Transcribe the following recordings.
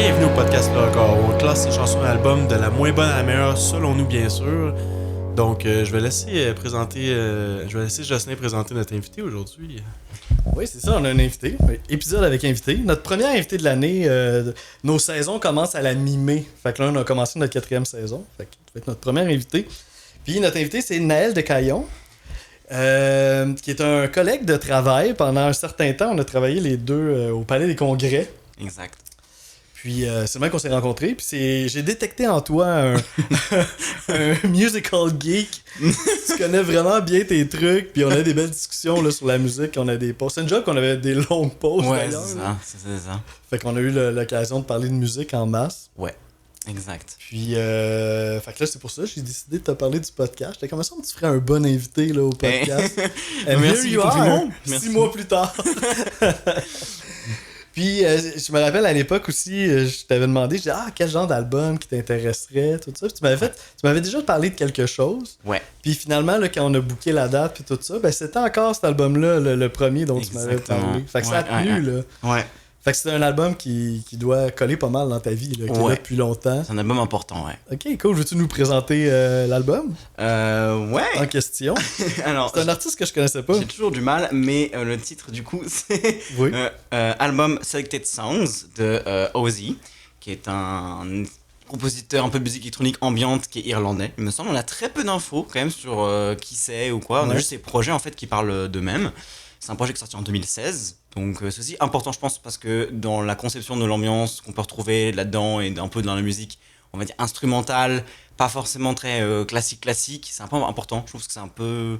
Bienvenue au podcast Là encore. On classe ces chansons d'album de la moins bonne à la meilleure, selon nous bien sûr. Donc je vais laisser Jocelyn présenter notre invité aujourd'hui. Oui, c'est ça, on a un invité. Épisode avec invité. Notre premier invité de l'année, nos saisons commencent à la mi-mai. Fait que là, on a commencé notre 4e saison. Fait que ça va être notre premier invité. Puis notre invité, c'est Naël Decaillon, qui est un collègue de travail. Pendant un certain temps, on a travaillé les deux au Palais des Congrès. Exact. Puis c'est le même qu'on s'est rencontrés. Puis j'ai détecté en toi un musical geek. Tu connais vraiment bien tes trucs. Puis on a des belles discussions là, sur la musique. On a des pauses. C'est une job qu'on avait des longues pauses Ouais, d'ailleurs. c'est ça. Fait qu'on a eu l'occasion de parler de musique en masse. Ouais, exact. Puis, fait que là, c'est pour ça que j'ai décidé de te parler du podcast. J'étais comme ça, tu ferais un bon invité là, au podcast. Merci du compliment. 6 mois plus tard. Puis, je me rappelle à l'époque aussi, je t'avais demandé, je disais, quel genre d'album qui t'intéresserait, tout ça. Puis tu m'avais déjà parlé de quelque chose. Ouais. Puis finalement, là, quand on a booké la date, puis tout ça, ben c'était encore cet album-là, le premier dont tu m'avais parlé. Fait que ça a tenu, là. Ouais. Fait que c'est un album qui doit coller pas mal dans ta vie, là, qui est là depuis longtemps. C'est un album important, ouais. Ok, cool. Veux-tu nous présenter l'album ouais. en question? Alors, c'est un artiste que je connaissais pas. J'ai toujours du mal, mais le titre, du coup, c'est Oui. Album Selected Songs de Ozzy, qui est un compositeur un peu de musique électronique ambiante qui est irlandais. Il me semble on a très peu d'infos quand même sur qui c'est ou quoi. On a juste ces projets en fait qui parlent d'eux-mêmes. C'est un projet qui est sorti en 2016. Donc c'est aussi important je pense parce que dans la conception de l'ambiance qu'on peut retrouver là-dedans et un peu dans la musique, on va dire instrumentale, pas forcément très classique, c'est un peu important. Je trouve que c'est un peu,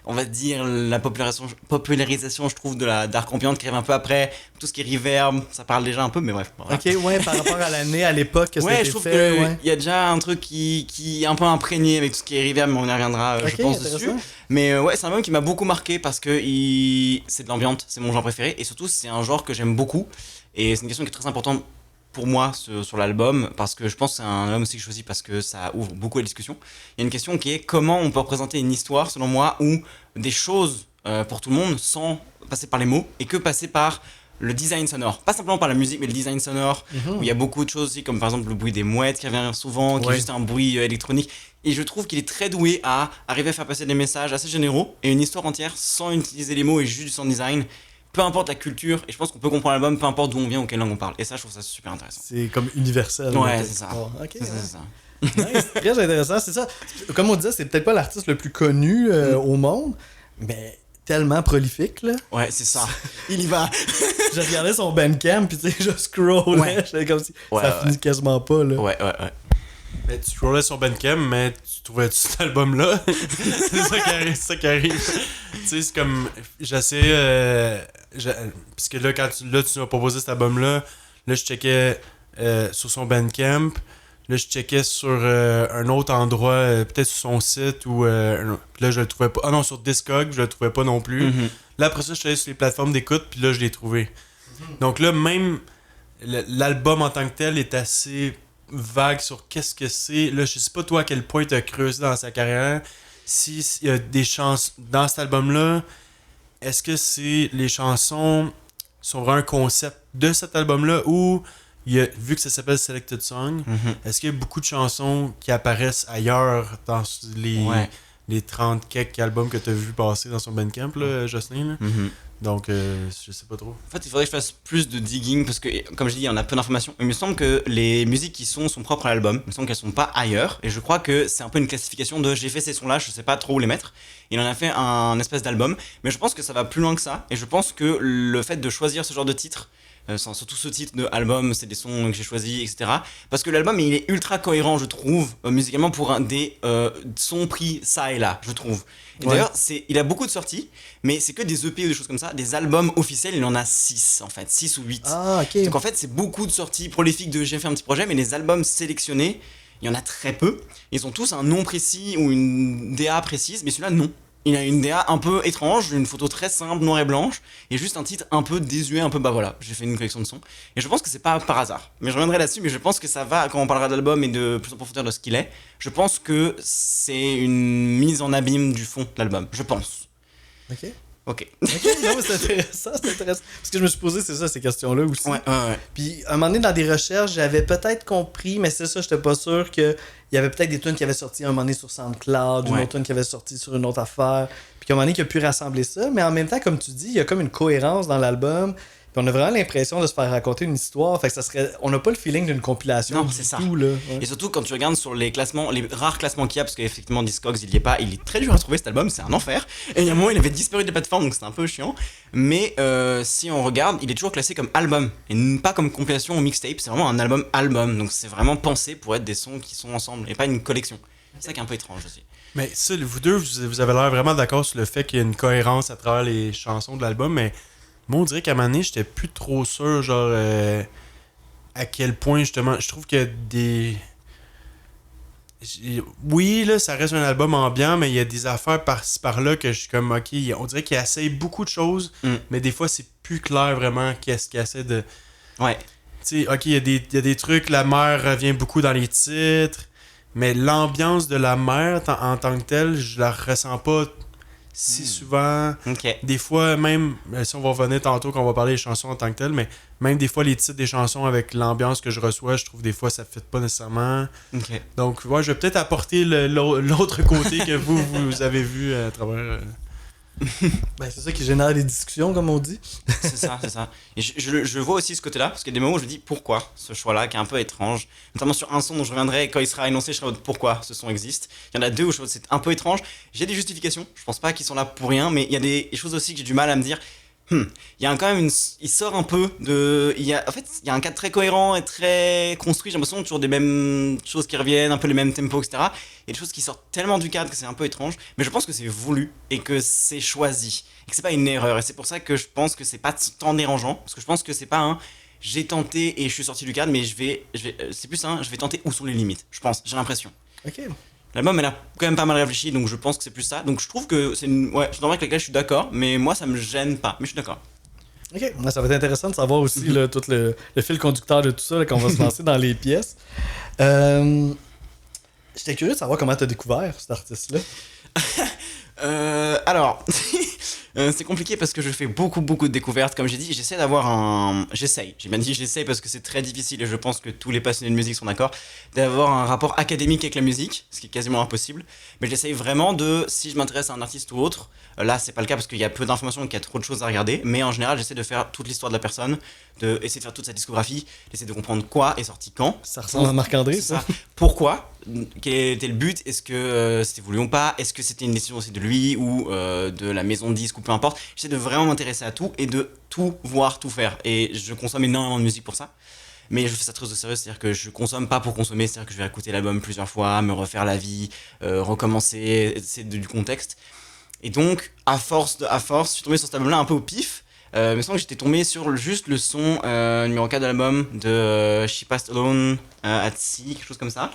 on va dire, la popularisation je trouve de la dark ambiante qui arrive un peu après. Tout ce qui est reverb, ça parle déjà un peu, mais bref. Voilà. Ok, ouais, par rapport à l'année, à l'époque que ouais, c'était je trouve fait. qu'il y a déjà un truc qui est un peu imprégné avec tout ce qui est reverb, mais on y reviendra, je pense, dessus. Mais ouais, c'est un album qui m'a beaucoup marqué parce que c'est de l'ambiance, c'est mon genre préféré, et surtout c'est un genre que j'aime beaucoup. Et c'est une question qui est très importante pour moi sur l'album, parce que je pense que c'est un album aussi que je choisis parce que ça ouvre beaucoup la discussion. Il y a une question qui est comment on peut représenter une histoire, selon moi, ou des choses pour tout le monde sans passer par les mots, et que passer par le design sonore, pas simplement par la musique mais le design sonore, où il y a beaucoup de choses aussi comme par exemple le bruit des mouettes qui revient souvent, qui est juste un bruit électronique, et je trouve qu'il est très doué à arriver à faire passer des messages assez généraux et une histoire entière sans utiliser les mots et juste du sound design, peu importe la culture, et je pense qu'on peut comprendre l'album peu importe d'où on vient ou quelle langue on parle, et ça je trouve ça super intéressant. C'est comme universel. Ouais, c'est ça. Oh, okay, c'est ça. Nice, très intéressant, c'est ça. Comme on disait, c'est peut-être pas l'artiste le plus connu au monde, mais tellement prolifique, là. Ouais, c'est ça. Il y va. Je regardais son Bandcamp, puis tu sais, je scrollais, Ouais. j'étais comme si ça finit quasiment pas, là. Ouais. Mais tu scrollais sur Bandcamp, mais tu trouvais-tu cet album-là? c'est ça qui arrive. Tu sais, c'est comme... J'essayais... parce que là, quand tu m'as proposé cet album-là, là, je checkais sur son Bandcamp. Là, je checkais sur un autre endroit, peut-être sur son site, ou là, je le trouvais pas. Ah non, sur Discog, je le trouvais pas non plus. Mm-hmm. Là, après ça, je suis allé sur les plateformes d'écoute, puis là, je l'ai trouvé. Donc là, même l'album en tant que tel est assez vague sur qu'est-ce que c'est. Là, je sais pas toi à quel point tu as creusé dans sa carrière. S'il y a des chansons dans cet album-là, est-ce que les chansons sont vraiment un concept de cet album-là, ou vu que ça s'appelle Selected Song, est-ce qu'il y a beaucoup de chansons qui apparaissent ailleurs dans les 30 quelques albums que tu as vu passer dans son Bandcamp, là, Jocelyn? Là? Donc, je sais pas trop. En fait, il faudrait que je fasse plus de digging parce que, comme je dis, on a peu d'informations. Il me semble que les musiques qui sont propres à l'album, il me semble qu'elles sont pas ailleurs. Et je crois que c'est un peu une classification de j'ai fait ces sons-là, je sais pas trop où les mettre. Il en a fait un espèce d'album. Mais je pense que ça va plus loin que ça. Et je pense que le fait de choisir ce genre de titre, surtout ce titre de album, c'est des sons que j'ai choisis, etc. Parce que l'album, il est ultra cohérent, je trouve, musicalement, pour des sons pris ça et là, je trouve. Et d'ailleurs, il a beaucoup de sorties, mais c'est que des EP ou des choses comme ça. Des albums officiels, il en a 6, en fait, 6 ou 8. Ah, ok. Donc en fait, c'est beaucoup de sorties prolifiques de j'ai fait un petit projet, mais les albums sélectionnés, il y en a très peu. Ils ont tous un nom précis ou une DA précise, mais celui-là, non. Il a une DA un peu étrange, une photo très simple, noire et blanche, et juste un titre un peu désuet, un peu bah voilà, j'ai fait une collection de sons. Et je pense que c'est pas par hasard. Mais je reviendrai là-dessus, mais je pense que ça va, quand on parlera d'album et de plus en profondeur de ce qu'il est, je pense que c'est une mise en abîme du fond de l'album, je pense. Ok. Ok. Ok, non, mais c'est intéressant, c'est intéressant. Parce que je me suis posé, c'est ça, ces questions-là aussi. Ouais. Puis, à un moment donné, dans des recherches, j'avais peut-être compris, mais c'est ça, j'étais pas sûr qu'il y avait peut-être des tunes qui avaient sorti à un moment donné sur SoundCloud, une autre tune qui avait sorti sur une autre affaire, puis qu'à un moment donné, qu'il a pu rassembler ça. Mais en même temps, comme tu dis, il y a comme une cohérence dans l'album. Puis on a vraiment l'impression de se faire raconter une histoire. Fait que ça serait... On n'a pas le feeling d'une compilation. Non, du c'est ça. tout, là. Ouais. Et surtout quand tu regardes sur les classements, les rares classements qu'il y a, parce qu'effectivement Discogs il y est pas, il est très dur à trouver cet album, c'est un enfer. Et il y a un moment il avait disparu des plateformes donc c'était un peu chiant. Mais si on regarde, il est toujours classé comme album et pas comme compilation ou mixtape. C'est vraiment un album. Donc c'est vraiment pensé pour être des sons qui sont ensemble et pas une collection. C'est ça qui est un peu étrange aussi. Mais ça, vous deux, vous avez l'air vraiment d'accord sur le fait qu'il y a une cohérence à travers les chansons de l'album, mais moi, on dirait qu'à un moment donné, j'étais plus trop sûr, genre, à quel point, justement, je trouve qu'il y a des... Oui, là, ça reste un album ambiant, mais il y a des affaires par-ci, par-là que je suis comme, ok, on dirait qu'il essaye beaucoup de choses, mais des fois, c'est plus clair vraiment qu'est-ce qu'il essaie de... Ouais. Tu sais, ok, il y a des trucs, la mer revient beaucoup dans les titres, mais l'ambiance de la mer en tant que telle, je la ressens pas si souvent. Ok. Des fois, même, si on va revenir tantôt qu'on va parler des chansons en tant que telles, mais même des fois, les titres des chansons avec l'ambiance que je reçois, je trouve des fois, ça ne fit pas nécessairement. Ok. Donc, ouais, je vais peut-être apporter l'autre côté que vous avez vu à travers... Ben, c'est ça qui génère des discussions, comme on dit. C'est ça. Et je vois aussi ce côté-là, parce qu'il y a des moments où je me dis pourquoi ce choix-là, qui est un peu étrange. Notamment sur un son dont je reviendrai, quand il sera énoncé, je serai en mode pourquoi ce son existe. Il y en a deux où je trouve que c'est un peu étrange. J'ai des justifications, je pense pas qu'ils sont là pour rien, mais il y a des choses aussi que j'ai du mal à me dire. Il y a quand même il sort un peu de, en fait, il y a un cadre très cohérent et très construit. J'ai l'impression toujours des mêmes choses qui reviennent, un peu les mêmes tempos, etc. Il y a des choses qui sortent tellement du cadre que c'est un peu étrange. Mais je pense que c'est voulu et que c'est choisi et que c'est pas une erreur. Et c'est pour ça que je pense que c'est pas tant dérangeant, parce que je pense que c'est pas un j'ai tenté et je suis sorti du cadre, mais c'est plus un je vais tenter où sont les limites. Je pense, j'ai l'impression. Ok. L'album, elle a quand même pas mal réfléchi, donc je pense que c'est plus ça. Donc je trouve que c'est une... Ouais, je avec laquelle je suis d'accord, mais moi, ça me gêne pas. Mais je suis d'accord. Ok, ouais, ça va être intéressant de savoir aussi là, tout le fil conducteur de tout ça, là, quand on va se lancer dans les pièces. J'étais curieux de savoir comment tu as découvert cet artiste-là. Alors, c'est compliqué parce que je fais beaucoup de découvertes. Comme j'ai dit, j'essaie d'avoir un... J'essaie, j'ai bien dit j'essaie parce que c'est très difficile et je pense que tous les passionnés de musique sont d'accord, d'avoir un rapport académique avec la musique, ce qui est quasiment impossible. Mais j'essaie vraiment de, si je m'intéresse à un artiste ou autre, là c'est pas le cas parce qu'il y a peu d'informations et qu'il y a trop de choses à regarder, mais en général j'essaie de faire toute l'histoire de la personne, d'essayer de faire toute sa discographie, d'essayer de comprendre quoi est sorti quand. Ça ressemble à Marc-André, ça. Pourquoi? Quel était le but? Est-ce que c'était voulu ou pas? Est-ce que c'était une décision aussi de lui ou de la maison de disque ou peu importe? J'essaie de vraiment m'intéresser à tout et de tout voir, tout faire. Et je consomme énormément de musique pour ça. Mais je fais ça très au sérieux, c'est-à-dire que je consomme pas pour consommer, c'est-à-dire que je vais écouter l'album plusieurs fois, me refaire la vie, recommencer, c'est du contexte. Et donc, à force, je suis tombé sur cet album-là un peu au pif. Il me semble que j'étais tombé sur juste le son numéro 4 de l'album de She Passed Alone at Sea, quelque chose comme ça.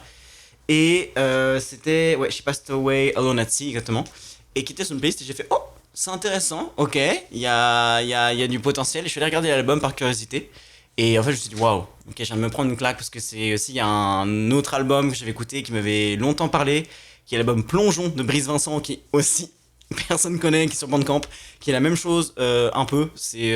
Et c'était, She Passed Away Alone at Sea, exactement. Et qui était sur une playlist et j'ai fait, oh, c'est intéressant, ok, il y a du potentiel. Et je suis allé regarder l'album par curiosité. Et en fait, je me suis dit, waouh, ok, je viens de me prendre une claque parce que c'est aussi, il y a un autre album que j'avais écouté qui m'avait longtemps parlé, qui est l'album Plongeon de Brice Vincent, qui aussi personne connaît, qui est sur Bandcamp, qui est la même chose un peu. C'est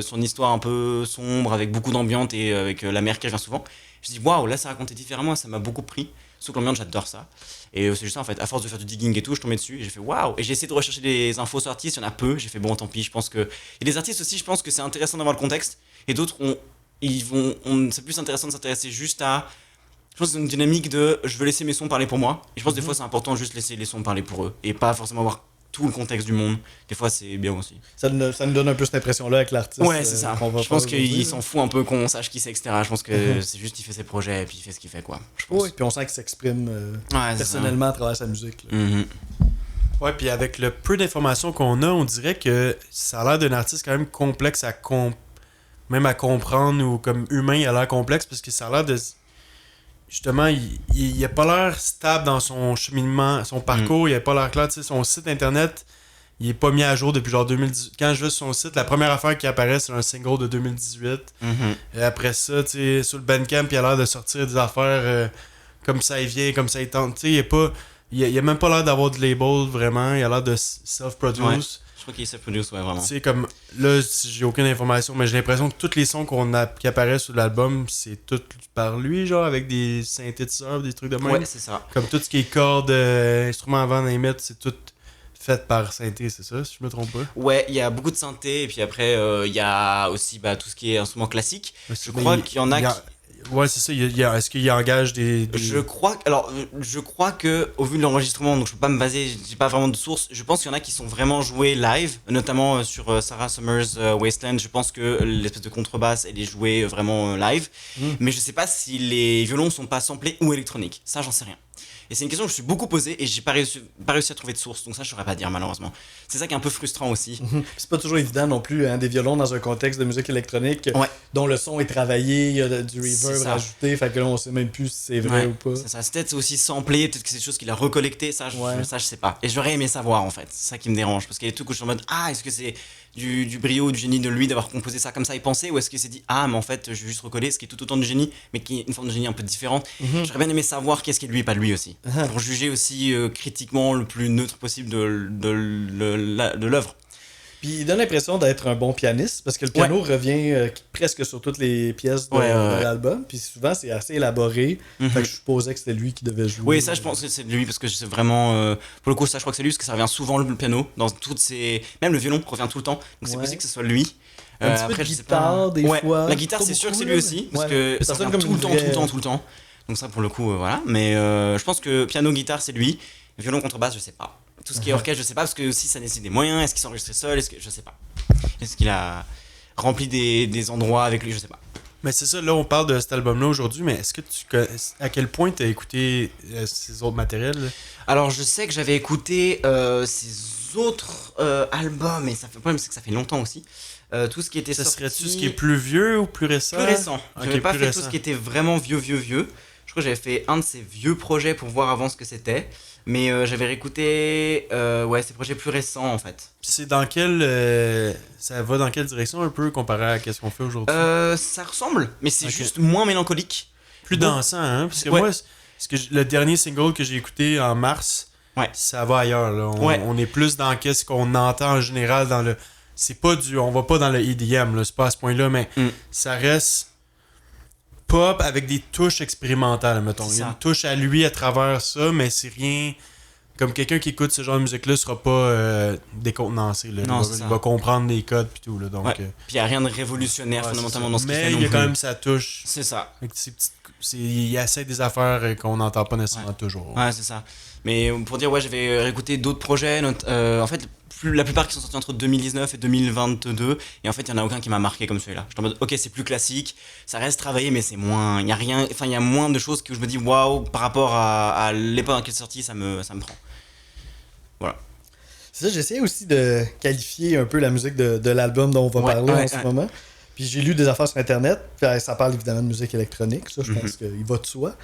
son histoire un peu sombre avec beaucoup d'ambiance et avec la mer qui revient souvent. Je me suis dit, waouh, là, ça racontait différemment et ça m'a beaucoup pris. Surtout que l'ambiance, j'adore ça. Et c'est juste ça, en fait, à force de faire du digging et tout, je tombais dessus et j'ai fait waouh. Et j'ai essayé de rechercher des infos sur artistes, il y en a peu. J'ai fait bon, tant pis, je pense que. Et des artistes aussi, je pense que c'est intéressant d'avoir le contexte. Et d'autres, c'est plus intéressant de s'intéresser juste à. Je pense que c'est une dynamique de je veux laisser mes sons parler pour moi. Et je pense que des fois, c'est important juste laisser les sons parler pour eux. Et pas forcément avoir tout le contexte du monde. Des fois, c'est bien aussi. Ça nous donne un peu cette impression-là avec l'artiste. Ouais, c'est ça. Je pense qu'il s'en fout un peu qu'on sache qui c'est, etc. Je pense que c'est juste qu'il fait ses projets et puis il fait ce qu'il fait, quoi. Oui, puis on sent qu'il s'exprime personnellement à travers sa musique. Ouais, puis avec le peu d'informations qu'on a, on dirait que ça a l'air d'un artiste quand même complexe même à comprendre ou comme humain, il a l'air complexe parce que ça a l'air de... Justement, il a pas l'air stable dans son cheminement, son parcours, il a pas l'air clair. Tu sais, son site internet, il est pas mis à jour depuis genre 2018. Quand je vais sur son site, la première affaire qui apparaît, c'est un single de 2018. Et après ça, tu sais, sur le Bandcamp, il a l'air de sortir des affaires comme ça il vient, comme ça il tente. Tu sais, il est pas... il a même pas l'air d'avoir de label vraiment, il a l'air de self-produce. Ouais. Je crois qu'il est self-produce, ouais, vraiment. Tu sais, comme là, j'ai aucune information, mais j'ai l'impression que tous les sons qui apparaissent sur l'album, c'est tout par lui, genre avec des synthétiseurs, des trucs de même. Ouais, c'est ça. Comme tout ce qui est cordes, instruments avant d'émettre, c'est tout fait par synthé, c'est ça, si je me trompe pas? Ouais, il y a beaucoup de synthé, et puis après, il y a aussi tout ce qui est instruments classiques. Je crois qu'il y en a qui... Ouais, c'est ça. Est-ce qu'il engage des... Je crois que au vu de l'enregistrement, donc je peux pas me baser, j'ai pas vraiment de source. Je pense qu'il y en a qui sont vraiment joués live, notamment sur Sarah Summers Wasteland. Je pense que l'espèce de contrebasse elle est jouée vraiment live, mais je sais pas si les violons sont pas samplés ou électroniques. Ça, j'en sais rien. Et c'est une question que je me suis beaucoup posée et j'ai pas réussi à trouver de source, donc ça je saurais pas dire malheureusement. C'est ça qui est un peu frustrant aussi. C'est pas toujours évident non plus, hein, des violons dans un contexte de musique électronique dont le son est travaillé, il y a du reverb rajouté, fait que là on sait même plus si c'est vrai ou pas. C'est ça, c'est peut-être aussi samplé, peut-être que c'est des choses qu'il a recollecté, ça je sais pas. Et j'aurais aimé savoir en fait, c'est ça qui me dérange, parce qu'il y a des trucs où je suis en mode est-ce que c'est du brio, du génie de lui d'avoir composé ça comme ça et pensé, ou est-ce que c'est dit mais en fait je vais juste recoller, ce qui est tout autant du génie, mais qui est une forme de génie un peu différente. J'aurais bien aimé savoir qu'est-ce qui est de lui et pas de lui aussi, pour juger aussi critiquement le plus neutre possible de l'œuvre. Puis il donne l'impression d'être un bon pianiste, parce que le piano revient presque sur toutes les pièces de l'album, puis souvent c'est assez élaboré, fait que je supposais que c'était lui qui devait jouer. Oui, ça je pense que c'est lui, parce que c'est vraiment... pour le coup, ça je crois que c'est lui, parce que ça revient souvent le piano, dans toutes ses... Même le violon revient tout le temps, donc c'est possible que ce soit lui. Un petit peu de guitare, des fois. La guitare, c'est sûr que c'est lui aussi, parce que ça revient tout le temps. Donc ça, pour le coup, voilà. Mais je pense que piano-guitare, c'est lui. Violon, contrebasse, je sais pas. Tout ce qui est orchestre, je sais pas, parce que aussi ça nécessite des moyens. Est-ce qu'il s'est enregistré seul? Je sais pas. Est-ce qu'il a rempli des endroits avec lui? Je sais pas. Mais c'est ça, là on parle de cet album-là aujourd'hui, mais est-ce que à quel point t'as écouté ces autres matériels là? Alors je sais que j'avais écouté ces autres albums, et ça fait problème, c'est que ça fait longtemps aussi. Tout ce qui était ça sorti... serait-tu ce qui est plus vieux ou plus récent? Plus récent. J'avais pas fait tout ce qui était vraiment vieux. Je crois que j'avais fait un de ces vieux projets pour voir avant ce que c'était. Mais j'avais réécouté ces projets plus récents en fait. C'est dans quel... ça va dans quelle direction un peu comparé à ce qu'on fait aujourd'hui? Ça ressemble, mais c'est juste moins mélancolique. Plus dansant, hein? Parce que moi, le dernier single que j'ai écouté en mars, ça va ailleurs. Là. On est plus dans qu'est-ce qu'on entend en général dans le... C'est pas du... On va pas dans le EDM, là, c'est pas à ce point-là, mais ça reste pop avec des touches expérimentales, mettons. Il y a une touche à lui à travers ça, mais c'est rien... Comme quelqu'un qui écoute ce genre de musique-là sera pas décontenancé. Là. Non, il va comprendre les codes et tout. Là, donc, Puis il n'y a rien de révolutionnaire fondamentalement dans ce qu'il fait. Mais il y a quand même sa touche. C'est ça. Il essaie des affaires qu'on n'entend pas nécessairement toujours. Ouais, c'est ça. Mais pour dire, j'avais réécouté d'autres projets. En fait, la plupart qui sont sortis entre 2019 et 2022. Et en fait, il n'y en a aucun qui m'a marqué comme celui-là. J'étais en mode, ok, c'est plus classique. Ça reste travaillé, mais c'est moins. Il y a rien. Enfin, il y a moins de choses que je me dis, waouh, par rapport à l'époque dans laquelle c'est sorti, ça me prend. Voilà. C'est ça, j'essayais aussi de qualifier un peu la musique de l'album dont on va parler en ce moment. Puis j'ai lu des affaires sur Internet, puis ça parle évidemment de musique électronique, ça je pense qu'il va de soi.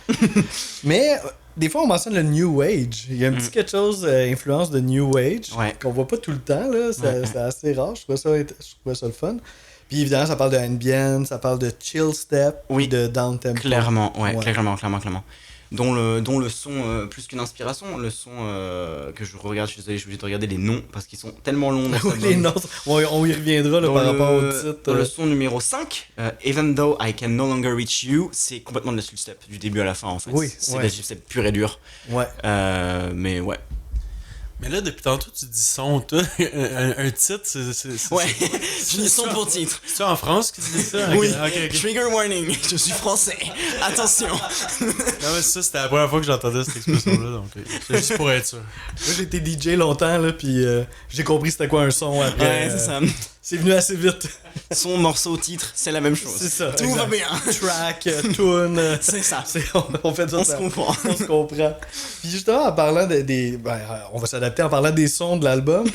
Mais des fois on mentionne le New Age. Il y a un petit quelque chose, influence de New Age, qu'on voit pas tout le temps, là. C'est assez rare, je trouvais ça le fun. Puis évidemment ça parle de ambient, ça parle de chill step, de down tempo. Clairement, clairement. Dont le son, plus qu'une inspiration, le son que je regarde, je suis désolé, je suis obligé de regarder les noms parce qu'ils sont tellement longs dans les noms, on y reviendra là, par rapport au titre. Dans le son numéro 5, Even Though I Can No Longer Reach You, c'est complètement de la chill step, du début à la fin en fait. C'est de la chill step pure et dure. Mais ouais. Mais là, depuis tantôt, tu dis son, toi. Un titre, c'est... Je dis son pour titre. C'est en France que tu dis ça? Oui. Okay. Trigger warning, je suis français. Attention. Non, mais ça, c'était la première fois que j'entendais cette expression-là, donc c'est juste pour être sûr. Moi, j'ai été DJ longtemps, là, puis j'ai compris c'était quoi un son après. Ouais, c'est ça. C'est venu assez vite. Son, morceau, titre, c'est la même chose. C'est ça. Tout va bien. Track, tune. C'est ça. On fait ça. On se comprend. On se comprend. Puis justement, en parlant on va s'adapter en parlant des sons de l'album.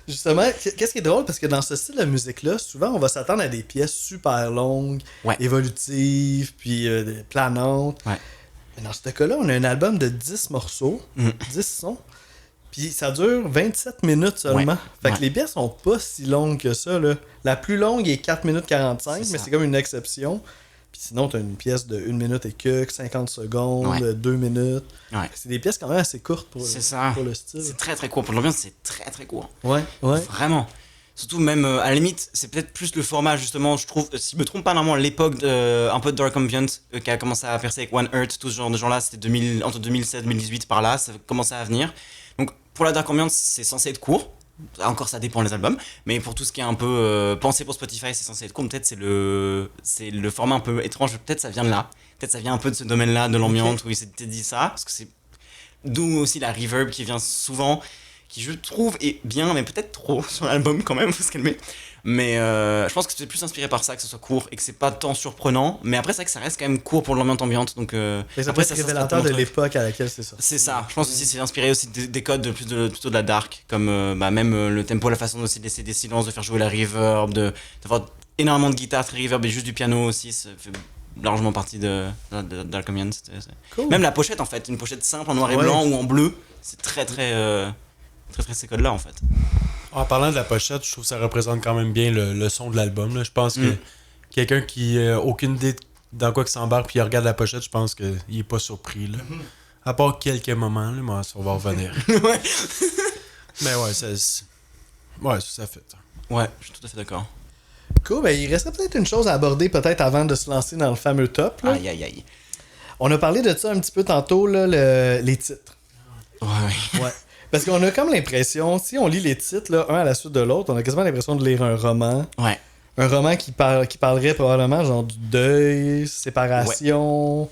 Justement, qu'est-ce qui est drôle, parce que dans ce style de musique-là, souvent, on va s'attendre à des pièces super longues, évolutives, puis planantes. Mais dans ce cas-là, on a un album de 10 morceaux, 10 sons. Puis ça dure 27 minutes seulement. Fait que les pièces sont pas si longues que ça, là. La plus longue est 4 minutes 45, mais c'est comme une exception. Puis sinon, t'as une pièce de 1 minute et quelques, 50 secondes, Ouais. 2 minutes. Ouais. C'est des pièces quand même assez courtes pour le style. C'est très très court. Pour l'ambiance, c'est très très court. Ouais. Vraiment. Surtout même, à la limite, c'est peut-être plus le format, justement, je trouve, si je me trompe pas, normalement, l'époque un peu de Dark Ambient, qui a commencé à percer avec One Earth, tout ce genre de gens-là, c'était entre 2007 et 2018 par là, ça commençait à venir. Donc, pour la Dark Ambient, c'est censé être court. Encore, ça dépend des albums. Mais pour tout ce qui est un peu pensé pour Spotify, c'est censé être court. Peut-être c'est le format un peu étrange. Peut-être ça vient de là. Peut-être ça vient un peu de ce domaine-là, de l'ambiance, où il s'était dit ça. Parce que c'est d'où aussi la reverb qui vient souvent, qui je trouve est bien, mais peut-être trop sur l'album quand même, faut se calmer. Mais je pense que c'est plus inspiré par ça, que ce soit court et que c'est pas tant surprenant. Mais après, c'est vrai que ça reste quand même court pour l'ambiance ambiante. Donc, et ça peut être révélateur de l'époque à laquelle c'est ça. C'est ça. Je pense aussi que c'est inspiré aussi des codes plutôt de la dark, comme même le tempo, la façon aussi de laisser des silences, de faire jouer la reverb, d'avoir énormément de guitare très reverb et juste du piano aussi. Ça fait largement partie de Dark Ambient. Cool. Même la pochette en fait, une pochette simple en noir et blanc ou en bleu, c'est très ces codes là en fait. En parlant de la pochette, je trouve que ça représente quand même bien le son de l'album. Là. Je pense que quelqu'un qui a aucune idée dans quoi il s'embarque puis il regarde la pochette, je pense qu'il est pas surpris. Là. À part quelques moments, là, moi, on va revenir. Ouais. Mais ouais, ça fait. Ouais, je suis tout à fait d'accord. Cool, ben il restait peut-être une chose à aborder peut-être avant de se lancer dans le fameux top. Là. Aïe. On a parlé de ça un petit peu tantôt, là, les titres. Ouais. Parce qu'on a comme l'impression, si on lit les titres, là, un à la suite de l'autre, on a quasiment l'impression de lire un roman. Ouais. Un roman qui parlerait probablement genre du deuil, séparation,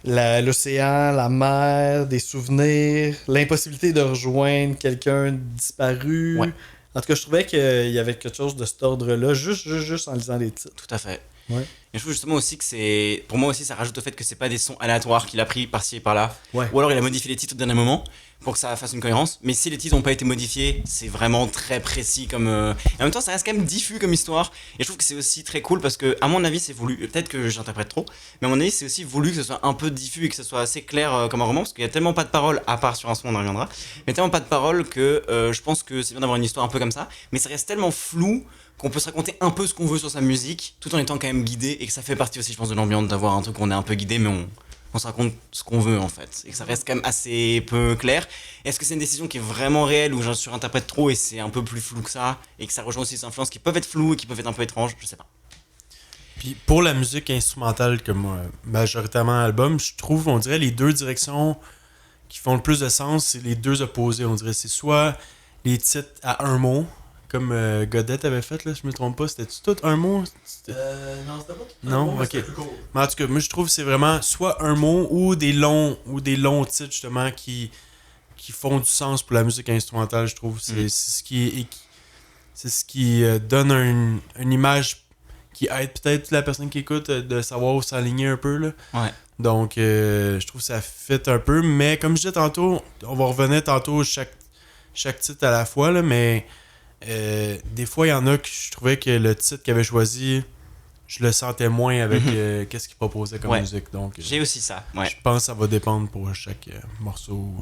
l'océan, la mer, des souvenirs, l'impossibilité de rejoindre quelqu'un disparu. Ouais. En tout cas, je trouvais qu'il y avait quelque chose de cet ordre-là, juste en lisant les titres. Tout à fait. Ouais. Et je trouve justement aussi que c'est. Pour moi aussi, ça rajoute au fait que c'est pas des sons aléatoires qu'il a pris par-ci et par-là. Ouais. Ou alors il a modifié les titres au dernier moment pour que ça fasse une cohérence. Mais si les titres n'ont pas été modifiés, c'est vraiment très précis comme. Et en même temps, ça reste quand même diffus comme histoire. Et je trouve que c'est aussi très cool parce que, à mon avis, c'est voulu. Peut-être que j'interprète trop, mais à mon avis, c'est aussi voulu que ce soit un peu diffus et que ce soit assez clair comme un roman parce qu'il y a tellement pas de paroles, à part sur un son, on en reviendra. Mais tellement pas de paroles que je pense que c'est bien d'avoir une histoire un peu comme ça. Mais ça reste tellement flou qu'on peut se raconter un peu ce qu'on veut sur sa musique tout en étant quand même guidé et que ça fait partie aussi je pense de l'ambiance d'avoir un truc où on est un peu guidé mais on se raconte ce qu'on veut en fait et que ça reste quand même assez peu clair. Est-ce que c'est une décision qui est vraiment réelle ou j'en surinterprète trop et c'est un peu plus flou que ça et que ça rejoint aussi des influences qui peuvent être floues et qui peuvent être un peu étranges, je sais pas. Puis pour la musique instrumentale comme majoritairement album, je trouve on dirait les deux directions qui font le plus de sens, c'est les deux opposés, on dirait c'est soit les titres à un mot comme Godette avait fait, là, je me trompe pas. C'était-tu tout un mot? Non, c'était pas tout Non, ok. Mais en tout cas, moi je trouve que c'est vraiment soit un mot ou des longs titres justement qui font du sens pour la musique instrumentale, je trouve. C'est ce qui donne une image qui aide peut-être la personne qui écoute de savoir où s'aligner un peu. Là. Ouais. Donc, je trouve que ça fit un peu. Mais comme je disais tantôt, on va revenir tantôt chaque titre à la fois, là, mais des fois, il y en a que je trouvais que le titre qu'il avait choisi, je le sentais moins avec qu'est-ce qu'il proposait comme musique. Donc, j'ai aussi ça. Ouais. Je pense que ça va dépendre pour chaque morceau.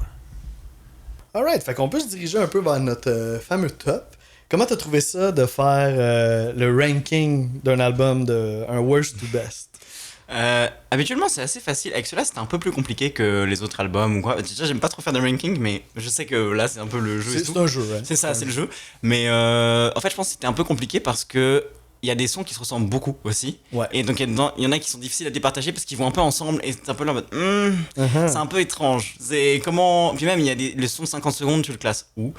Alright, fait qu'on peut se diriger un peu vers notre fameux top. Comment t'as trouvé ça de faire le ranking d'un album de un worst to best? Habituellement c'est assez facile, avec cela c'était un peu plus compliqué que les autres albums ou quoi. Déjà j'aime pas trop faire de ranking mais je sais que là c'est un peu le jeu. C'est un jeu, hein. C'est ça, c'est le jeu. Mais en fait je pense que c'était un peu compliqué parce que il y a des sons qui se ressemblent beaucoup aussi. Ouais. Et donc il y en a qui sont difficiles à départager parce qu'ils vont un peu ensemble et c'est un peu là en mode c'est un peu étrange. C'est comment. Puis même il y a les sons de 50 secondes, tu le classes où?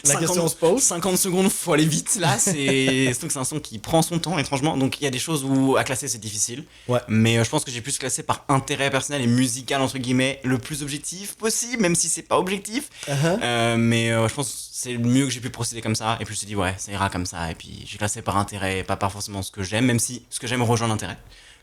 La question se pose. 50 secondes, faut aller vite là. C'est un son qui prend son temps étrangement. Donc il y a des choses où à classer c'est difficile. Ouais. Mais je pense que j'ai pu se classer par intérêt personnel et musical entre guillemets le plus objectif possible, même si c'est pas objectif. Mais je pense que c'est le mieux que j'ai pu procéder comme ça. Et puis je me suis dit ouais ça ira comme ça. Et puis j'ai classé par intérêt, pas forcément ce que j'aime, même si ce que j'aime rejoint l'intérêt.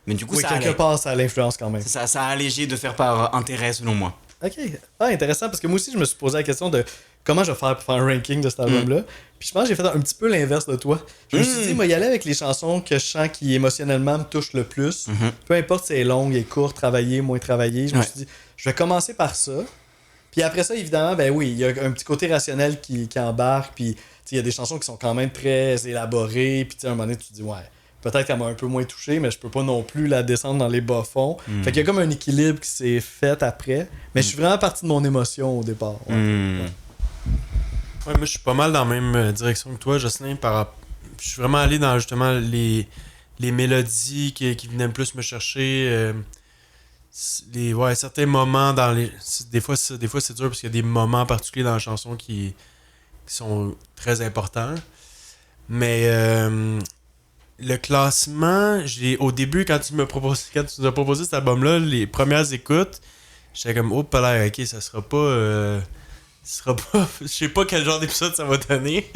Mais du coup, oui, quelque part, ça a l'influence quand même. C'est ça, ça a allégé de faire par intérêt selon moi. Ok, intéressant, parce que moi aussi, je me suis posé la question de comment je vais faire pour faire un ranking de cet album-là. Puis je pense que j'ai fait un petit peu l'inverse de toi. Je me suis dit, moi, y aller avec les chansons que je sens qui émotionnellement me touchent le plus. Peu importe si c'est long, et court, travaillé, moins travaillé. Je me suis dit, je vais commencer par ça. Puis après ça, évidemment, ben oui, il y a un petit côté rationnel qui embarque. Puis il y a des chansons qui sont quand même très élaborées. Puis à un moment donné, tu te dis, ouais, peut-être qu'elle m'a un peu moins touché, mais je peux pas non plus la descendre dans les bas-fonds. Fait qu'il y a comme un équilibre qui s'est fait après. Mais je suis vraiment parti de mon émotion au départ. Ouais. Ouais, moi, je suis pas mal dans la même direction que toi, Jocelyn. Je suis vraiment allé dans justement les mélodies qui venaient plus me chercher. Certains moments dans les. Des fois, c'est dur parce qu'il y a des moments particuliers dans la chanson qui sont très importants. Mais le classement, au début, quand tu nous as proposé cet album-là, les premières écoutes, j'étais comme, oh, pas l'air, ok, ça sera pas. Je sais pas quel genre d'épisode ça va donner.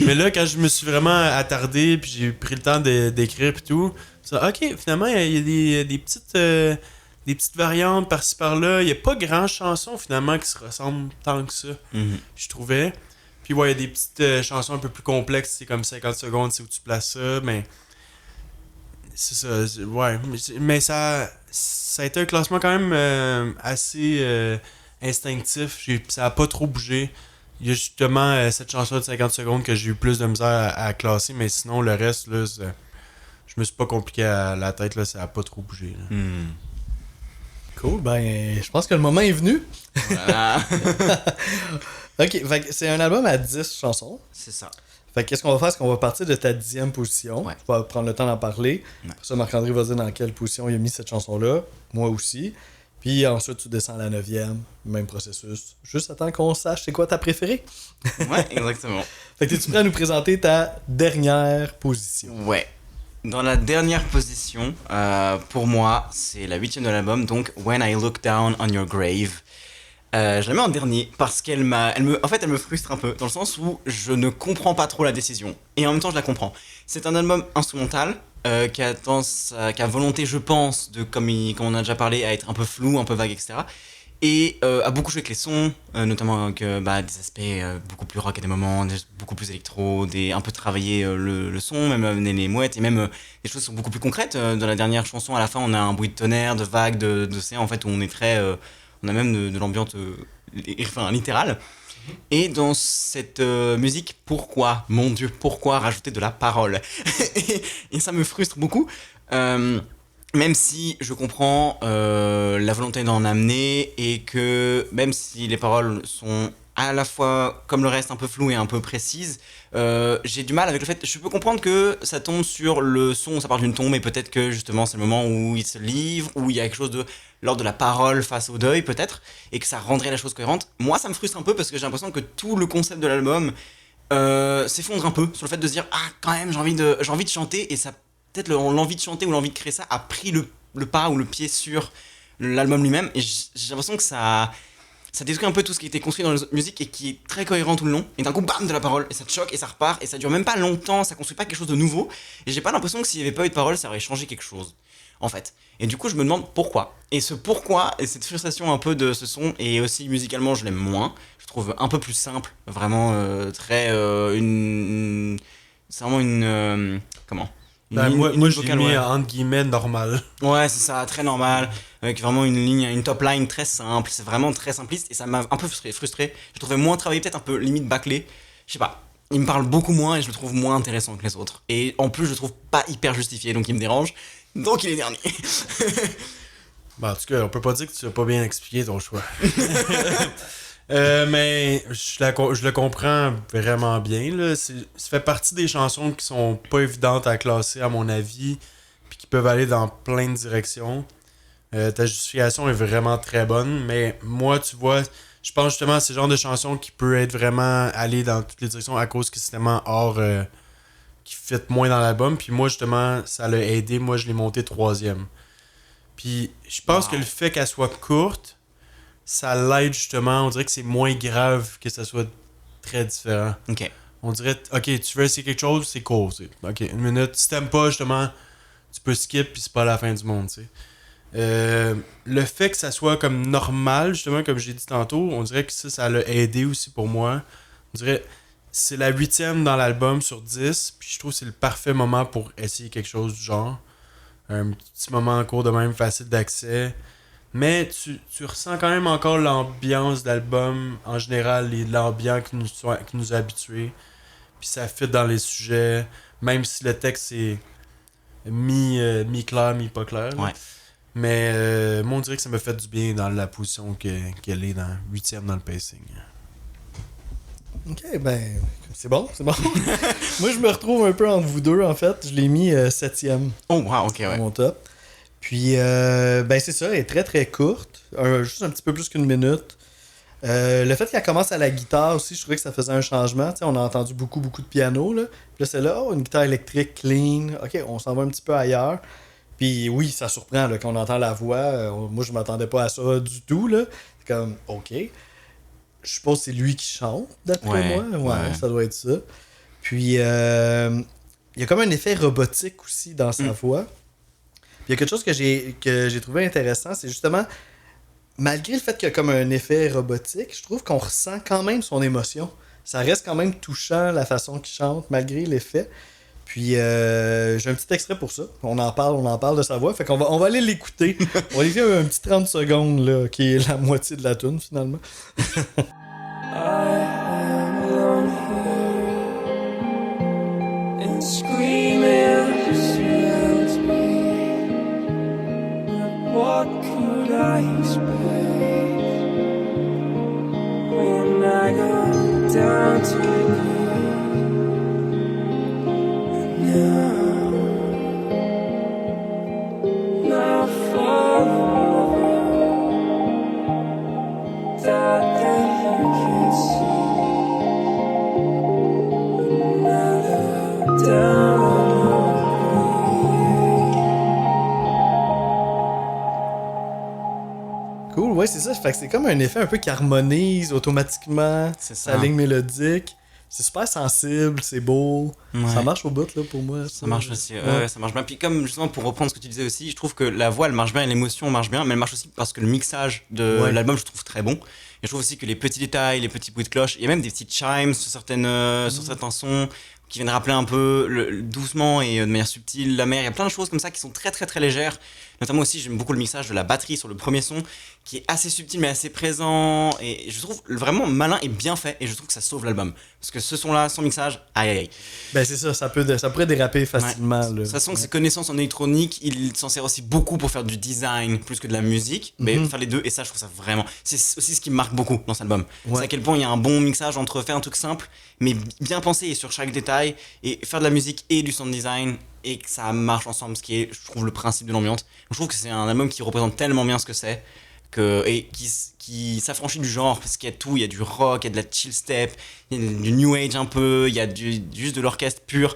Mais là, quand je me suis vraiment attardé, puis j'ai pris le temps d'écrire, puis tout, ça, ok, finalement, il y a des petites variantes par-ci par-là. Il y a pas grand chanson finalement qui se ressemblent tant que ça, je trouvais. Puis ouais, il y a des petites chansons un peu plus complexes, c'est comme 50 secondes, c'est où tu places ça, mais c'est ça, ouais. Mais ça a été un classement quand même assez instinctif. Ça a pas trop bougé. Il y a justement cette chanson de 50 secondes que j'ai eu plus de misère à classer, mais sinon le reste, là, je me suis pas compliqué à la tête, là, ça a pas trop bougé. Là. Cool, ben je pense que le moment est venu. Voilà. Ok, fait que c'est un album à 10 chansons. C'est ça. Fait que qu'est-ce qu'on va faire? C'est qu'on va partir de ta 10e position. Ouais. Je vais prendre le temps d'en parler. Ouais. Pour ça, Marc-André va dire dans quelle position il a mis cette chanson-là. Moi aussi. Puis ensuite, tu descends à la 9e. Même processus. Juste attends qu'on sache c'est quoi ta préférée. Ouais, exactement. Fait que es-tu prêt à nous présenter ta dernière position? Ouais. Dans la dernière position, pour moi, c'est la 8e de l'album, donc When I Look Down on Your Grave. Je la mets en dernier parce qu'elle me frustre un peu, dans le sens où je ne comprends pas trop la décision. Et en même temps, je la comprends. C'est un album instrumental qui a volonté, je pense, comme on a déjà parlé, à être un peu flou, un peu vague, etc. Et a beaucoup joué avec les sons, notamment avec des aspects beaucoup plus rock à des moments, beaucoup plus électro, un peu travailler le son, même amener les mouettes, et même des choses qui sont beaucoup plus concrètes. Dans la dernière chanson, à la fin, on a un bruit de tonnerre, de vagues, d'océan, en fait, où on est très... on a même de l'ambiance littérale. Et dans cette musique, pourquoi, mon Dieu, pourquoi rajouter de la parole? et ça me frustre beaucoup. Même si je comprends la volonté d'en amener et que même si les paroles sont à la fois, comme le reste, un peu floues et un peu précises, j'ai du mal avec le fait... Je peux comprendre que ça tombe sur le son, ça part d'une tombe et peut-être que justement c'est le moment où il se livre, où il y a quelque chose de l'ordre de la parole face au deuil peut-être, et que ça rendrait la chose cohérente. Moi ça me frustre un peu parce que j'ai l'impression que tout le concept de l'album s'effondre un peu sur le fait de se dire « Ah quand même j'ai envie de chanter » et ça... Peut-être l'envie de chanter ou l'envie de créer ça a pris le pas ou le pied sur l'album lui-même. Et j'ai l'impression que ça détruit un peu tout ce qui était construit dans la musique et qui est très cohérent tout le long. Et d'un coup, bam, de la parole. Et ça te choque et ça repart. Et ça dure même pas longtemps. Ça construit pas quelque chose de nouveau. Et j'ai pas l'impression que s'il y avait pas eu de parole, ça aurait changé quelque chose. En fait. Et du coup, je me demande pourquoi. Et ce pourquoi et cette frustration un peu de ce son. Et aussi musicalement, je l'aime moins. Je trouve un peu plus simple. Vraiment très. C'est vraiment une. Comment? Moi je l'ai mis entre guillemets normal. Ouais, c'est ça, très normal, avec vraiment une top line très simple, c'est vraiment très simpliste et ça m'a un peu frustré. Je trouvais moins travaillé, peut-être un peu limite bâclé. Je sais pas, il me parle beaucoup moins et je le trouve moins intéressant que les autres. Et en plus, je le trouve pas hyper justifié, donc il me dérange. Donc il est dernier. En tout cas, on peut pas dire que tu as pas bien expliqué ton choix. Mais je le comprends vraiment bien. Là. Ça fait partie des chansons qui sont pas évidentes à classer, à mon avis, puis qui peuvent aller dans plein de directions. Ta justification est vraiment très bonne, mais moi, tu vois, je pense justement à ce genre de chansons qui peut être vraiment aller dans toutes les directions à cause que c'est tellement hors, qui fit moins dans l'album. Puis moi, justement, ça l'a aidé. Moi, je l'ai monté 3e. Puis je pense que le fait qu'elle soit courte, ça l'aide justement. On dirait que c'est moins grave que ça soit très différent. Ok. On dirait, ok, tu veux essayer quelque chose, c'est cool. Ok, une minute. Si t'aimes pas, justement, tu peux skip puis c'est pas la fin du monde, tu sais. Le fait que ça soit comme normal, justement, comme j'ai dit tantôt, on dirait que ça l'a aidé aussi pour moi. On dirait, c'est la 8e dans l'album sur 10, puis je trouve que c'est le parfait moment pour essayer quelque chose du genre. Un petit moment en cours de même, facile d'accès. Mais tu ressens quand même encore l'ambiance d'album en général, l'ambiance qui nous a habitués. Puis ça fit dans les sujets, même si le texte est mi-clair, mi-pas clair. Là. Ouais. Mais moi, on dirait que ça me fait du bien dans la position qu'elle est, dans 8e dans le pacing. Ok, ben, c'est bon. Moi, je me retrouve un peu entre vous deux, en fait. Je l'ai mis 7e Oh, wow, ok, dans ouais. mon top. Puis, ben, c'est ça, elle est très très courte. Juste un petit peu plus qu'une minute. Le fait qu'elle commence à la guitare aussi, je trouvais que ça faisait un changement. Tu sais, on a entendu beaucoup de piano, là. Puis là, c'est là, une guitare électrique clean. Ok, on s'en va un petit peu ailleurs. Puis oui, ça surprend là, quand on entend la voix. Moi, je m'attendais pas à ça du tout. Là. C'est comme, ok. Je suppose que c'est lui qui chante, d'après moi. Ouais, ça doit être ça. Puis, il y a comme un effet robotique aussi dans sa voix. Puis il y a quelque chose que j'ai trouvé intéressant, c'est justement, malgré le fait qu'il y a comme un effet robotique, je trouve qu'on ressent quand même son émotion. Ça reste quand même touchant, la façon qu'il chante, malgré l'effet. Puis j'ai un petit extrait pour ça. On en parle de sa voix. Fait qu'on va, on va aller l'écouter. On va l'écouter un petit 30 secondes, là, qui est la moitié de la tune finalement. I am alone here and screaming surrounds me. But what could I expect when I go down to Cool, ouais, c'est ça. Fait que c'est comme un effet un peu qui harmonise automatiquement sa ligne mélodique. C'est super sensible, c'est beau. Ouais. Ça marche au bout, là, pour moi. Ça marche aussi, ça marche bien. Puis comme, justement, pour reprendre ce que tu disais aussi, je trouve que la voix, elle marche bien et l'émotion marche bien, mais elle marche aussi parce que le mixage de l'album, je trouve très bon. Et je trouve aussi que les petits détails, les petits bruits de cloche, il y a même des petits chimes sur certains sons qui viennent rappeler un peu doucement et de manière subtile la mer. Il y a plein de choses comme ça qui sont très très très légères. Notamment aussi, j'aime beaucoup le mixage de la batterie sur le premier son, qui est assez subtil mais assez présent. Et je trouve vraiment malin et bien fait. Et je trouve que ça sauve l'album. Parce que ce son-là, sans mixage, aïe aïe aïe. Ben c'est ça pourrait déraper facilement. Ouais. De toute façon, ses connaissances en électronique, il s'en sert aussi beaucoup pour faire du design plus que de la musique. Mais faire les deux, et ça, je trouve ça vraiment. C'est aussi ce qui me marque beaucoup dans cet album. Ouais. C'est à quel point il y a un bon mixage entre faire un truc simple, mais bien pensé sur chaque détail, et faire de la musique et du sound design, et que ça marche ensemble, ce qui est, je trouve, le principe de l'ambiance. Je trouve que c'est un album qui représente tellement bien ce que c'est, et qui s'affranchit du genre, parce qu'il y a tout, il y a du rock, il y a de la chill step, il y a du new age un peu, il y a juste de l'orchestre pur.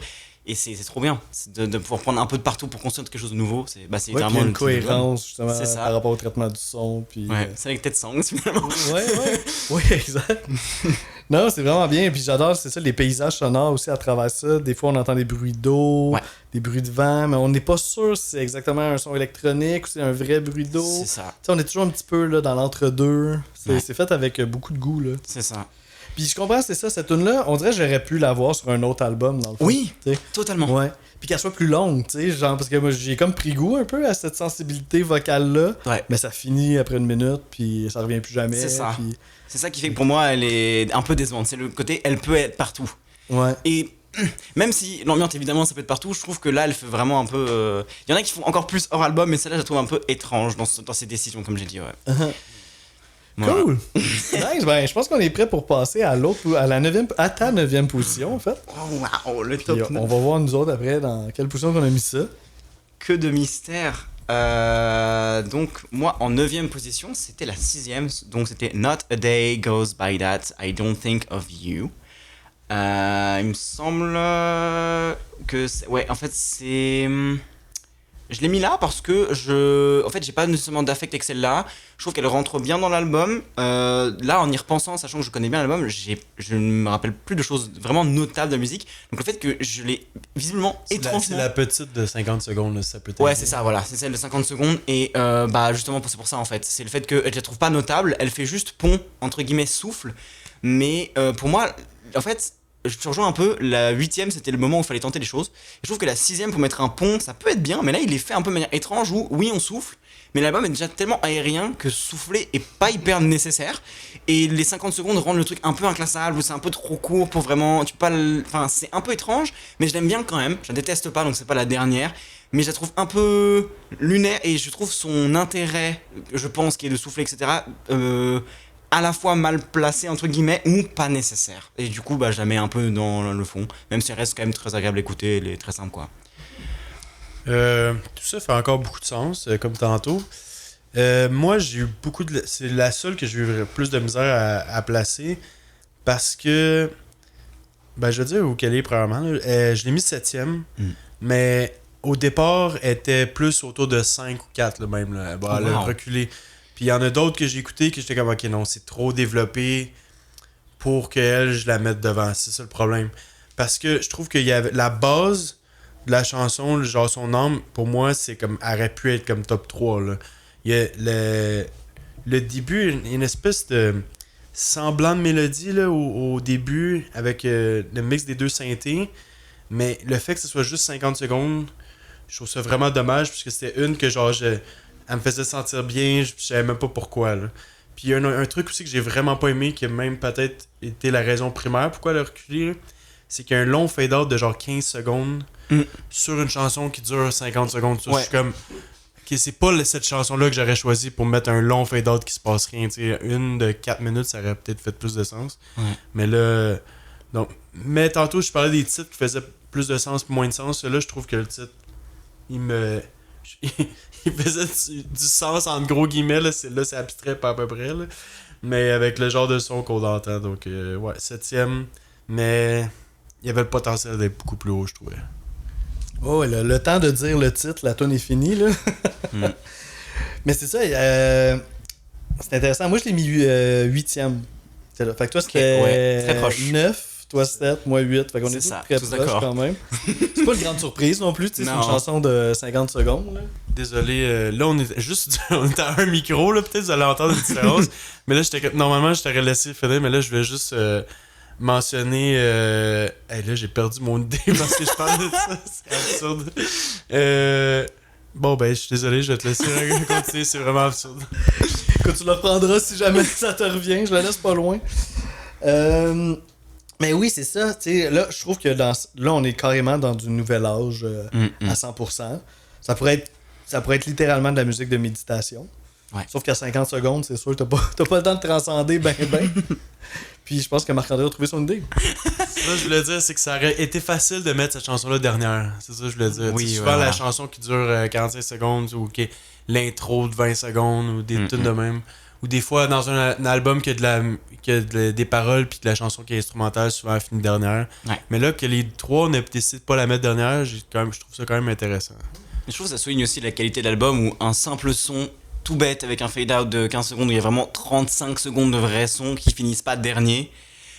Et c'est trop bien de pouvoir prendre un peu de partout pour construire quelque chose de nouveau. C'est vraiment une cohérence justement par rapport au traitement du son. Puis, c'est avec Ted Songs finalement. Oui, exact. Non, c'est vraiment bien. Puis j'adore, c'est ça, les paysages sonores aussi à travers ça. Des fois, on entend des bruits d'eau, des bruits de vent, mais on n'est pas sûr si c'est exactement un son électronique ou si c'est un vrai bruit d'eau. C'est ça. T'sais, on est toujours un petit peu là, dans l'entre-deux. C'est fait avec beaucoup de goût. Là. C'est ça. Puis je comprends, c'est ça, cette tune-là, on dirait que j'aurais pu l'avoir sur un autre album, dans le fond. Oui, t'sais. Totalement. Ouais. Puis qu'elle soit plus longue, tu sais, genre, parce que moi, j'ai comme pris goût un peu à cette sensibilité vocale-là. Ouais. Mais ça finit après une minute, puis ça revient plus jamais. C'est ça. Puis... C'est ça qui fait que pour moi, elle est un peu décevante. C'est le côté, elle peut être partout. Ouais. Et même si l'ambiance, évidemment, ça peut être partout, je trouve que là, elle fait vraiment un peu... Il y en a qui font encore plus hors album, mais celle-là, je la trouve un peu étrange dans ses décisions, comme j'ai dit, ouais. Voilà. Cool! Nice, ben, je pense qu'on est prêt pour passer à ta 9e position, en fait. Oh, wow, le top 9. On va voir nous autres après dans quelle position qu'on a mis ça. Que de mystère. Donc, moi, en 9e position, c'était la 6e. Donc, c'était Not a Day Goes By That I Don't Think of You. Il me semble que... en fait, c'est... Je l'ai mis là parce que en fait, j'ai pas nécessairement d'affect avec celle-là. Je trouve qu'elle rentre bien dans l'album. Là, en y repensant, sachant que je connais bien l'album, je ne me rappelle plus de choses vraiment notables de la musique. Donc le fait que je l'ai visiblement étrangement... C'est la petite de 50 secondes, là, ça peut être... Ouais, c'est ça, voilà. C'est celle de 50 secondes. Et justement, c'est pour ça, en fait. C'est le fait que je la trouve pas notable. Elle fait juste pont, entre guillemets, souffle. Mais pour moi, en fait... je te rejoins un peu, la 8ème c'était le moment où il fallait tenter les choses. Et je trouve que la 6ème pour mettre un pont, ça peut être bien, mais là il est fait un peu de manière étrange où oui on souffle, mais l'album est déjà tellement aérien que souffler est pas hyper nécessaire. Et les 50 secondes rendent le truc un peu inclassable, ou c'est un peu trop court pour vraiment. Enfin, c'est un peu étrange, mais je l'aime bien quand même. Je la déteste pas, donc c'est pas la dernière. Mais je la trouve un peu lunaire et je trouve son intérêt, je pense, qui est de souffler, etc., à la fois mal placé, entre guillemets, ou pas nécessaire. Et du coup, je la mets un peu dans le fond, même si elle reste quand même très agréable à écouter, elle est très simple, quoi. Tout ça fait encore beaucoup de sens, comme tantôt. Moi, j'ai eu beaucoup de. C'est la seule que j'ai eu plus de misère à placer parce que. Je veux dire où qu'elle est, probablement. Je l'ai mis 7ème, mais au départ, elle était plus autour de 5 ou 4, là, même. Là. Elle a reculé. Puis il y en a d'autres que j'ai écouté que j'étais comme, ok, non, c'est trop développé pour qu'elle, je la mette devant. C'est ça le problème. Parce que je trouve qu'il y avait la base de la chanson, genre son âme, pour moi, c'est comme. Elle aurait pu être comme top 3, là. Il y a le début, une espèce de semblant de mélodie là, au début avec le mix des deux synthés, mais le fait que ce soit juste 50 secondes, je trouve ça vraiment dommage parce que c'était une que genre elle me faisait sentir bien, je savais même pas pourquoi. Là. Puis il y a un truc aussi que j'ai vraiment pas aimé, qui a même peut-être été la raison primaire pourquoi elle a reculé, c'est qu'il y a un long fade-out de genre 15 secondes sur une chanson qui dure 50 secondes. Je suis comme... Okay, c'est pas cette chanson-là que j'aurais choisi pour mettre un long fade-out qui se passe rien. T'sais, une de 4 minutes, ça aurait peut-être fait plus de sens. Ouais. Mais là... Donc, mais tantôt, je parlais des titres qui faisaient plus de sens ou moins de sens. Là, je trouve que le titre, il faisait du sens entre gros guillemets. Là, c'est abstrait pas à peu près. Là. Mais avec le genre de son qu'on entend. Donc, ouais, 7ème. Mais il y avait le potentiel d'être beaucoup plus haut, je trouvais. Oh, le temps de dire le titre, la tune est finie, là. Mais c'est ça, c'est intéressant. Moi, je l'ai mis 8ème. Fait que toi, c'était très proche. 9, toi 7, moi 8. Fait qu'on est tous très proches quand même. C'est pas une grande surprise non plus, c'est une chanson de 50 secondes. Là. Désolé, là, on est juste on est à un micro, là, peut-être vous allez entendre une différence. Mais là, normalement, je t'aurais laissé finir, mais là, je vais juste... mentionner là j'ai perdu mon idée parce que je parle de ça, c'est absurde. Je suis désolé, je vais te laisser continuer, c'est vraiment absurde. Écoute, tu le reprendras si jamais ça te revient, je la laisse pas loin. Mais oui, c'est ça, tu sais, là je trouve que là on est carrément dans du nouvel âge à 100%. Ça pourrait être littéralement de la musique de méditation. Ouais. Sauf qu'à 50 secondes, c'est sûr, t'as pas le temps de transcender ben. Puis je pense que Marc-André a trouvé son idée. Ça, je voulais dire, c'est que ça aurait été facile de mettre cette chanson-là dernière. C'est ça que je voulais dire. Oui, souvent, la chanson qui dure 45 secondes ou l'intro de 20 secondes ou des tunes de même. Ou des fois, dans un album qui a des paroles puis que la chanson qui est instrumentale, souvent elle finit dernière. Ouais. Mais là, que les trois ne décident pas de la mettre dernière, je trouve ça quand même intéressant. Je trouve que ça souligne aussi la qualité de l'album où un simple son tout bête avec un fade-out de 15 secondes où il y a vraiment 35 secondes de vrai son qui finissent pas dernier,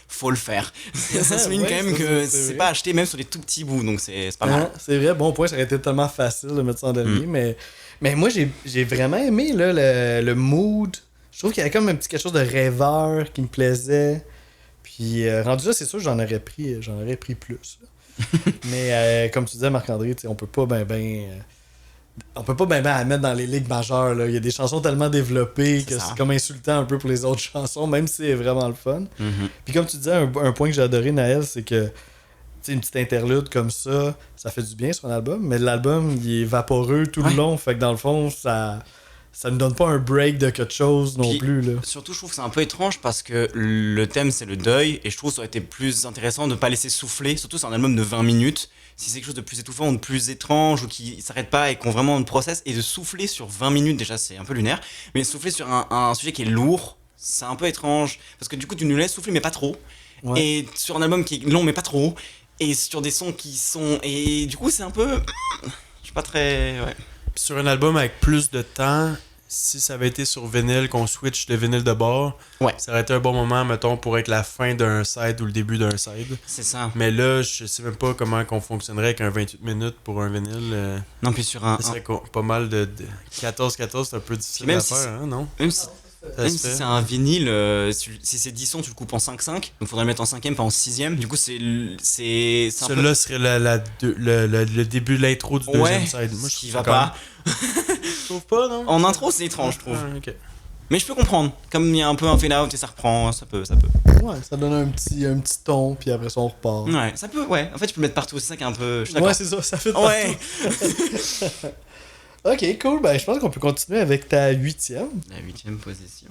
faut le faire. Ça souligne quand même que c'est pas acheté même sur des tout petits bouts, donc c'est pas mal. C'est vrai, bon point, ça aurait été tellement facile de mettre ça en dernier, mais moi j'ai vraiment aimé là, le mood. Je trouve qu'il y avait comme un petit quelque chose de rêveur qui me plaisait. Puis rendu là, c'est sûr que j'en aurais pris plus. Mais comme tu disais, Marc-André, on peut pas on peut pas la mettre dans les ligues majeures. Là. Il y a des chansons tellement développées que c'est comme insultant un peu pour les autres chansons, même si c'est vraiment le fun. Puis comme tu disais, un point que j'ai adoré, Naël, c'est que une petite interlude comme ça fait du bien sur un album, mais l'album, il est vaporeux tout le long. Fait que dans le fond, ça ne donne pas un break de quelque chose non plus. Là. Surtout, je trouve que c'est un peu étrange parce que le thème, c'est le deuil, et je trouve que ça aurait été plus intéressant de ne pas laisser souffler. Surtout, c'est un album de 20 minutes. Si c'est quelque chose de plus étouffant ou de plus étrange ou qui s'arrête pas et qu'on vraiment une process, et de souffler sur 20 minutes, déjà, c'est un peu lunaire. Mais souffler sur un sujet qui est lourd, c'est un peu étrange. Parce que du coup, tu nous laisses souffler, mais pas trop. Ouais. Et sur un album qui est long, mais pas trop. Et sur des sons qui sont. Et du coup, c'est un peu. Je suis pas très. Ouais. Puis sur un album avec plus de temps. Si ça avait été sur vinyle, qu'on switch le vinyle de bord, ça aurait été un bon moment, mettons, pour être la fin d'un side ou le début d'un side. C'est ça. Mais là, je sais même pas comment qu'on fonctionnerait avec un 28 minutes pour un vinyle. Non, puis sur un... Ça serait pas mal de 14-14, c'est un peu difficile à faire, hein, non? Même si... Même si c'est un vinyle, si c'est 10 sons, tu le coupes en 5-5, donc faudrait le mettre en 5ème, pas en 6ème. Du coup, c'est celui-là serait le début de l'intro du deuxième side. Moi, je va pas. Je trouve pas, non? En intro, c'est étrange, je trouve. Okay. Mais je peux comprendre. Comme il y a un peu un fade-out et ça reprend, ça peut. Ouais, ça donne un petit ton, puis après ça, on repart. Ouais, ça peut, ouais. En fait, tu peux le mettre partout, c'est ça qui est un peu... Ouais, c'est ça fait partout. Ouais. Ok, cool. Ben, je pense qu'on peut continuer avec ta 8ème. La 8ème position.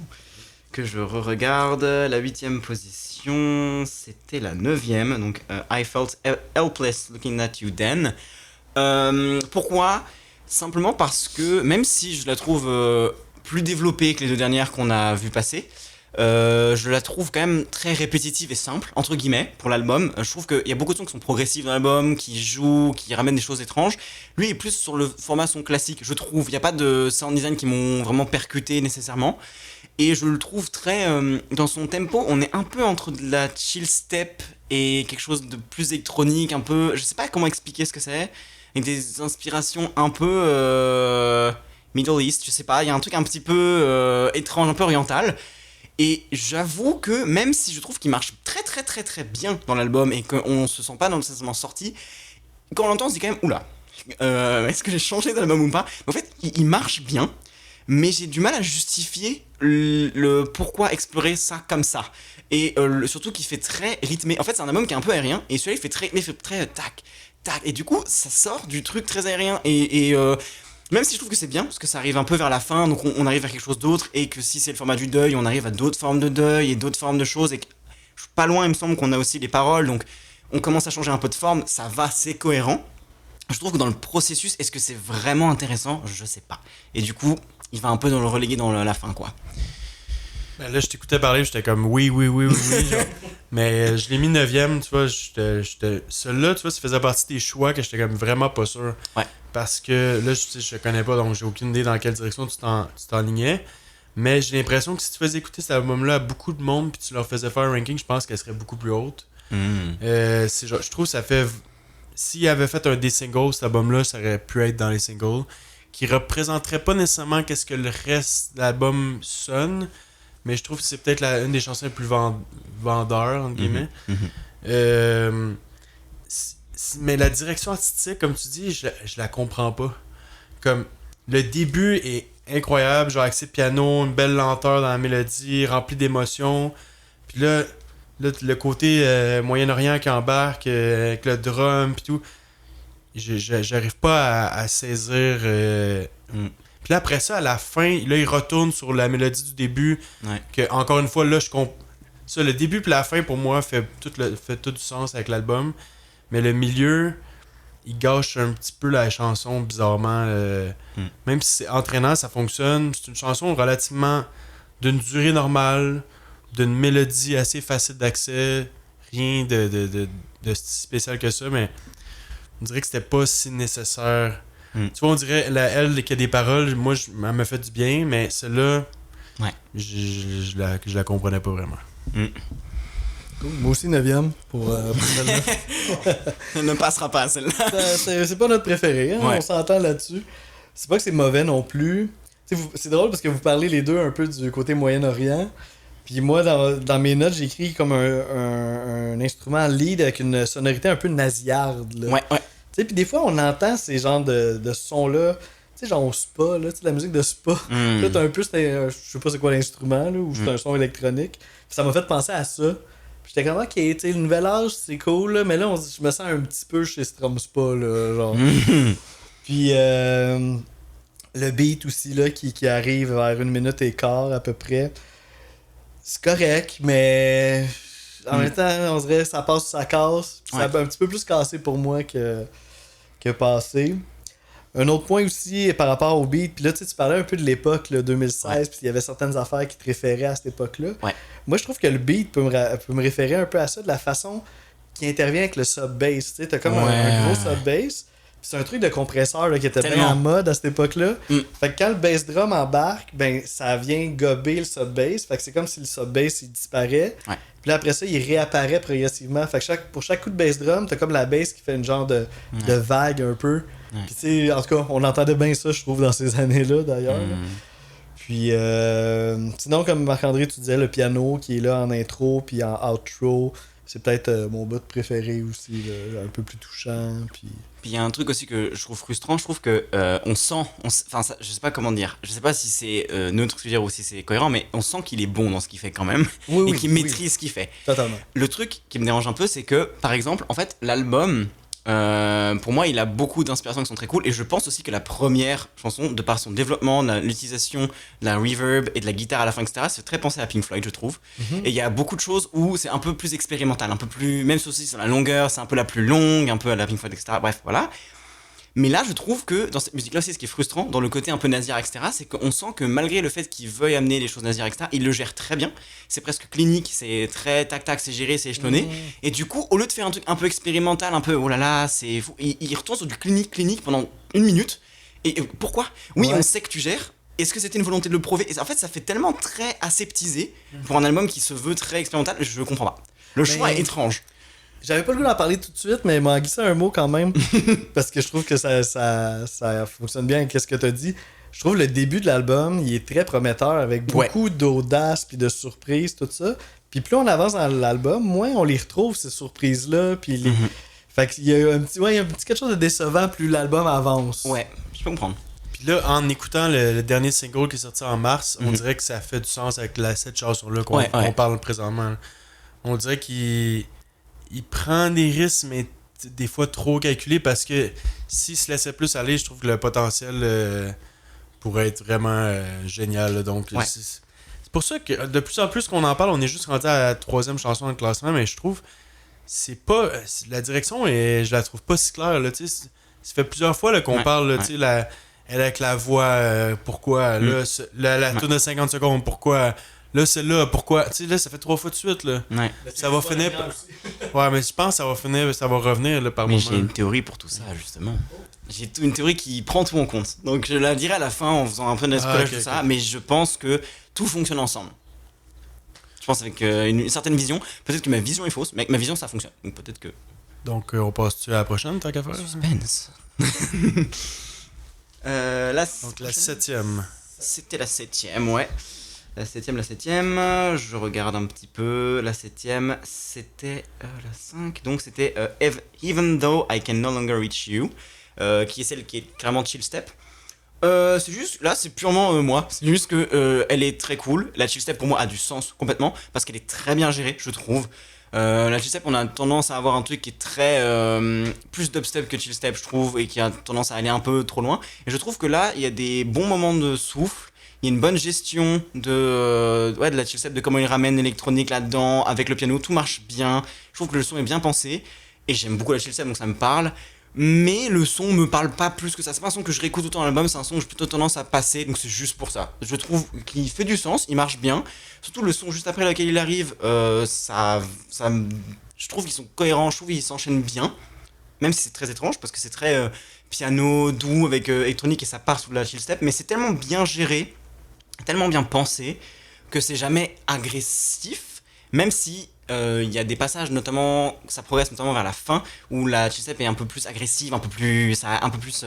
Que je re-regarde. La 8ème position, c'était la 9ème. Donc, I felt helpless looking at you then. Pourquoi ? Simplement parce que, même si je la trouve plus développée que les deux dernières qu'on a vu passer, je la trouve quand même très répétitive et simple, entre guillemets, pour l'album. Je trouve qu'il y a beaucoup de sons qui sont progressifs dans l'album, qui jouent, qui ramènent des choses étranges. Lui est plus sur le format son classique, je trouve. Il n'y a pas de sound design qui m'ont vraiment percuté nécessairement. Et je le trouve très... dans son tempo, on est un peu entre de la chill step et quelque chose de plus électronique, un peu... Je sais pas comment expliquer ce que c'est. Avec des inspirations un peu... Middle East, je sais pas. Il y a un truc un petit peu étrange, un peu oriental. Et j'avoue que même si je trouve qu'il marche très très très très bien dans l'album et qu'on se sent pas nécessairement sorti, quand on l'entend on se dit quand même oula, est-ce que j'ai changé d'album ou pas ? En fait il marche bien, mais j'ai du mal à justifier le pourquoi explorer ça comme ça. Et surtout qu'il fait très rythmé. En fait c'est un album qui est un peu aérien et celui-là il fait très tac tac et du coup ça sort du truc très aérien et même si je trouve que c'est bien, parce que ça arrive un peu vers la fin, donc on arrive à quelque chose d'autre, et que si c'est le format du deuil, on arrive à d'autres formes de deuil et d'autres formes de choses, et pas loin, il me semble qu'on a aussi les paroles, donc on commence à changer un peu de forme, ça va, c'est cohérent. Je trouve que dans le processus, est-ce que c'est vraiment intéressant ? Je sais pas. Et du coup, il va un peu dans le reléguer dans la fin, quoi. Ben là, je t'écoutais parler, j'étais comme oui, genre. Mais je l'ai mis 9ème, tu vois, celui-là, tu vois, ça faisait partie des choix que j'étais comme vraiment pas sûr. Ouais. Parce que là, je te connais pas, donc j'ai aucune idée dans quelle direction tu t'enlignais. Mais j'ai l'impression que si tu faisais écouter cet album-là à beaucoup de monde puis tu leur faisais faire un ranking, je pense qu'elle serait beaucoup plus haute. Je trouve que ça fait... S'il avait fait un des singles, cet album-là, ça aurait pu être dans les singles, qui représenterait pas nécessairement qu'est-ce que le reste de l'album sonne, mais je trouve que c'est peut-être une des chansons les plus vendeurs, entre guillemets. Mais la direction artistique, comme tu dis, je la comprends pas. Comme, le début est incroyable, genre avec ses pianos, une belle lenteur dans la mélodie, rempli d'émotions. Puis là, le côté Moyen-Orient qui embarque avec le drum pis tout, j'arrive pas à saisir. Puis là, après ça, à la fin, là, il retourne sur la mélodie du début. Ouais. Que, encore une fois, là, ça, le début puis la fin, pour moi, fait tout du sens avec l'album. Mais le milieu, il gâche un petit peu la chanson, bizarrement. Même si c'est entraînant, ça fonctionne. C'est une chanson relativement d'une durée normale, d'une mélodie assez facile d'accès. Rien de spécial que ça, mais on dirait que c'était pas si nécessaire. Tu vois, on dirait, elle qui a des paroles, moi, elle me fait du bien, mais celle-là, ouais. je la comprenais pas vraiment. Cool. Moi aussi 9ème pour celle-là. Elle ne passera pas celle-là. C'est pas notre préféré, hein? Ouais. On s'entend là-dessus. C'est pas que c'est mauvais non plus. C'est drôle parce que vous parlez les deux un peu du côté Moyen-Orient. Puis moi, dans mes notes, j'ai écrit comme un instrument lead avec une sonorité un peu nasillarde. Là. Ouais. Tu sais, puis des fois, on entend ces genres de sons-là. Tu sais, genre au spa, là, tu sais, la musique de spa. Là, t'as un peu, je sais pas c'est quoi l'instrument, là, ou c'est un son électronique. Puis ça m'a fait penser à ça. Puis j'étais comme, ok, tu sais, le nouvel âge, c'est cool, là, mais là, je me sens un petit peu chez Strum Spa, là, genre. Puis le beat aussi, là, qui arrive vers 1 minute et quart à peu près. C'est correct, mais en même temps, on dirait que ça passe ou ça casse. Puis ça a un petit peu plus cassé pour moi que passé. Un autre point aussi par rapport au beat, puis là tu parlais un peu de l'époque, là, 2016, puis il y avait certaines affaires qui te référaient à cette époque-là. Ouais. Moi je trouve que le beat peut me référer un peu à ça, de la façon qui intervient avec le sub-bass. Tu sais, t'as comme un gros sub-bass. C'est un truc de compresseur là, qui était bien en mode à cette époque-là. Fait que quand le bass drum embarque, ben ça vient gober le sub-bass. Fait que c'est comme si le sub-bass il disparaît. Ouais. Puis là après ça, il réapparaît progressivement. Fait que pour chaque coup de bass drum, t'as comme la bass qui fait une genre de vague un peu. Puis tu sais, en tout cas, on entendait bien ça, je trouve, dans ces années-là d'ailleurs. Là. Puis sinon, comme Marc-André, tu disais, le piano qui est là en intro puis en outro, c'est peut-être mon bout préféré aussi, là, un peu plus touchant. Puis il y a un truc aussi que je trouve frustrant, je trouve que on sent, enfin je sais pas comment dire, je sais pas si c'est neutre ce que je veux dire ou si c'est cohérent, mais on sent qu'il est bon dans ce qu'il fait quand même et qu'il maîtrise ce qu'il fait. Totalement. Le truc qui me dérange un peu, c'est que par exemple, en fait, l'album, pour moi, il a beaucoup d'inspirations qui sont très cool et je pense aussi que la première chanson, de par son développement, l'utilisation de la reverb et de la guitare à la fin, etc., c'est très pensé à Pink Floyd, je trouve. Et il y a beaucoup de choses où c'est un peu plus expérimental, un peu plus, même si aussi sur la longueur, c'est un peu la plus longue, un peu à la Pink Floyd, etc. Bref, voilà. Mais là, je trouve que dans cette musique-là aussi, ce qui est frustrant, dans le côté un peu nasillards, etc., c'est qu'on sent que malgré le fait qu'il veuille amener les choses nasillards, etc., il le gère très bien. C'est presque clinique, c'est très tac-tac, c'est géré, c'est échelonné. Et du coup, au lieu de faire un truc un peu expérimental, un peu oh là là, c'est fou, il retourne sur du clinique pendant 1 minute. Et pourquoi ? Oui, on sait que tu gères. Est-ce que c'était une volonté de le prouver ? Et en fait, ça fait tellement très aseptisé pour un album qui se veut très expérimental, je comprends pas. Le choix est étrange. J'avais pas le goût d'en parler tout de suite, mais il m'a glissé un mot quand même. Parce que je trouve que ça fonctionne bien avec ce que t'as dit. Je trouve le début de l'album, il est très prometteur avec beaucoup d'audace puis de surprises, tout ça. Puis plus on avance dans l'album, moins on les retrouve, ces surprises-là. Puis fait qu'il y a un petit quelque chose de décevant plus l'album avance. Ouais, je peux comprendre. Puis là, en écoutant le dernier single qui est sorti en mars, on dirait que ça fait du sens avec cette chanson-là qu'on parle présentement. On dirait qu'il prend des risques, mais des fois trop calculés, parce que s'il se laissait plus aller, je trouve que le potentiel pourrait être vraiment génial. Là. Donc, c'est pour ça que de plus en plus qu'on en parle, on est juste rendu à la 3e chanson dans le classement, mais je trouve c'est pas la direction, et je la trouve pas si claire. Là, ça fait plusieurs fois là, qu'on parle, là, elle avec la voix, pourquoi, là, la tune de 50 secondes, pourquoi. Là, celle-là, pourquoi? Tu sais, là, ça fait 3 fois de suite, là. Ouais. Ça va finir. Ouais, mais je pense que ça va revenir, là, par moment. Mais j'ai une théorie pour tout ça, justement. J'ai une théorie qui prend tout en compte. Donc, je la dirai à la fin en faisant un peu de spoilage, tout ça. Mais je pense que tout fonctionne ensemble. Je pense avec une certaine vision. Peut-être que ma vision est fausse, mais avec ma vision, ça fonctionne. Donc, peut-être que. Donc, on passe-tu à la prochaine, tant qu'à faire? Suspense. Donc, la 7e. C'était la 7e, ouais. La 7e, je regarde un petit peu. La 7e, c'était la 5. Donc c'était Even Though I Can No Longer Reach You, qui est celle qui est clairement chill step. C'est juste, là c'est purement moi. C'est juste que elle est très cool. La chill step pour moi a du sens complètement, parce qu'elle est très bien gérée, je trouve. La chill step, on a tendance à avoir un truc qui est très plus dubstep que chill step, je trouve, et qui a tendance à aller un peu trop loin. Et je trouve que là, il y a des bons moments de souffle. Il y a une bonne gestion de la chill step, de comment il ramène l'électronique là-dedans, avec le piano, tout marche bien. Je trouve que le son est bien pensé, et j'aime beaucoup la chill step, donc ça me parle. Mais le son me parle pas plus que ça. C'est pas un son que je réécoute autant dans l'album, c'est un son que j'ai plutôt tendance à passer, donc c'est juste pour ça. Je trouve qu'il fait du sens, il marche bien. Surtout le son juste après lequel il arrive, je trouve qu'ils sont cohérents, je trouve qu'ils s'enchaînent bien. Même si c'est très étrange, parce que c'est très piano doux avec électronique, et ça part sous la chill step, mais c'est tellement bien géré, tellement bien pensé, que c'est jamais agressif, même si il y a des passages, notamment, ça progresse notamment vers la fin, où la chill step est un peu plus agressive, un peu plus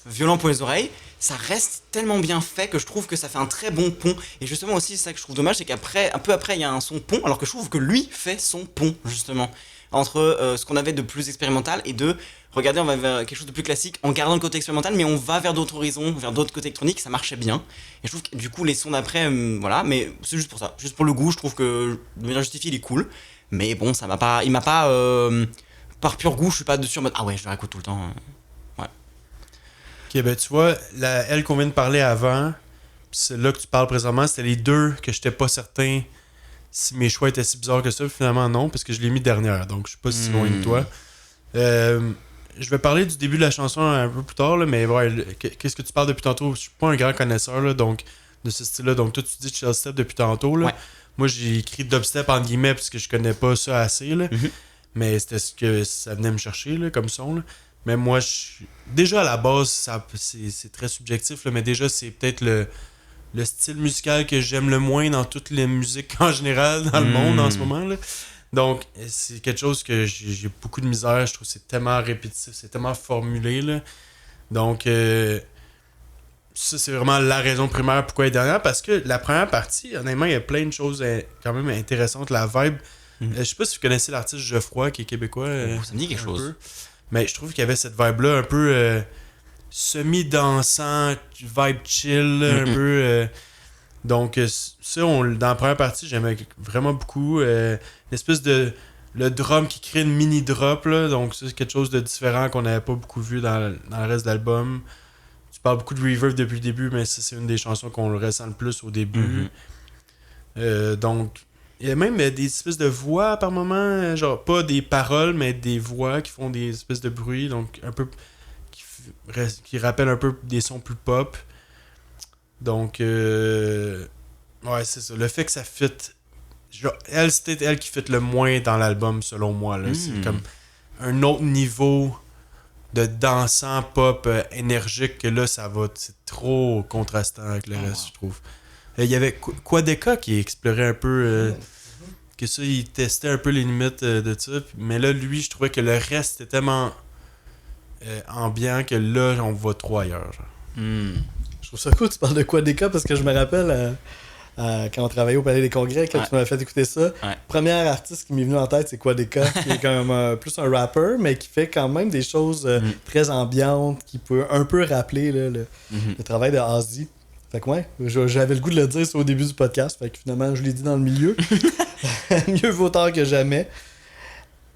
violent pour les oreilles. Ça reste tellement bien fait que je trouve que ça fait un très bon pont. Et justement aussi, c'est ça que je trouve dommage, c'est qu'après, un peu après, il y a un son pont, alors que je trouve que lui fait son pont, justement, entre ce qu'on avait de plus expérimental et de regardez, on va vers quelque chose de plus classique en gardant le côté expérimental, mais on va vers d'autres horizons, vers d'autres côtés électroniques, ça marchait bien. Et je trouve que du coup, les sons d'après, voilà, mais c'est juste pour ça. Juste pour le goût, je trouve que de manière justifiée, il est cool. Mais bon, il m'a pas. Par pur goût, je suis pas dessus en mode ah ouais, je le réécoute tout le temps. Ouais. Ok, ben tu vois, elle qu'on vient de parler avant, pis celle-là que tu parles présentement, c'était les deux que j'étais pas certain si mes choix étaient si bizarres que ça. Finalement, non, parce que je l'ai mis dernière, donc je suis pas si loin de toi. Je vais parler du début de la chanson un peu plus tard, là, mais ouais, qu'est-ce que tu parles depuis tantôt? Je suis pas un grand connaisseur là, donc, de ce style-là. Donc, toi, tu dis chill step depuis tantôt. Là. Ouais. Moi, j'ai écrit dubstep en guillemets parce que je connais pas ça assez. Là. Mais c'était ce que ça venait me chercher là, comme son. Là. Mais moi, déjà à la base, c'est très subjectif, là, mais déjà, c'est peut-être le style musical que j'aime le moins dans toutes les musiques en général dans le monde en ce moment. Là. Donc, c'est quelque chose que j'ai beaucoup de misère. Je trouve que c'est tellement répétitif, c'est tellement formulé. Là. Donc, ça, c'est vraiment la raison primaire pourquoi elle est dernière, parce que la première partie, honnêtement, il y a plein de choses quand même intéressantes. La vibe, je sais pas si vous connaissez l'artiste Geoffroy, qui est québécois. Ça me dit quelque chose. Mais je trouve qu'il y avait cette vibe-là un peu semi-dansant, vibe chill, un peu. Donc, ça, dans la première partie, j'aimais vraiment beaucoup. L'espèce de... Le drum qui crée une mini-drop, là, donc ça, c'est quelque chose de différent qu'on n'avait pas beaucoup vu dans le reste de l'album. Tu parles beaucoup de reverb depuis le début, mais ça, c'est une des chansons qu'on le ressent le plus au début. Donc, il y a même des espèces de voix par moment, genre pas des paroles, mais des voix qui font des espèces de bruit, donc un peu qui rappellent un peu des sons plus pop. Donc, ouais, c'est ça. Le fait que ça fit, genre, c'était elle qui fit le moins dans l'album, selon moi. Là. C'est comme un autre niveau de dansant pop énergique que là, ça va. C'est trop contrastant avec le reste, je trouve. Il y avait Quadeka qui explorait un peu. Que ça, il testait un peu les limites de ça. Mais là, lui, je trouvais que le reste était tellement ambiant que là, on va trop ailleurs. Je trouve ça cool, tu parles de Quadeka parce que je me rappelle quand on travaillait au Palais des Congrès, quand tu m'avais fait écouter ça, premier artiste qui m'est venu en tête, c'est Quadeka, qui est comme plus un rapper, mais qui fait quand même des choses très ambiantes, qui peut un peu rappeler là, le travail de Ozzy. Fait que ouais, j'avais le goût de le dire au début du podcast, fait que finalement je l'ai dit dans le milieu. Mieux vaut tard que jamais.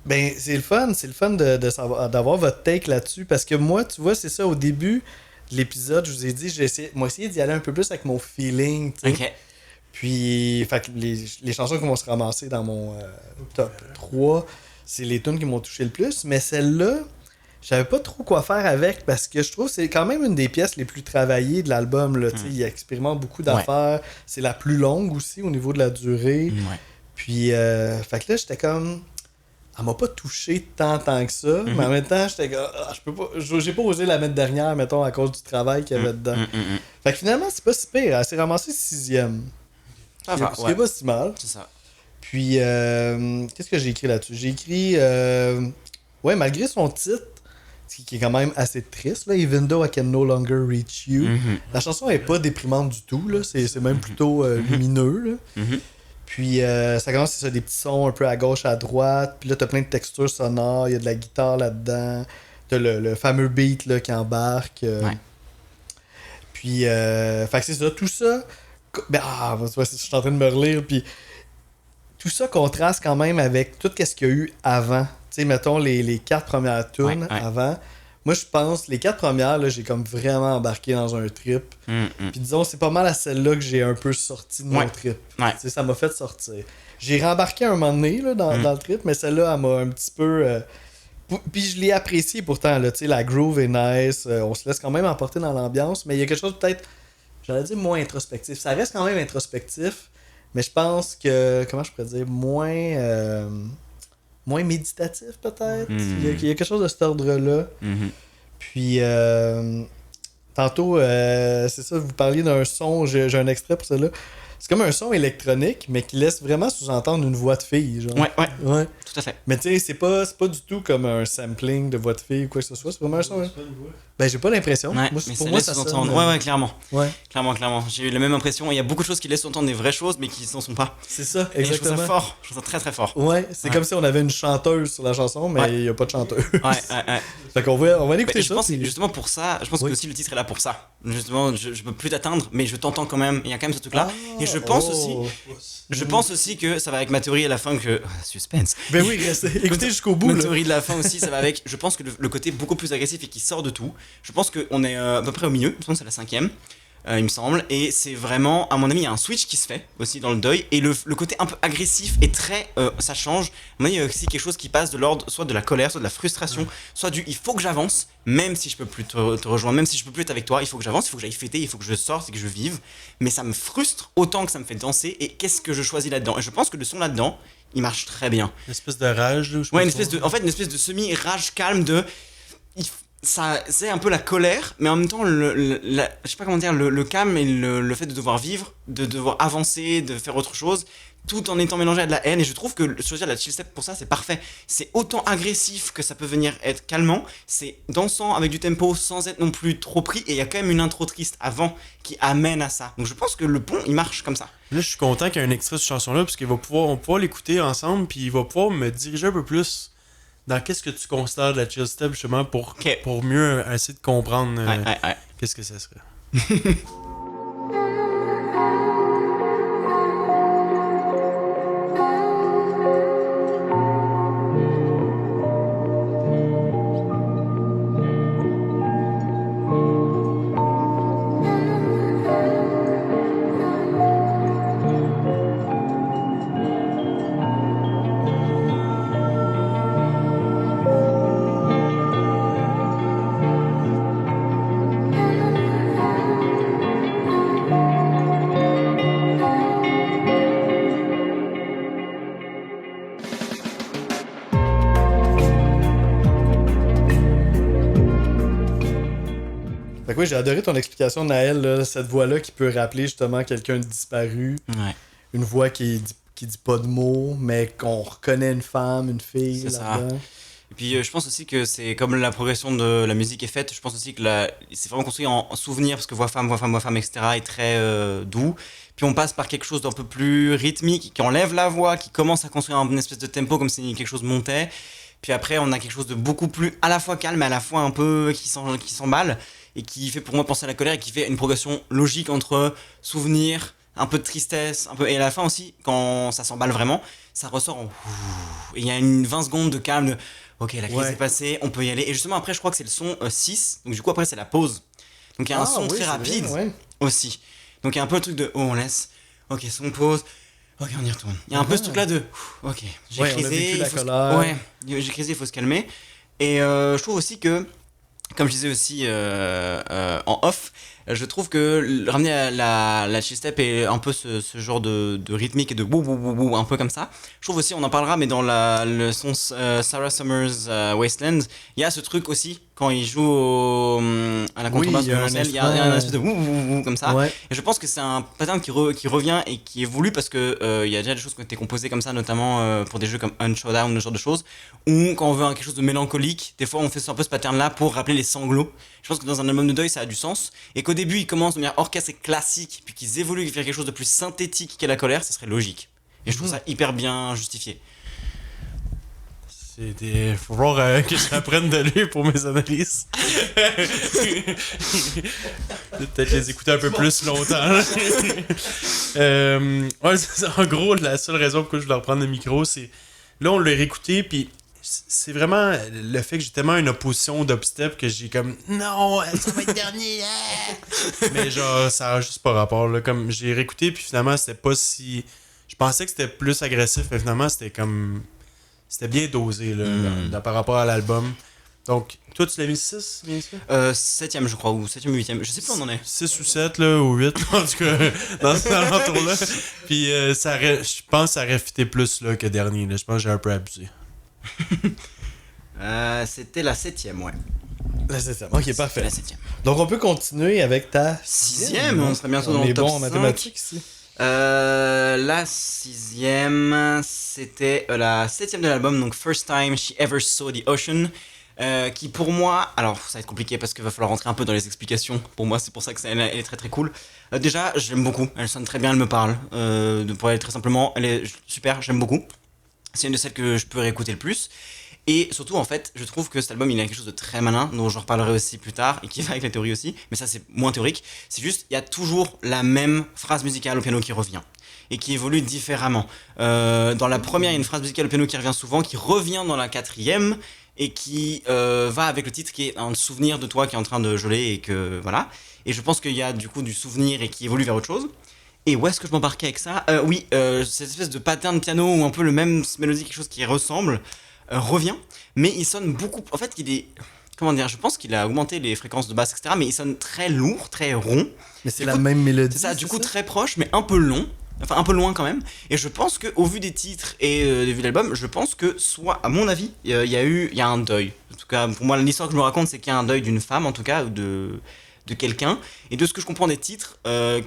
Ben, c'est le fun de savoir, d'avoir votre take là-dessus, parce que moi, tu vois, c'est ça, au début de l'épisode, je vous ai dit, j'ai essayé d'y aller un peu plus avec mon feeling, tu sais. Ok. Puis, fait que les chansons qui vont se ramasser dans mon top 3, c'est les tunes qui m'ont touché le plus, mais celle-là, je savais pas trop quoi faire avec, parce que je trouve que c'est quand même une des pièces les plus travaillées de l'album, là, tu sais, il expérimente beaucoup d'affaires, c'est la plus longue aussi au niveau de la durée, puis, fait que là, j'étais comme... Elle m'a pas touché tant que ça, mais en même temps, j'étais comme... je peux pas... J'ai pas osé la mettre dernière, mettons, à cause du travail qu'il y avait dedans. Fait que finalement, c'est pas si pire, elle s'est ramassée 6e. Ce qui est pas si mal. C'est ça. Puis, qu'est-ce que j'ai écrit là-dessus? J'ai écrit... malgré son titre, qui est quand même assez triste, là, Even though I can no longer reach you, la chanson est pas déprimante du tout, là, c'est même plutôt lumineux, là. Puis ça commence, c'est ça, des petits sons un peu à gauche, à droite. Puis là, t'as plein de textures sonores. Il y a de la guitare là-dedans. T'as le fameux beat là, qui embarque. Puis, fait que c'est ça. Tout ça... je suis en train de me relire. Puis tout ça contraste quand même avec tout ce qu'il y a eu avant. Tu sais, mettons les 4 premières tunes avant. Moi, je pense, les 4 premières, là, j'ai comme vraiment embarqué dans un trip. Puis disons, c'est pas mal à celle-là que j'ai un peu sorti de mon trip. T'sais, ça m'a fait sortir. J'ai rembarqué un moment donné là, dans le trip, mais celle-là, elle m'a un petit peu... Puis je l'ai appréciée pourtant. Là, la groove est nice. On se laisse quand même emporter dans l'ambiance. Mais il y a quelque chose peut-être, j'allais dire, moins introspectif. Ça reste quand même introspectif, mais je pense que, comment je pourrais dire, moins méditatif peut-être. Il y a quelque chose de cet ordre-là. Puis tantôt, c'est ça, vous parliez d'un son, j'ai un extrait pour cela. C'est comme un son électronique, mais qui laisse vraiment sous-entendre une voix de fille. Genre. Ouais. Tout à fait. Mais tu sais, c'est pas du tout comme un sampling de voix de fille ou quoi que ce soit. C'est vraiment un son. Ben, j'ai pas l'impression. Ouais, Pour moi, ça sonne. Ouais, clairement. Ouais. Clairement. J'ai eu la même impression. Il y a beaucoup de choses qui laissent entendre des vraies choses, mais qui n'en sont pas. C'est ça, exactement. Et je trouve ça fort. Je trouve ça très, très fort. Ouais, c'est comme si on avait une chanteuse sur la chanson, mais il n'y a pas de chanteuse. Ouais. Fait qu'on va aller écouter ça. Justement pour ça, je pense que aussi le titre est là pour ça. Justement, je peux plus t'atteindre, mais je t'entends quand même. Il y a quand même ce truc-là. Et je pense aussi que ça va avec ma théorie à la fin que... suspense. Ben oui, écoutez jusqu'au bout. Ma théorie de la fin aussi, ça va avec... Je pense que le côté beaucoup plus agressif et qui sort de tout, je pense qu'on est à peu près au milieu, je pense que c'est la 5e. Il me semble, et c'est vraiment, à mon avis, il y a un switch qui se fait aussi dans le deuil, et le côté un peu agressif est très, ça change. À mon avis, il y a aussi quelque chose qui passe de l'ordre, soit de la colère, soit de la frustration, soit du il faut que j'avance, même si je peux plus te rejoindre, même si je peux plus être avec toi, il faut que j'avance, il faut que j'aille fêter, il faut que je sorte et que je vive, mais ça me frustre autant que ça me fait danser, et qu'est-ce que je choisis là-dedans? Et je pense que le son là-dedans, il marche très bien. Une espèce de rage, une espèce de semi-rage calme de... ça, c'est un peu la colère, mais en même temps, je sais pas comment dire, le calme et le fait de devoir vivre, de devoir avancer, de faire autre chose, tout en étant mélangé à de la haine. Et je trouve que choisir la chill step pour ça, c'est parfait. C'est autant agressif que ça peut venir être calmant, c'est dansant avec du tempo sans être non plus trop pris, et il y a quand même une intro triste avant qui amène à ça. Donc je pense que le pont, il marche comme ça. Là, je suis content qu'il y ait un extrait de cette chanson-là, parce on va pouvoir l'écouter ensemble, puis il va pouvoir me diriger un peu plus dans qu'est-ce que tu considères de la chill step, justement, pour mieux essayer de comprendre qu'est-ce que ça serait. Fait que oui, j'ai adoré ton explication, Naël, là, cette voix-là qui peut rappeler justement quelqu'un de disparu. Ouais. Une voix qui dit pas de mots, mais qu'on reconnaît une femme, une fille. C'est là-dedans. ça. Et puis je pense aussi que c'est comme la progression de la musique est faite, je pense aussi que c'est vraiment construit en souvenir, parce que voix femme, etc. est très doux. Puis on passe par quelque chose d'un peu plus rythmique, qui enlève la voix, qui commence à construire une espèce de tempo comme si quelque chose montait. Puis après on a quelque chose de beaucoup plus à la fois calme, mais à la fois un peu qui s'emballe, et qui fait pour moi penser à la colère, et qui fait une progression logique entre souvenir, un peu de tristesse, un peu, et à la fin aussi, quand ça s'emballe vraiment, ça ressort en... Et il y a une 20 secondes de calme, de... Ok, la crise est passée, on peut y aller. Et justement, après, je crois que c'est le son 6. Donc, du coup, après, c'est la pause. Donc, il y a un son très rapide aussi. Donc, il y a un peu le truc de on laisse. Ok, son pause. Ok, on y retourne. Il y a un peu ce truc-là de ok, j'ai crisé. J'ai crisé, il faut se calmer. Et je trouve aussi que, comme je disais aussi en off, je trouve que ramener à la chill step et un peu ce genre de rythmique et de bou bou bou bou un peu comme ça. Je trouve aussi, on en parlera, mais dans le son Sarah Summers Wasteland, il y a ce truc aussi quand il joue à la contrebasse violoncelle, il y a un espèce de bou bou bou comme ça. Ouais. Et je pense que c'est un pattern qui revient et qui évolue parce que il y a déjà des choses qui ont été composées comme ça, notamment pour des jeux comme Unshowdown, ce genre de choses, où quand on veut quelque chose de mélancolique, des fois on fait un peu ce pattern là pour rappeler les sanglots. Je pense que dans un album de deuil ça a du sens, et qu'au début ils commencent de manière orchestre et classique, puis qu'ils évoluent vers quelque chose de plus synthétique qu'est la colère, ça serait logique. Et je trouve ça hyper bien justifié. Faut voir que j'apprenne de lui pour mes analyses. Peut-être les écouter un peu plus longtemps. En gros, la seule raison pourquoi je voulais reprendre le micro, c'est... Là, on l'a réécouté, puis c'est vraiment le fait que j'ai tellement une opposition d'upstep que j'ai comme non, ça va être dernier. Mais genre, ça a juste pas rapport. Là. Comme j'ai réécouté, puis finalement, c'était pas si... Je pensais que c'était plus agressif, mais finalement, c'était comme... C'était bien dosé là, par rapport à l'album. Donc, toi, tu l'as mis 6, bien sûr? 7ème, je crois, ou 7ème ou 8ème. Je sais plus où on en est. 6 ou 7, là, ou 8, en tout cas, dans cet alentour-là. Puis, je pense que ça aurait fité plus là, que dernier. Là. Je pense que j'ai un peu abusé. C'était la 7ème, ouais. La 7ème, ok, parfait. La 7ème. Donc, on peut continuer avec ta 6ème, on serait bientôt dans le top 5. On est bon en mathématiques ici. La 6ème, c'était la 7ème de l'album, donc First Time She Ever Saw the Ocean, qui pour moi, alors ça va être compliqué parce qu'il va falloir rentrer un peu dans les explications, pour moi c'est pour ça que elle est très très cool. Déjà, j'aime beaucoup, elle sonne très bien, elle me parle, pour aller très simplement, elle est super, j'aime beaucoup, c'est une de celles que je peux réécouter le plus. Et surtout, en fait, je trouve que cet album, il a quelque chose de très malin, dont je reparlerai aussi plus tard, et qui va avec la théorie aussi, mais ça c'est moins théorique. C'est juste, il y a toujours la même phrase musicale au piano qui revient, et qui évolue différemment. Dans la première, il y a une phrase musicale au piano qui revient souvent, qui revient dans la 4ème, et qui va avec le titre qui est un souvenir de toi qui est en train de geler, et que voilà. Et je pense qu'il y a du coup du souvenir et qui évolue vers autre chose. Et où est-ce que je m'embarquais avec ça ? Oui, cette espèce de pattern de piano, ou un peu le même mélodie, quelque chose qui ressemble, revient, mais il sonne beaucoup... En fait, il est... Comment dire ? Je pense qu'il a augmenté les fréquences de basse, etc., mais il sonne très lourd, très rond. Mais c'est la même mélodie. C'est ça, du coup, très proche, mais un peu long. Enfin, un peu loin quand même. Et je pense qu'au vu des titres et des vues de l'album, je pense que, soit, à mon avis, il y a un deuil. En tout cas, pour moi, l'histoire que je me raconte, c'est qu'il y a un deuil d'une femme, en tout cas, ou de quelqu'un. Et de ce que je comprends des titres,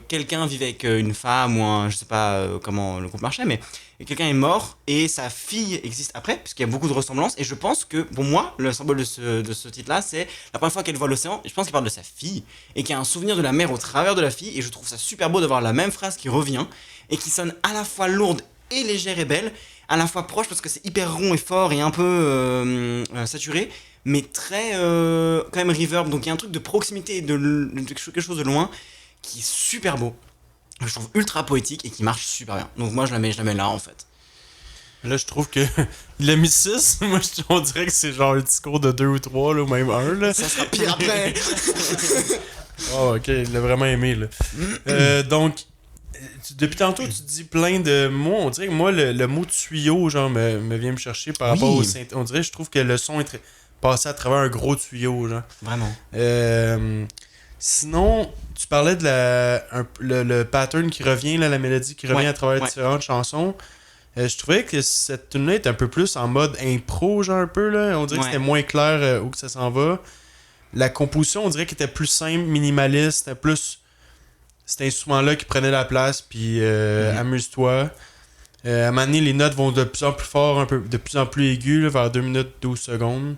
quelqu'un vivait avec une femme ou je sais pas comment le couple marchait, mais quelqu'un est mort et sa fille existe après, puisqu'il y a beaucoup de ressemblances. Et je pense que, pour moi, le symbole de ce titre-là, c'est la première fois qu'elle voit l'océan. Et je pense qu'il parle de sa fille et qu'il y a un souvenir de la mer au travers de la fille. Et je trouve ça super beau d'avoir la même phrase qui revient et qui sonne à la fois lourde et légère et belle, à la fois proche parce que c'est hyper rond et fort et un peu saturé, mais très quand même reverb. Donc il y a un truc de proximité et de quelque chose de loin qui est super beau. Je trouve ultra poétique et qui marche super bien. Donc moi je la mets là en fait. Là, je trouve que il a mis 6. Moi, on dirait que c'est genre un discours de 2 ou 3, là, ou même 1. Là. Ça sera pire après. Oh, ok, il l'a vraiment aimé. Là. Donc, depuis tantôt, tu dis plein de mots. On dirait que moi, le mot tuyau, genre, me vient me chercher par rapport au synthé. On dirait que je trouve que le son est passé à travers un gros tuyau, genre. Vraiment. Sinon, tu parlais de le pattern qui revient, là, la mélodie qui revient à travers différentes chansons. Je trouvais que cette tune-là est un peu plus en mode impro, genre un peu, là. On dirait que c'était moins clair où que ça s'en va. La composition, on dirait qu'elle était plus simple, minimaliste. C'était plus cet instrument-là qui prenait la place, puis amuse-toi. À un moment donné, les notes vont de plus en plus fort, de plus en plus aiguës, là, vers 2 minutes 12 secondes.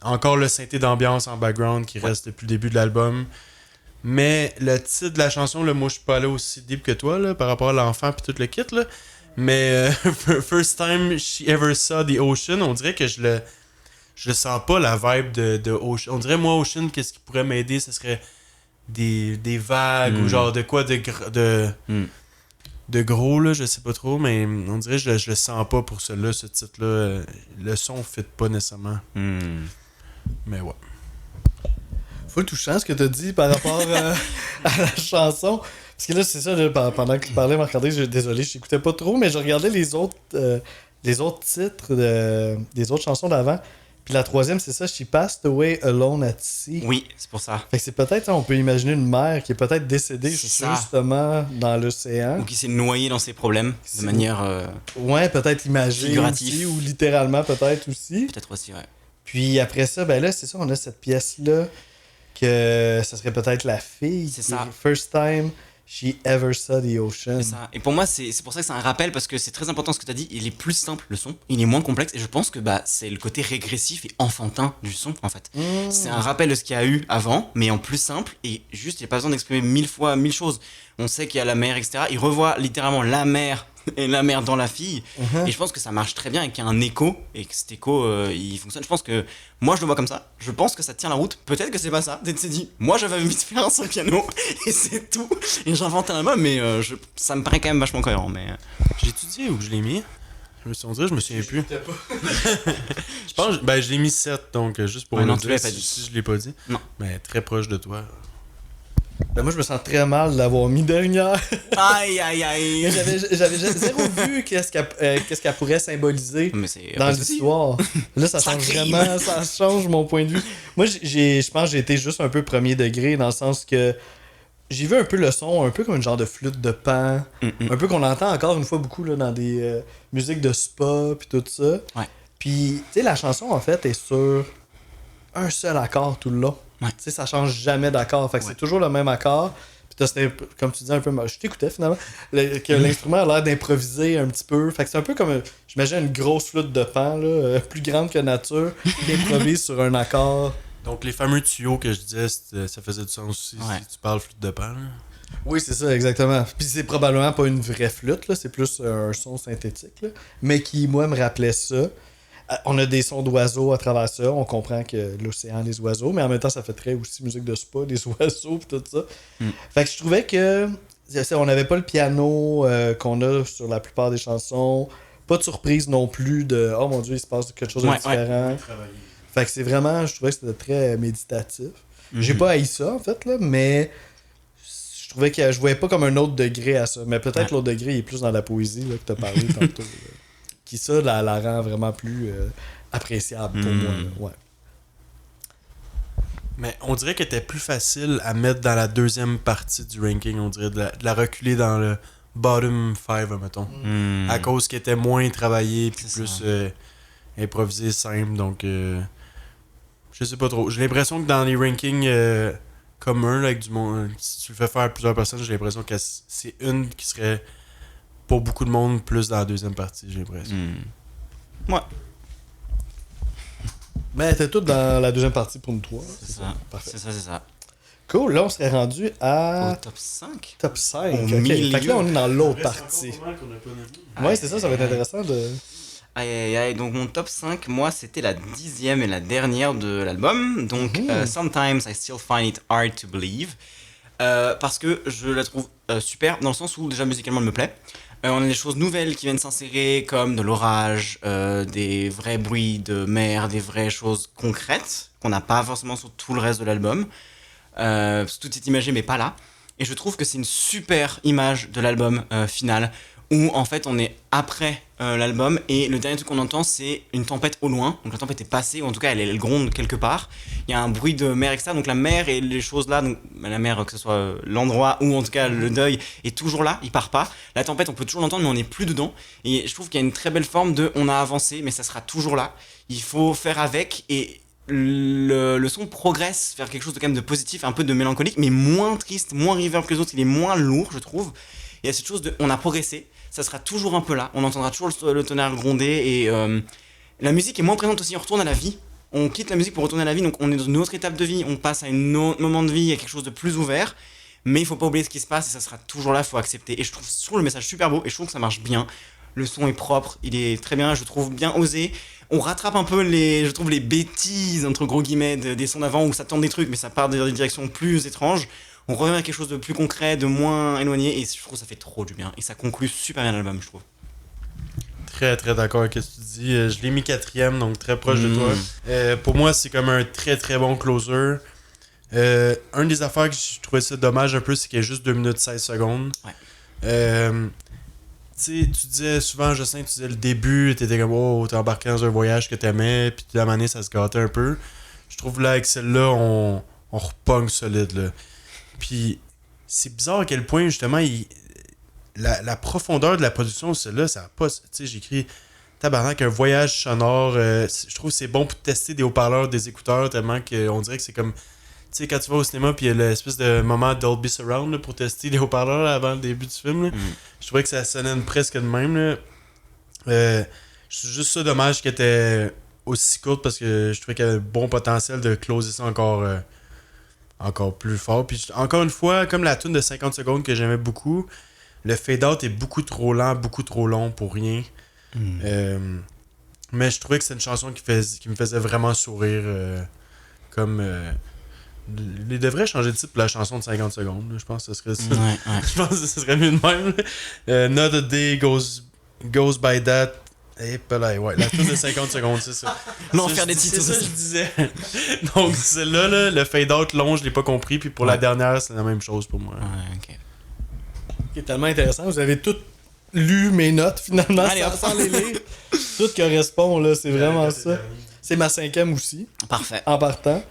Encore le synthé d'ambiance en background qui reste depuis le début de l'album. Mais le titre de la chanson, là, moi je suis pas là aussi deep que toi là, par rapport à l'enfant puis tout le kit. Là. Mais First Time She Ever Saw the Ocean, on dirait que je le sens pas la vibe de Ocean. On dirait moi Ocean, qu'est-ce qui pourrait m'aider, ce serait des vagues ou genre de quoi de gros, là, je sais pas trop, mais on dirait que je le sens pas pour ce titre-là. Le son fit pas nécessairement. Mais ouais. Full touchant ce que t'as dit par rapport à la chanson. Parce que là, c'est ça, pendant que tu parlais, Marc-André, désolé, je t'écoutais pas trop, mais je regardais les autres titres des autres chansons d'avant. Puis la troisième, c'est ça, She Passed Away Alone at Sea. Oui, c'est pour ça. Fait que c'est peut-être, on peut imaginer une mère qui est peut-être décédée justement dans l'océan. Ou qui s'est noyée dans ses problèmes de manière. Ouais, peut-être imagée aussi, ou littéralement peut-être aussi. Peut-être aussi, ouais. Puis après ça, ben là, c'est ça, on a cette pièce-là que ça serait peut-être la fille. C'est ça. First Time She Ever Saw the Ocean. C'est ça. Et pour moi, c'est pour ça que c'est un rappel, parce que c'est très important ce que tu as dit. Il est plus simple, le son. Il est moins complexe. Et je pense que c'est le côté régressif et enfantin du son, en fait. C'est un rappel de ce qu'il y a eu avant, mais en plus simple. Et juste, il n'y a pas besoin d'exprimer 1000 fois 1000 choses. On sait qu'il y a la mer, etc. Il revoit littéralement la mer et la mère dans la fille. Et je pense que ça marche très bien et qu'il y a un écho et que cet écho il fonctionne. Je pense que moi je le vois comme ça. Je pense que ça tient la route. Peut-être que c'est pas ça. Peut-être que c'est dit moi j'avais envie de faire un son piano et c'est tout. Et j'invente un album, mais ça me paraît quand même vachement cohérent. Mais j'ai étudié où je l'ai mis. On dirait je me souviens plus. Je pense je l'ai mis 7 donc juste pour non, le dire si je l'ai pas dit. Non. Mais très proche de toi. Ben moi je me sens très mal de l'avoir mis dernière. Aïe aïe aïe. J'avais zéro vu qu'est-ce qu'elle pourrait symboliser dans l'histoire. Là ça change vraiment, ça change mon point de vue. Moi je pense que j'ai été juste un peu premier degré dans le sens que j'ai vu un peu le son, un peu comme une genre de flûte de pan, un peu qu'on entend encore une fois beaucoup là, dans des musiques de spa puis tout ça. Ouais. Puis tu sais la chanson en fait est sur un seul accord tout le long. Ouais. Tu sais, ça change jamais d'accord. Fait que c'est toujours le même accord. Puis t'as, comme tu disais un peu, je t'écoutais finalement, que l'instrument a l'air d'improviser un petit peu. Fait que c'est un peu comme, j'imagine, une grosse flûte de pan, là, plus grande que nature, qui improvise sur un accord. Donc les fameux tuyaux que je disais, ça faisait du sens aussi si tu parles flûte de pan. Là. Oui, c'est ça, exactement. Puis c'est probablement pas une vraie flûte, là, c'est plus un son synthétique, là, mais qui, moi, me rappelait ça. On a des sons d'oiseaux à travers ça. On comprend que l'océan, les oiseaux, mais en même temps, ça fait très aussi musique de spa, des oiseaux et tout ça. Fait que je trouvais que on n'avait pas le piano qu'on a sur la plupart des chansons. Pas de surprise non plus de oh mon Dieu, il se passe quelque chose de différent. Fait que c'est vraiment, je trouvais que c'était très méditatif. J'ai pas haï ça en fait, là, mais je trouvais que je voyais pas comme un autre degré à ça. Mais peut-être l'autre degré il est plus dans la poésie là, que tu as parlé tantôt. Qui ça la rend vraiment plus appréciable pour moi. Là. Ouais. Mais on dirait qu'elle était plus facile à mettre dans la deuxième partie du ranking. On dirait de la reculer dans le bottom 5, mettons. À cause qu'elle était moins travaillée puis plus improvisée, simple. Donc, je sais pas trop. J'ai l'impression que dans les rankings communs, là, avec du monde, si tu le fais faire à plusieurs personnes, j'ai l'impression que c'est une qui serait pour beaucoup de monde plus dans la deuxième partie, j'ai l'impression. Ouais. Mais t'es tout dans la deuxième partie pour nous trois. C'est ça. Parfait. C'est ça. Cool, là on serait rendu à Au top 5. top 5. Au Ok. milieu. Fait que là on est dans l'autre partie. Ouais, c'est ça va être intéressant de. Aïe, donc mon top 5, moi c'était la 10e et la dernière de l'album, donc Sometimes I Still Find It Hard to Believe, parce que je la trouve super, dans le sens où déjà musicalement elle me plaît. On a des choses nouvelles qui viennent s'insérer, comme de l'orage, des vrais bruits de mer, des vraies choses concrètes, qu'on n'a pas forcément sur tout le reste de l'album. Tout est imagé mais pas là. Et je trouve que c'est une super image de l'album final, où en fait on est après l'album et le dernier truc qu'on entend c'est une tempête au loin, donc la tempête est passée ou en tout cas elle gronde quelque part, il y a un bruit de mer etc, donc la mer et les choses là, donc la mer que ce soit l'endroit ou en tout cas le deuil est toujours là, il part pas, la tempête on peut toujours l'entendre mais on n'est plus dedans et je trouve qu'il y a une très belle forme de on a avancé mais ça sera toujours là, il faut faire avec et le son progresse vers quelque chose de quand même de positif, un peu de mélancolique mais moins triste, moins reverb que les autres, il est moins lourd je trouve. Il y a cette chose de on a progressé, ça sera toujours un peu là, on entendra toujours le tonnerre gronder et la musique est moins présente aussi, on retourne à la vie, on quitte la musique pour retourner à la vie, donc on est dans une autre étape de vie, on passe à un autre moment de vie, à quelque chose de plus ouvert, mais il faut pas oublier ce qui se passe et ça sera toujours là, il faut accepter. Et je trouve le message super beau et je trouve que ça marche bien, le son est propre, il est très bien, je trouve bien osé, on rattrape un peu je trouve les bêtises entre gros guillemets des sons d'avant où ça tente des trucs mais ça part dans des directions plus étranges. On revient à quelque chose de plus concret, de moins éloigné, et je trouve que ça fait trop du bien. Et ça conclut super bien l'album, je trouve. Très très d'accord avec ce que tu dis. Je l'ai mis 4e, donc très proche de toi. Pour moi, c'est comme un très très bon closer. Un des affaires que je trouvais ça dommage un peu, c'est qu'il y a juste 2 minutes 16 secondes. Ouais. Tu disais souvent, Justin, tu disais le début, t'étais comme, oh, t'es embarqué dans un voyage que t'aimais, puis de la manière, ça se gâtait un peu. Je trouve là, avec celle-là, on repogne solide, là. Puis c'est bizarre à quel point justement la profondeur de la production, celle-là, ça a pas. Tu sais, j'écris tabarnak, un voyage sonore. Je trouve que c'est bon pour tester des haut-parleurs, des écouteurs, tellement qu'on dirait que c'est comme. Tu sais, quand tu vas au cinéma, puis il y a l'espèce de moment Dolby Surround là, pour tester les haut-parleurs là, avant le début du film. Là. Je trouvais que ça sonnait presque de même. Là. C'est juste ça dommage qu'elle était aussi courte parce que je trouvais qu'elle avait le bon potentiel de closer ça encore plus fort. Puis encore une fois, comme la tune de 50 secondes que j'aimais beaucoup, le fade-out est beaucoup trop lent, beaucoup trop long pour rien. Mais je trouvais que c'est une chanson qui me faisait vraiment sourire. Il devrait changer de titre pour la chanson de 50 secondes. Là. Je pense que ce serait ça. Ouais. Je pense que ce serait mieux de même. Not a day goes by that. Ouais, la tune de 50 secondes, c'est ça. L'enfer des titres. C'est ça que je disais. Donc, celle-là, là, le fade-out long, je l'ai pas compris. Puis pour la dernière, c'est la même chose pour moi. Ouais, ok. Qui est tellement intéressant. Vous avez toutes lu mes notes finalement. Allez, sans les lire. Tout correspond, là. C'est vraiment ça. C'est ma 5e aussi. Parfait. En partant.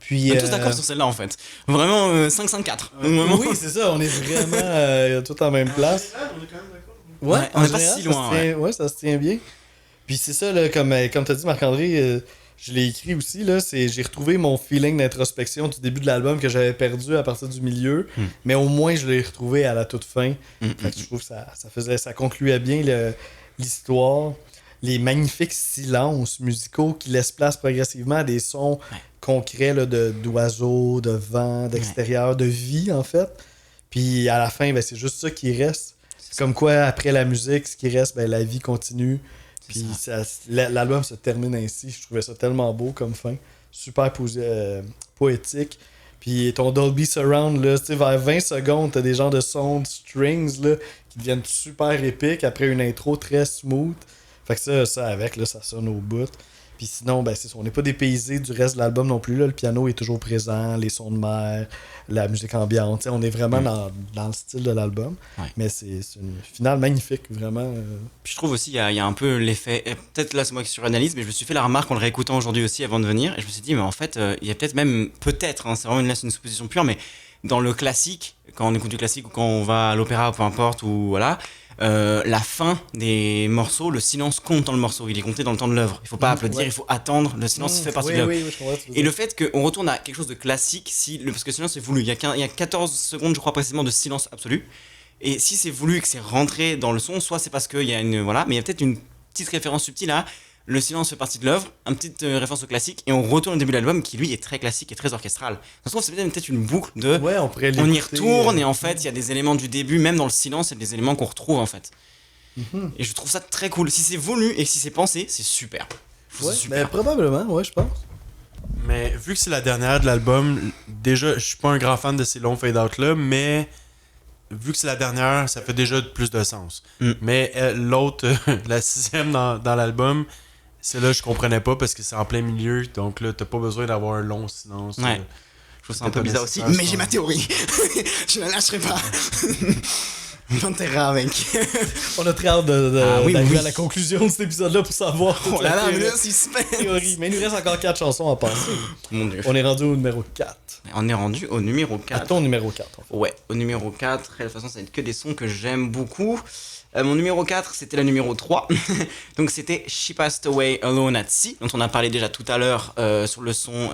Puis, On est tous d'accord sur celle-là en fait. Vraiment 5-5-4. Oui, c'est ça. On est vraiment tout en même place. On est quand même d'accord. Ouais, on en est pas général, si loin. Ouais, ça se tient bien. Puis c'est ça, là, comme tu as dit, Marc-André, je l'ai écrit aussi, là, j'ai retrouvé mon feeling d'introspection du début de l'album que j'avais perdu à partir du milieu, mais au moins je l'ai retrouvé à la toute fin. Fait que je trouve que ça concluait bien l'histoire. Les magnifiques silences musicaux qui laissent place progressivement à des sons concrets là, d'oiseaux, de vent, d'extérieur, de vie en fait. Puis à la fin, ben, c'est juste ça qui reste. Comme quoi, après la musique, ce qui reste, ben, la vie continue. Puis l'album se termine ainsi. Je trouvais ça tellement beau comme fin. Super poétique. Puis ton Dolby Surround, là, vers 20 secondes, t'as des genres de sons de strings là, qui deviennent super épiques après une intro très smooth. Fait que ça avec, là, ça sonne au bout. Puis sinon, ben, c'est ça, on n'est pas dépaysé du reste de l'album non plus. Là. Le piano est toujours présent, les sons de mer, la musique ambiante. On est vraiment dans le style de l'album. Ouais. Mais c'est une finale magnifique, vraiment. Puis je trouve aussi, il y a un peu l'effet. Peut-être là, c'est moi qui suranalyse, mais je me suis fait la remarque en le réécoutant aujourd'hui aussi avant de venir. Et je me suis dit, mais en fait, il y a peut-être même. Peut-être, hein, c'est vraiment une supposition pure, mais dans le classique, quand on écoute du classique ou quand on va à l'opéra, peu importe, ou voilà. La fin des morceaux, le silence compte dans le morceau, il est compté dans le temps de l'œuvre. Il faut pas applaudir, il faut attendre, le silence fait partie de l'œuvre. Oui, je comprends. Et le fait qu'on retourne à quelque chose de classique, parce que le silence est voulu, il y a 14 secondes, je crois précisément, de silence absolu. Et si c'est voulu et que c'est rentré dans le son, soit c'est parce qu'il y a une. Voilà, mais il y a peut-être une petite référence subtile à. Le silence fait partie de l'œuvre, une petite référence au classique, et on retourne au début de l'album qui lui est très classique et très orchestral. Ça se trouve, c'est peut-être une boucle de. Ouais, on y retourne, et en fait, il y a des éléments du début, même dans le silence, il y a des éléments qu'on retrouve en fait. Et je trouve ça très cool. Si c'est voulu et si c'est pensé, c'est super. Ouais, super. Mais probablement, ouais, je pense. Mais vu que c'est la dernière de l'album, déjà, je suis pas un grand fan de ces longs fade-out là, mais vu que c'est la dernière, ça fait déjà plus de sens. Mais l'autre, la 6e dans l'album, celle-là, je comprenais pas parce que c'est en plein milieu, donc là, t'as pas besoin d'avoir un long silence. Ouais. Je trouve ça un peu bizarre aussi, mais j'ai ma théorie. Je la lâcherai pas. Pantera, mec. On a très hâte d'arriver à la conclusion de cet épisode-là pour savoir. Oh là là, mais là, suspense. Mais il nous reste encore 4 chansons à passer. Mon Dieu. On est rendu au numéro 4. On est rendu au numéro 4. À ton numéro 4. En fait. Ouais, au numéro 4. Et de toute façon, ça va être que des sons que j'aime beaucoup. Mon numéro 4, c'était la numéro 3. Donc, c'était She Passed Away Alone at Sea, dont on a parlé déjà tout à l'heure sur le son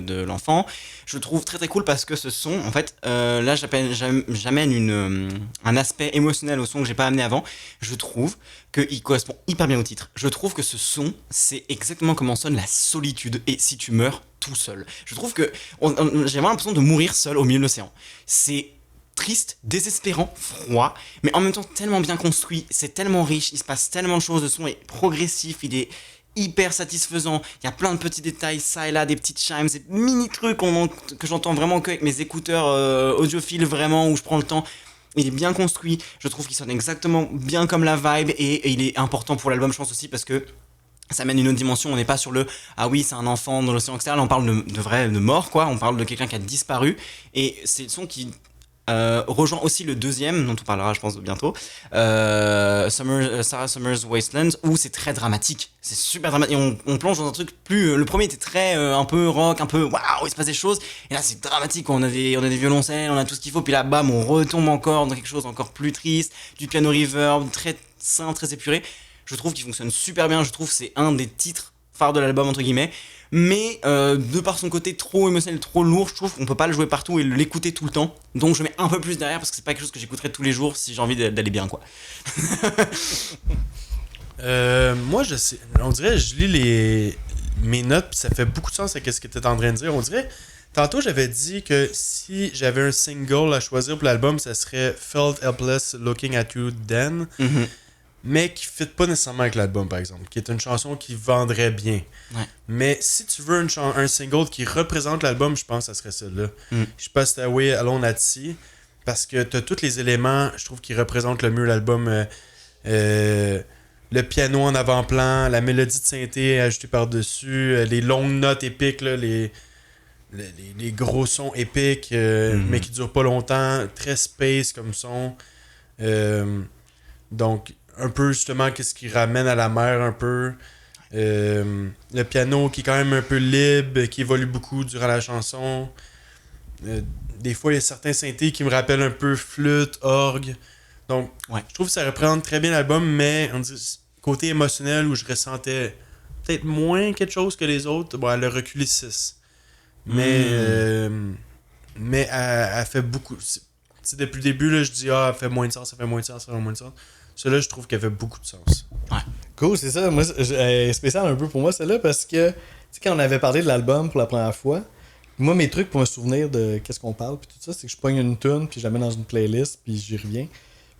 de l'enfant. Je le trouve très très cool parce que ce son, en fait, là, j'amène un aspect émotionnel au son que j'ai pas amené avant. Je trouve qu'il correspond hyper bien au titre. Je trouve que ce son, c'est exactement comment sonne la solitude et si tu meurs tout seul. Je trouve que j'ai vraiment l'impression de mourir seul au milieu de l'océan. C'est triste, désespérant, froid, mais en même temps tellement bien construit, c'est tellement riche, il se passe tellement de choses, le son est progressif, il est hyper satisfaisant, il y a plein de petits détails, ça et là, des petites chimes, des mini trucs que j'entends vraiment qu'avec mes écouteurs audiophiles vraiment, où je prends le temps. Il est bien construit, je trouve qu'il sonne exactement bien comme la vibe, et il est important pour l'album, je pense aussi, parce que ça mène une autre dimension, on n'est pas sur le « Ah oui, c'est un enfant dans l'océan extérieur », on parle de mort, quoi, on parle de quelqu'un qui a disparu, et c'est le son qui rejoint aussi le deuxième, dont on parlera je pense bientôt, Sarah Summer's Wasteland, où c'est très dramatique, c'est super dramatique, et on plonge dans un truc plus... le premier était très un peu rock, un peu waouh, il se passe des choses, et là c'est dramatique, on a des violoncelles, on a tout ce qu'il faut, puis là bam, on retombe encore dans quelque chose encore plus triste, du piano reverb, très sain, très épuré. Je trouve qu'il fonctionne super bien, je trouve que c'est un des titres phares de l'album entre guillemets, mais de par son côté trop émotionnel, trop lourd, je trouve qu'on peut pas le jouer partout et l'écouter tout le temps, donc je mets un peu plus derrière parce que c'est pas quelque chose que j'écouterai tous les jours si j'ai envie d'aller bien, quoi. Moi je sais, on dirait je lis mes notes puis ça fait beaucoup de sens avec ce que tu es en train de dire. On dirait, tantôt j'avais dit que si j'avais un single à choisir pour l'album, ça serait Felt Helpless Looking at You Then. Mais qui ne fit pas nécessairement avec l'album, par exemple, qui est une chanson qui vendrait bien. Ouais. Mais si tu veux un single qui représente l'album, je pense que ça serait celle-là. Je passe Away Alone at Sea, parce que tu as tous les éléments, je trouve, qui représentent le mieux l'album. Le piano en avant-plan, la mélodie de synthé ajoutée par-dessus, les longues notes épiques, là, les gros sons épiques, mais qui durent pas longtemps, très space comme son. Donc, un peu justement qu'est-ce qui ramène à la mer un peu. Le piano qui est quand même un peu libre, qui évolue beaucoup durant la chanson. Des fois, il y a certains synthés qui me rappellent un peu flûte, orgue. Donc, je trouve que ça représente très bien l'album, mais on dit, côté émotionnel où je ressentais peut-être moins quelque chose que les autres, bon, elle a reculé 6. Mais elle fait beaucoup. T'sais, depuis le début, là, je dis elle fait moins de sens, ça fait moins de sens, ça fait moins de sens. Celle-là, je trouve qu'elle fait beaucoup de sens. Ouais. Cool, c'est ça. Moi, spécial un peu pour moi, celle-là, parce que, tu sais, quand on avait parlé de l'album pour la première fois, moi, mes trucs pour me souvenir de qu'est-ce qu'on parle, puis tout ça, c'est que je pogne une tune, puis je la mets dans une playlist, puis j'y reviens.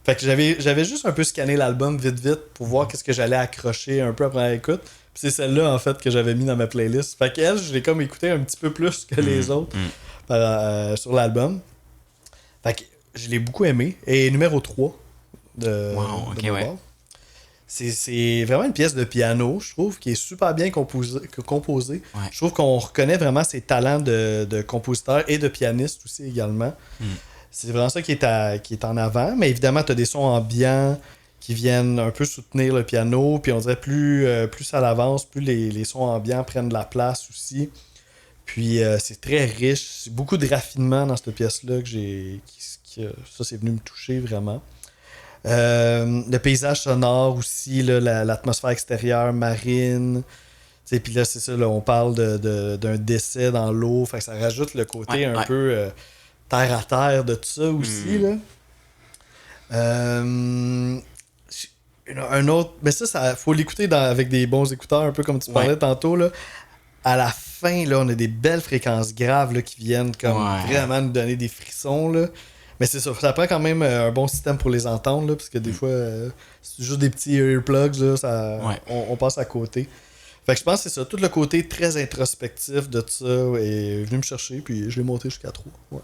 Fait que j'avais juste un peu scanné l'album vite pour voir qu'est-ce que j'allais accrocher un peu après l'écoute. Puis c'est celle-là, en fait, que j'avais mis dans ma playlist. Fait qu'elle, je l'ai comme écouté un petit peu plus que les autres sur l'album. Fait que je l'ai beaucoup aimé. Et numéro 3 de wow, ok, mon ouais. bord, C'est vraiment une pièce de piano, je trouve, qui est super bien composée. Ouais. Je trouve qu'on reconnaît vraiment ses talents de compositeur et de pianiste aussi également. C'est vraiment ça qui est en avant. Mais évidemment, tu as des sons ambiants qui viennent un peu soutenir le piano. Puis on dirait plus ça avance, plus les sons ambiants prennent de la place aussi. Puis c'est très riche. C'est beaucoup de raffinement dans cette pièce-là ça, c'est venu me toucher vraiment. Le paysage sonore aussi, là, l'atmosphère extérieure, marine. Puis là, c'est ça, là, on parle d'un décès dans l'eau. Fait que ça rajoute le côté peu terre à terre de tout ça aussi. Là. Un autre. Mais ça faut l'écouter avec des bons écouteurs, un peu comme tu parlais tantôt. Là. À la fin, là, on a des belles fréquences graves là, qui viennent comme vraiment nous donner des frissons. Là. Mais c'est ça prend quand même un bon système pour les entendre, là, parce que des fois, c'est juste des petits earplugs, là, on passe à côté. Fait que je pense que c'est ça, tout le côté très introspectif de ça est venu me chercher, puis je l'ai monté jusqu'à 3. Ouais.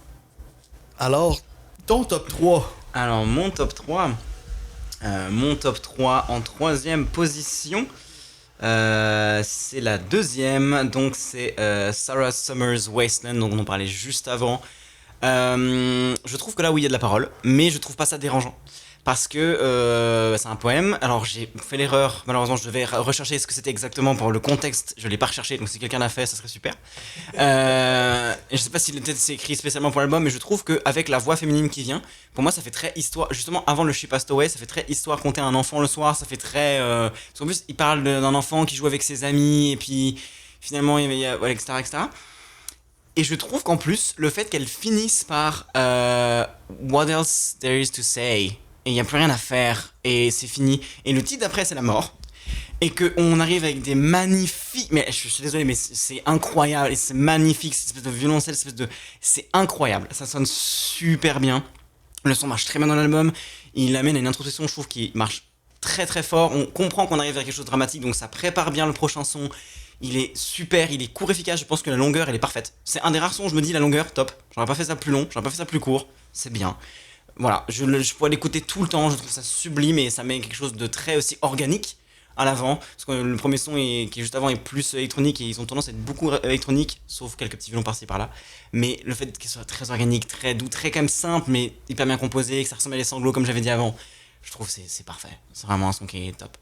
Alors, ton top 3. Alors, mon top 3 en troisième position, c'est la deuxième, donc c'est Sarah Summer's Wasteland, dont on parlait juste avant. Je trouve que là, oui, il y a de la parole, mais je trouve pas ça dérangeant. Parce que c'est un poème. Alors j'ai fait l'erreur, malheureusement je devais rechercher ce que c'était exactement pour le contexte. Je l'ai pas recherché, donc si quelqu'un l'a fait, ça serait super. Je sais pas si peut-être c'est écrit spécialement pour l'album, mais je trouve qu'avec la voix féminine qui vient, pour moi ça fait très histoire. Justement avant le She Passed Away, ça fait très histoire raconter un enfant le soir. Ça fait très. Parce qu'en plus il parle d'un enfant qui joue avec ses amis et puis finalement il y a etc. Et je trouve qu'en plus le fait qu'elle finisse par What else there is to say. Et il n'y a plus rien à faire, et c'est fini. Et le titre d'après, c'est la mort. Et qu'on arrive avec des magnifiques... Mais je suis désolé, mais c'est incroyable, et c'est magnifique, cette espèce de violoncelle, c'est incroyable. Ça sonne super bien. Le son marche très bien dans l'album. Il amène à une introduction, je trouve, qui marche très très fort. On comprend qu'on arrive vers quelque chose de dramatique, donc ça prépare bien le prochain son. Il est super, il est court, efficace. Je pense que la longueur, elle est parfaite. C'est un des rares sons où je me dis, la longueur, top. J'aurais pas fait ça plus long, j'aurais pas fait ça plus court. C'est bien. Voilà, je pourrais l'écouter tout le temps, je trouve ça sublime et ça met quelque chose de très aussi organique à l'avant. Parce que le premier son qui est juste avant est plus électronique et ils ont tendance à être beaucoup électroniques, sauf quelques petits violons par-ci par-là. Mais le fait qu'il soit très organique, très doux, très quand même simple, mais hyper bien composé, que ça ressemble à des sanglots comme j'avais dit avant, je trouve que c'est parfait. C'est vraiment un son qui est top.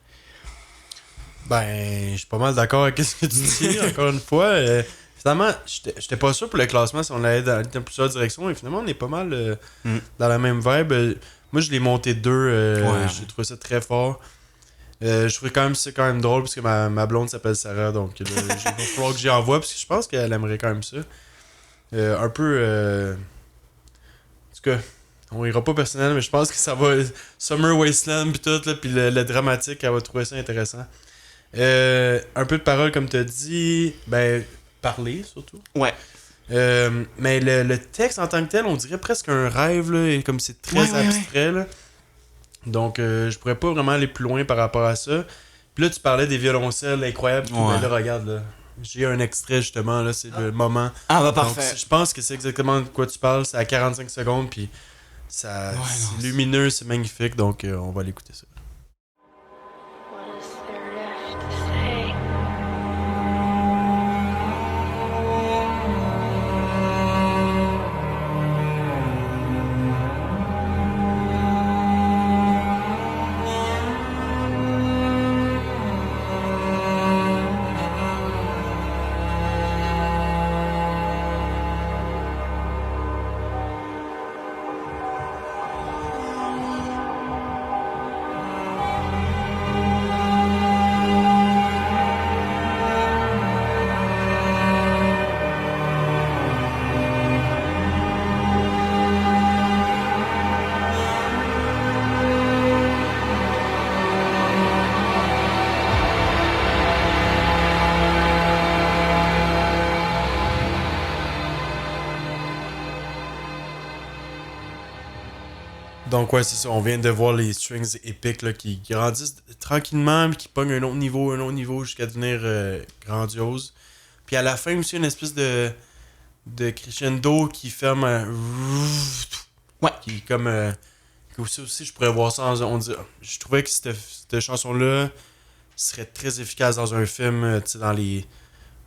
Ben, je suis pas mal d'accord avec ce que tu dis, encore une fois. Finalement, j'étais pas sûr pour le classement si on allait dans plusieurs directions, et finalement, on est pas mal dans la même vibe. Moi, je l'ai monté 2, j'ai trouvé ça très fort. Je trouvais quand même drôle, parce que ma blonde s'appelle Sarah, donc il va falloir que j'y envoie, parce que je pense qu'elle aimerait quand même ça. Un peu... En tout cas, on ira pas personnel, mais je pense que ça va... Summer Wasteland, puis tout, là, puis le dramatique, elle va trouver ça intéressant. Un peu de parole, comme tu as dit, ben... parler surtout. Ouais. Mais le texte en tant que tel, on dirait presque un rêve, là, et comme c'est très abstrait. Là. Donc, je pourrais pas vraiment aller plus loin par rapport à ça. Puis là, tu parlais des violoncelles incroyables. Mais là, regarde, là, j'ai un extrait justement, là, c'est le moment. Ah, bah parfait. Donc, je pense que c'est exactement de quoi tu parles. C'est à 45 secondes, puis c'est lumineux, c'est magnifique. Donc, on va l'écouter ça. Donc ouais, c'est ça, on vient de voir les strings épiques là, qui grandissent tranquillement, puis qui pognent un autre niveau jusqu'à devenir grandiose. Puis à la fin aussi, une espèce de crescendo qui ferme un... Ouais. Qui est comme Ça aussi, je pourrais voir ça je trouvais que cette chanson-là serait très efficace dans un film, tu sais, dans les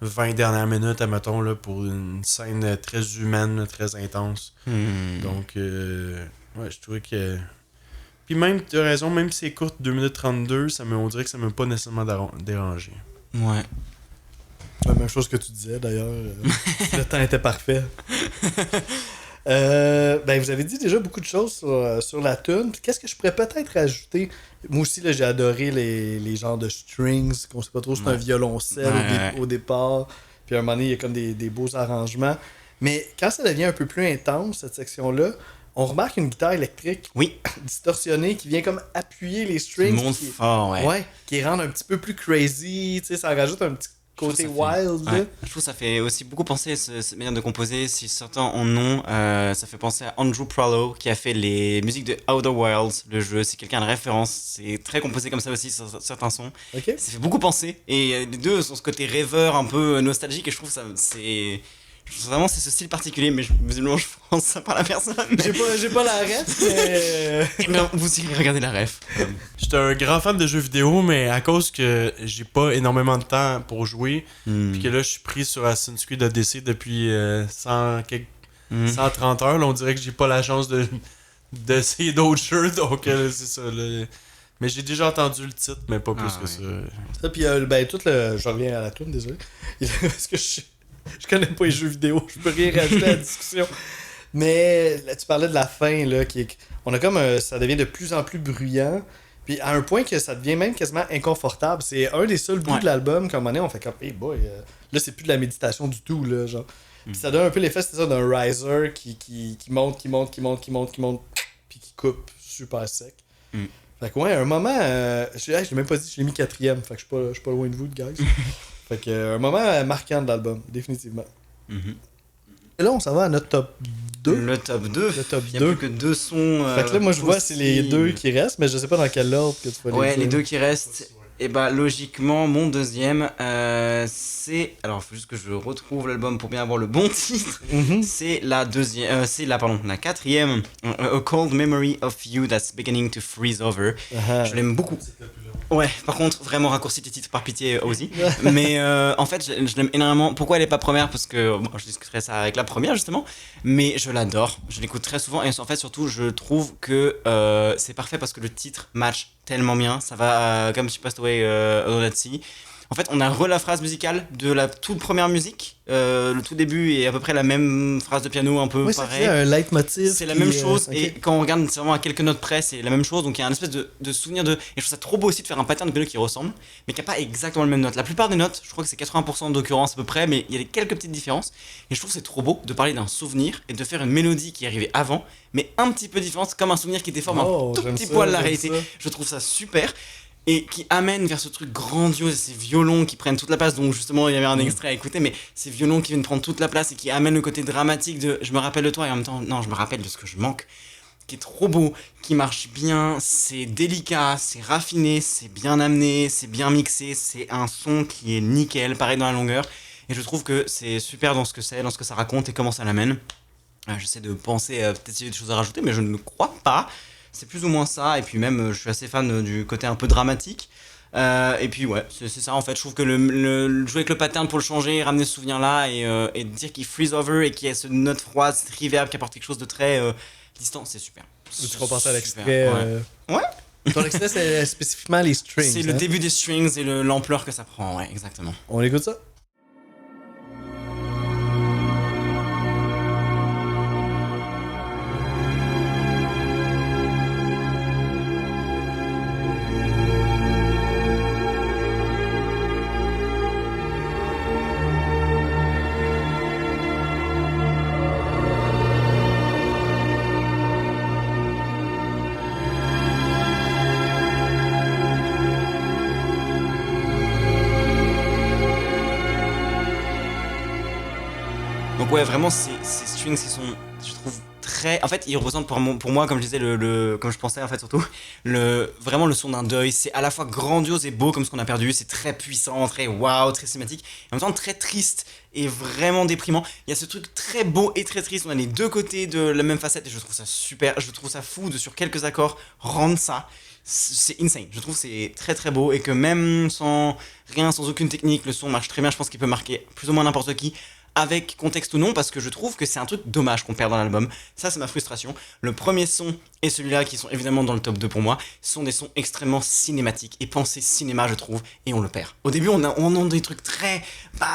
20 dernières minutes, admettons, là, pour une scène très humaine, très intense. Donc, ouais, je trouvais que... Puis même, tu as raison, même si c'est court, 2 minutes 32, on dirait que ça m'a pas nécessairement dérangé. Ouais. La même chose que tu disais, d'ailleurs. Le temps était parfait. Ben, vous avez dit déjà beaucoup de choses sur la tune. Qu'est-ce que je pourrais peut-être ajouter? Moi aussi, là, j'ai adoré les genres de strings, qu'on sait pas trop, c'est un violoncelle au départ. Puis à un moment donné, il y a comme des beaux arrangements. Mais quand ça devient un peu plus intense, cette section-là, on remarque une guitare électrique distorsionnée qui vient comme appuyer les strings. Qui monte fort, ouais. Ouais, qui rend un petit peu plus crazy. Tu sais, ça rajoute un petit côté wild. Ouais. Je trouve que ça fait aussi beaucoup penser à cette manière de composer. Si certains en ont, ça fait penser à Andrew Prallo qui a fait les musiques de Outer Wilds, le jeu. C'est quelqu'un de référence. C'est très composé comme ça aussi sur certains sons. Okay. Ça fait beaucoup penser. Et les deux ont ce côté rêveur un peu nostalgique. Et je trouve ça, c'est. Vraiment, c'est ce style particulier, mais visiblement, je pense ça par la personne. Mais... J'ai pas la ref, mais. Mais vous irez regarder la ref. J'étais un grand fan de jeux vidéo, mais à cause que j'ai pas énormément de temps pour jouer, puis que là, je suis pris sur Assassin's Creed Odyssey depuis 130 heures, là, on dirait que j'ai pas la chance d'essayer d'autres jeux, donc c'est ça. Là. Mais j'ai déjà entendu le titre, mais pas plus que ça. Ça, puis ben, je reviens à la tune, désolé. Parce que je connais pas les jeux vidéo, je peux rien rajouter à la discussion. Mais là, tu parlais de la fin, là, on a comme ça devient de plus en plus bruyant. Puis à un point que ça devient même quasiment inconfortable. C'est un des seuls bouts de l'album qu'à un moment donné, on fait comme, hey boy, là c'est plus de la méditation du tout, là, genre. Puis ça donne un peu l'effet, c'est ça, d'un riser qui monte, puis qui coupe super sec. Fait que ouais, à un moment, je l'ai même pas dit, je l'ai mis 4ème, fait que je suis pas loin de vous, guys. Fait que un moment marquant de l'album, définitivement. Et là, on s'en va à notre top 2. Le top 2. Le top Il y a 2. plus que 2 sons. Fait que là, moi, je vois, c'est les deux qui restent, mais je sais pas dans quel ordre que tu vas les dire. Ouais, les deux qui restent. Et bah, logiquement, mon deuxième, c'est. Alors, il faut juste que je retrouve l'album pour bien avoir le bon titre. C'est la deuxième. La quatrième. A Cold Memory of You That's Beginning to Freeze Over. Je l'aime beaucoup. Ouais, par contre, vraiment raccourci tes titres par pitié, Ozzy. Mais en fait, je l'aime énormément. Pourquoi elle est pas première? Parce que bon, je discuterai ça avec la première justement. Mais je l'adore. Je l'écoute très souvent. Et en fait, surtout, je trouve que c'est parfait parce que le titre match tellement bien. Ça va comme She Passed Away Let's See. En fait, on a la phrase musicale de la toute première musique. Le tout début est à peu près la même phrase de piano, un peu pareil. C'est un leitmotiv. C'est la même chose. Et quand on regarde, c'est vraiment à quelques notes près, c'est la même chose. Donc il y a un espèce de souvenir de. Et je trouve ça trop beau aussi de faire un pattern de piano qui ressemble, mais qui n'a pas exactement le même note. La plupart des notes, je crois que c'est 80% d'occurrence à peu près, mais il y a quelques petites différences. Et je trouve que c'est trop beau de parler d'un souvenir et de faire une mélodie qui est arrivée avant, mais un petit peu différente, comme un souvenir qui déforme un tout petit poil la réalité. Je trouve ça super. Et qui amène vers ce truc grandiose, ces violons qui prennent toute la place, donc justement il y avait un extrait à écouter, mais ces violons qui viennent prendre toute la place et qui amènent le côté dramatique de je me rappelle de toi et en même temps non, je me rappelle de ce que je manque, qui est trop beau, qui marche bien, c'est délicat, c'est raffiné, c'est bien amené, c'est bien mixé, c'est un son qui est nickel, pareil dans la longueur, et je trouve que c'est super dans ce que c'est, dans ce que ça raconte et comment ça l'amène. J'essaie de penser peut-être s'il y a des choses à rajouter, mais je ne crois pas. C'est plus ou moins ça, et puis même je suis assez fan du côté un peu dramatique. Et puis ouais, c'est ça en fait. Je trouve que le jouer avec le pattern pour le changer, ramener ce souvenir là et dire qu'il freeze over et qu'il y a cette note froide, cette reverb qui apporte quelque chose de très distant, c'est super. Tu repenses à l'extrait. Ouais. Ton extrait, c'est spécifiquement les strings. C'est le début des strings et l'ampleur que ça prend, ouais, exactement. On écoute ça? Donc ouais, vraiment ces strings qui sont, je trouve, très. En fait, il représente pour moi, comme je disais, comme je pensais en fait surtout, vraiment le son d'un deuil. C'est à la fois grandiose et beau comme ce qu'on a perdu. C'est très puissant, très waouh, très cinématique. Et en même temps très triste et vraiment déprimant. Il y a ce truc très beau et très triste. On a les deux côtés de la même facette et je trouve ça super. Je trouve ça fou de sur quelques accords rendre ça. C'est insane. Je trouve que c'est très très beau et que même sans aucune technique, le son marche très bien. Je pense qu'il peut marquer plus ou moins n'importe qui. Avec contexte ou non, parce que je trouve que c'est un truc dommage qu'on perd dans l'album. Ça, c'est ma frustration. Le premier son et celui-là, qui sont évidemment dans le top 2 pour moi, sont des sons extrêmement cinématiques et pensés cinéma, je trouve, et on le perd. Au début, on a des trucs très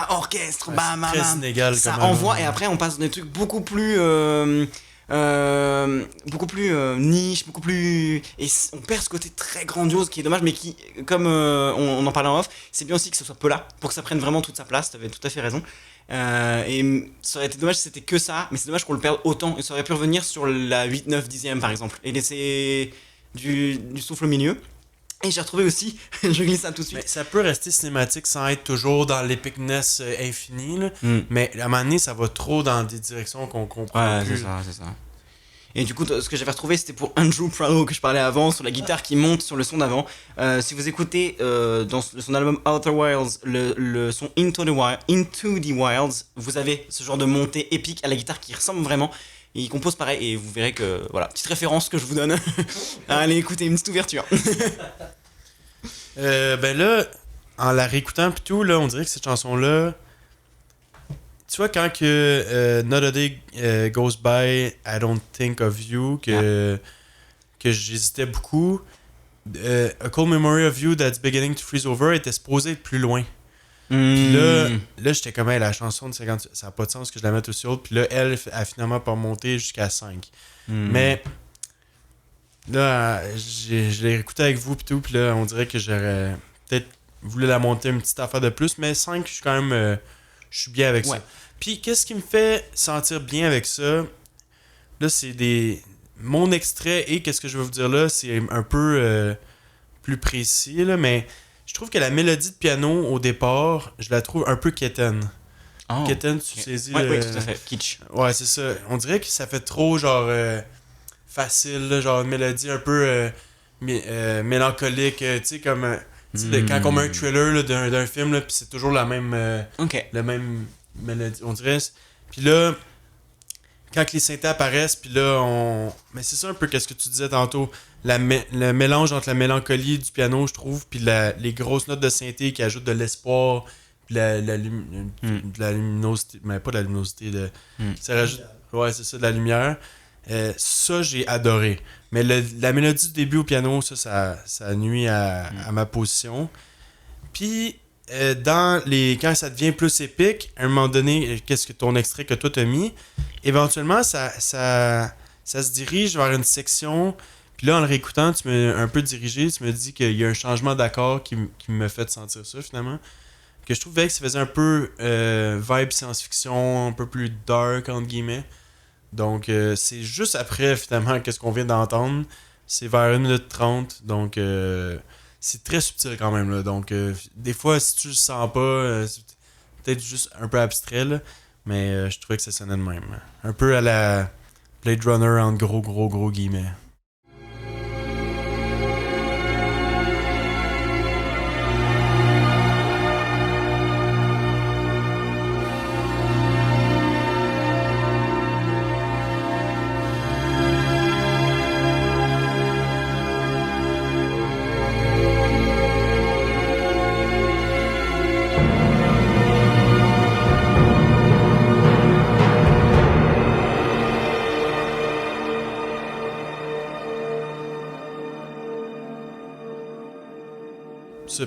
orchestre, très sénégal, ça envoie, et après, on passe dans des trucs beaucoup plus niche, beaucoup plus. Et on perd ce côté très grandiose qui est dommage, mais qui, comme on en parlait en off, c'est bien aussi que ce soit peu là, pour que ça prenne vraiment toute sa place. T'avais tout à fait raison. Et ça aurait été dommage si c'était que ça, mais c'est dommage qu'on le perde autant. Et ça aurait pu revenir sur la 8, 9, 10ème par exemple, et laisser du souffle au milieu. Et j'ai retrouvé aussi, je glisse ça tout de suite. Mais ça peut rester cinématique sans être toujours dans l'épicness infinie, là. Mais à un moment donné, ça va trop dans des directions qu'on comprend plus. C'est ça. Et du coup, ce que j'avais retrouvé, c'était pour Andrew Prado que je parlais avant, sur la guitare qui monte sur le son d'avant. Si vous écoutez dans son album Outer Wilds, le son Into the Wilds, vous avez ce genre de montée épique à la guitare qui ressemble vraiment. Et il compose pareil, et vous verrez que, voilà, petite référence que je vous donne. Allez écouter une petite ouverture. Ben là, en la réécoutant pis tout, là, on dirait que cette chanson-là, tu vois, quand que Not a Day Goes By, I Don't Think of You, que j'hésitais beaucoup, A Cold Memory of You That's Beginning to Freeze Over était supposé être plus loin. Puis là j'étais comme, hey, la chanson de 50, ça n'a pas de sens que je la mette aussi haute. Puis là, elle a finalement pas monté jusqu'à 5. Mais là, je l'ai réécouté avec vous pis tout, puis là, on dirait que j'aurais peut-être voulu la monter une petite affaire de plus, mais 5, je suis quand même je suis bien avec ça. Puis qu'est-ce qui me fait sentir bien avec ça? Là, c'est mon extrait, et qu'est-ce que je vais vous dire là, c'est un peu plus précis, là, mais je trouve que la mélodie de piano au départ, je la trouve un peu quétaine. Oh, Quétaine, tu saisis oui, tout à fait. Kitsch. Ouais, c'est ça. On dirait que ça fait trop genre facile, là, genre une mélodie un peu mélancolique, tu sais, comme quand on met un trailer là, d'un film, là, puis c'est toujours la même la même mélodie, on dirait. Puis là, quand les synthés apparaissent, puis là, mais c'est ça un peu qu'est-ce que tu disais tantôt, le mélange entre la mélancolie du piano, je trouve, puis les grosses notes de synthé qui ajoutent de l'espoir, puis de la luminosité, mais pas de la luminosité, ça rajoute, ouais, c'est ça, de la lumière. Ça, j'ai adoré. Mais la mélodie du début au piano, ça nuit à ma position. Puis, quand ça devient plus épique, à un moment donné, qu'est-ce que ton extrait que toi t'as mis, éventuellement, ça se dirige vers une section. Puis là, en le réécoutant, tu m'as un peu dirigé. Tu me dis qu'il y a un changement d'accord qui me fait sentir ça, finalement. Que je trouvais que ça faisait un peu vibe science-fiction, un peu plus dark, entre guillemets. Donc, c'est juste après, finalement, qu'est-ce qu'on vient d'entendre. C'est vers 1 minute 30. Donc, c'est très subtil quand même. Là. Donc, des fois, si tu le sens pas, c'est peut-être juste un peu abstrait. Là, mais je trouvais que ça sonnait de même. Un peu à la Blade Runner en gros guillemets.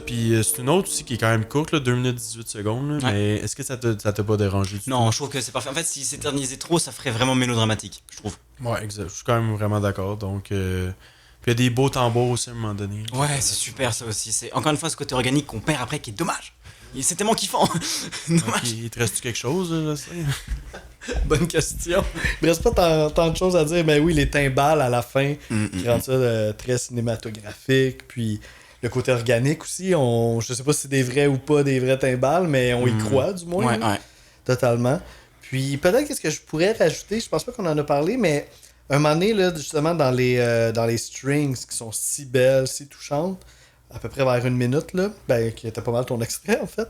Puis c'est une autre aussi qui est quand même courte, là, 2 minutes 18 secondes. Là, mais est-ce que ça t'a pas dérangé du tout? Non, je trouve que c'est parfait. En fait, si s'éternisait trop, ça ferait vraiment mélodramatique, je trouve. Ouais, exact. Je suis quand même vraiment d'accord. Donc, puis il y a des beaux tambours aussi à un moment donné. Ouais, c'est super ça aussi. C'est encore une fois ce côté organique qu'on perd après qui est dommage. C'est tellement kiffant. Dommage. Okay, il te reste quelque chose, là, ça? Bonne question. Il me reste pas tant de choses à dire, mais oui, les timbales à la fin, qui rendent ça très cinématographique, puis le côté organique aussi, je sais pas si c'est des vrais ou pas des vrais timbales, mais on y croit du moins. Ouais. Totalement. Puis peut-être qu'est-ce que je pourrais rajouter, je pense pas qu'on en a parlé, mais un moment donné, là, justement, dans les strings qui sont si belles, si touchantes, à peu près vers 1 minute, là, ben, qui était pas mal ton extrait, en fait.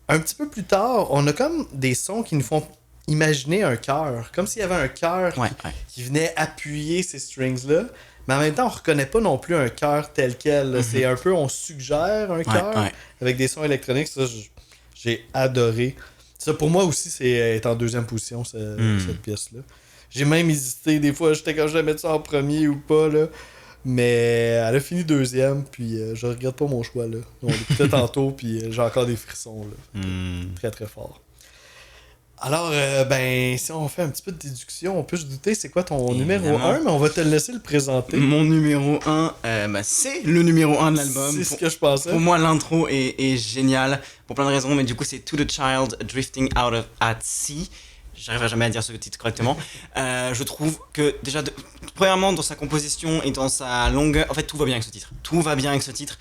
Un petit peu plus tard, on a comme des sons qui nous font imaginer un cœur. Comme s'il y avait un cœur qui venait appuyer ces strings-là. Mais en même temps, on reconnaît pas non plus un cœur tel quel. Mm-hmm. C'est un peu, on suggère un cœur avec des sons électroniques. Ça, j'ai adoré. Ça, pour moi aussi, c'est en deuxième position, cette pièce-là. J'ai même hésité. Des fois, j'étais quand je vais mettre ça en premier ou pas, là. Mais elle a fini deuxième, puis je regrette pas mon choix, là. On l'écoutait tantôt, puis j'ai encore des frissons, là. Très, très fort. Alors, ben, si on fait un petit peu de déduction, on peut se douter c'est quoi ton numéro 1, mais on va te laisser le présenter. Mon numéro 1, c'est le numéro 1 de l'album. C'est ce que je pensais. Pour moi, l'intro est géniale, pour plein de raisons, mais du coup, c'est To the Child Drifting Out of at Sea. J'arriverai jamais à dire ce titre correctement. Je trouve que, déjà, premièrement, dans sa composition et dans sa longueur, en fait, tout va bien avec ce titre. Tout va bien avec ce titre.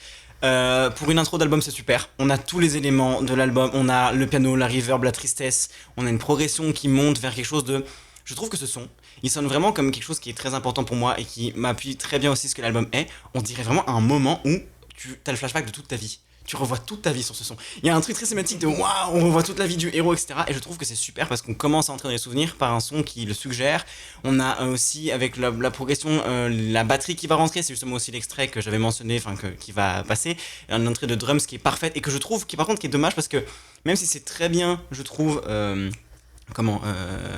Pour une intro d'album, c'est super. On a tous les éléments de l'album. On a le piano, la reverb, la tristesse. On a une progression qui monte vers quelque chose de... Je trouve que ce son, il sonne vraiment comme quelque chose qui est très important pour moi et qui m'appuie très bien aussi ce que l'album est. On dirait vraiment un moment où tu as le flashback de toute ta vie. Tu revois toute ta vie sur ce son. Il y a un truc très cinématique de waouh, on revoit toute la vie du héros, etc. Et je trouve que c'est super parce qu'on commence à entrer dans les souvenirs par un son qui le suggère. On a aussi, avec la progression, la batterie qui va rentrer. C'est justement aussi l'extrait que j'avais mentionné, qui va passer. Une entrée de drums qui est parfaite et que je trouve, qui est dommage parce que même si c'est très bien, je trouve.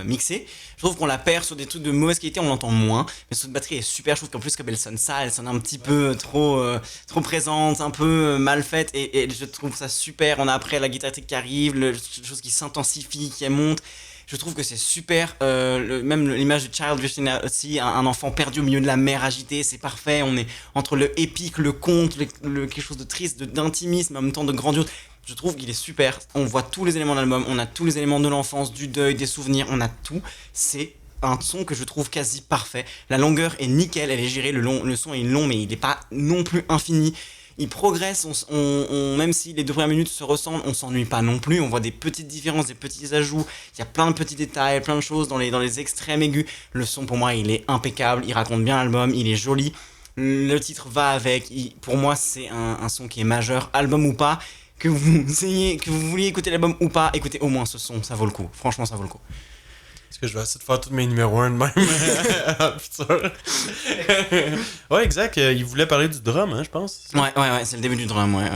Mixé. Je trouve qu'on la perd sur des trucs de mauvaise qualité, on l'entend moins. Mais cette batterie est super, je trouve qu'en plus comme elle sonne ça, elle sonne un petit peu trop présente, un peu mal faite et je trouve ça super. On a après la guitare électrique qui arrive, chose qui s'intensifie, qui monte. Je trouve que c'est super, même l'image du Child Drifting Out at Sea, un enfant perdu au milieu de la mer agitée, c'est parfait. On est entre le épique, le conte, quelque chose de triste, d'intimisme, en même temps de grandiose. Je trouve qu'il est super, on voit tous les éléments de l'album, on a tous les éléments de l'enfance, du deuil, des souvenirs, on a tout. C'est un son que je trouve quasi parfait. La longueur est nickel, elle est gérée, le son est long mais il n'est pas non plus infini. Il progresse, même si les 2 premières minutes se ressemblent, on s'ennuie pas non plus, on voit des petites différences, des petits ajouts, il y a plein de petits détails, plein de choses dans les extrêmes aigus. Le son pour moi il est impeccable, il raconte bien l'album, il est joli, le titre va avec, pour moi c'est un son qui est majeur, album ou pas. Que vous vouliez écouter l'album ou pas, écoutez au moins ce son, ça vaut le coup. Franchement, ça vaut le coup. Est-ce que je vais essayer de faire tous mes numéros 1 de même? Ouais, exact. Il voulait parler du drum, hein, je pense. Ouais, c'est le début du drum, ouais.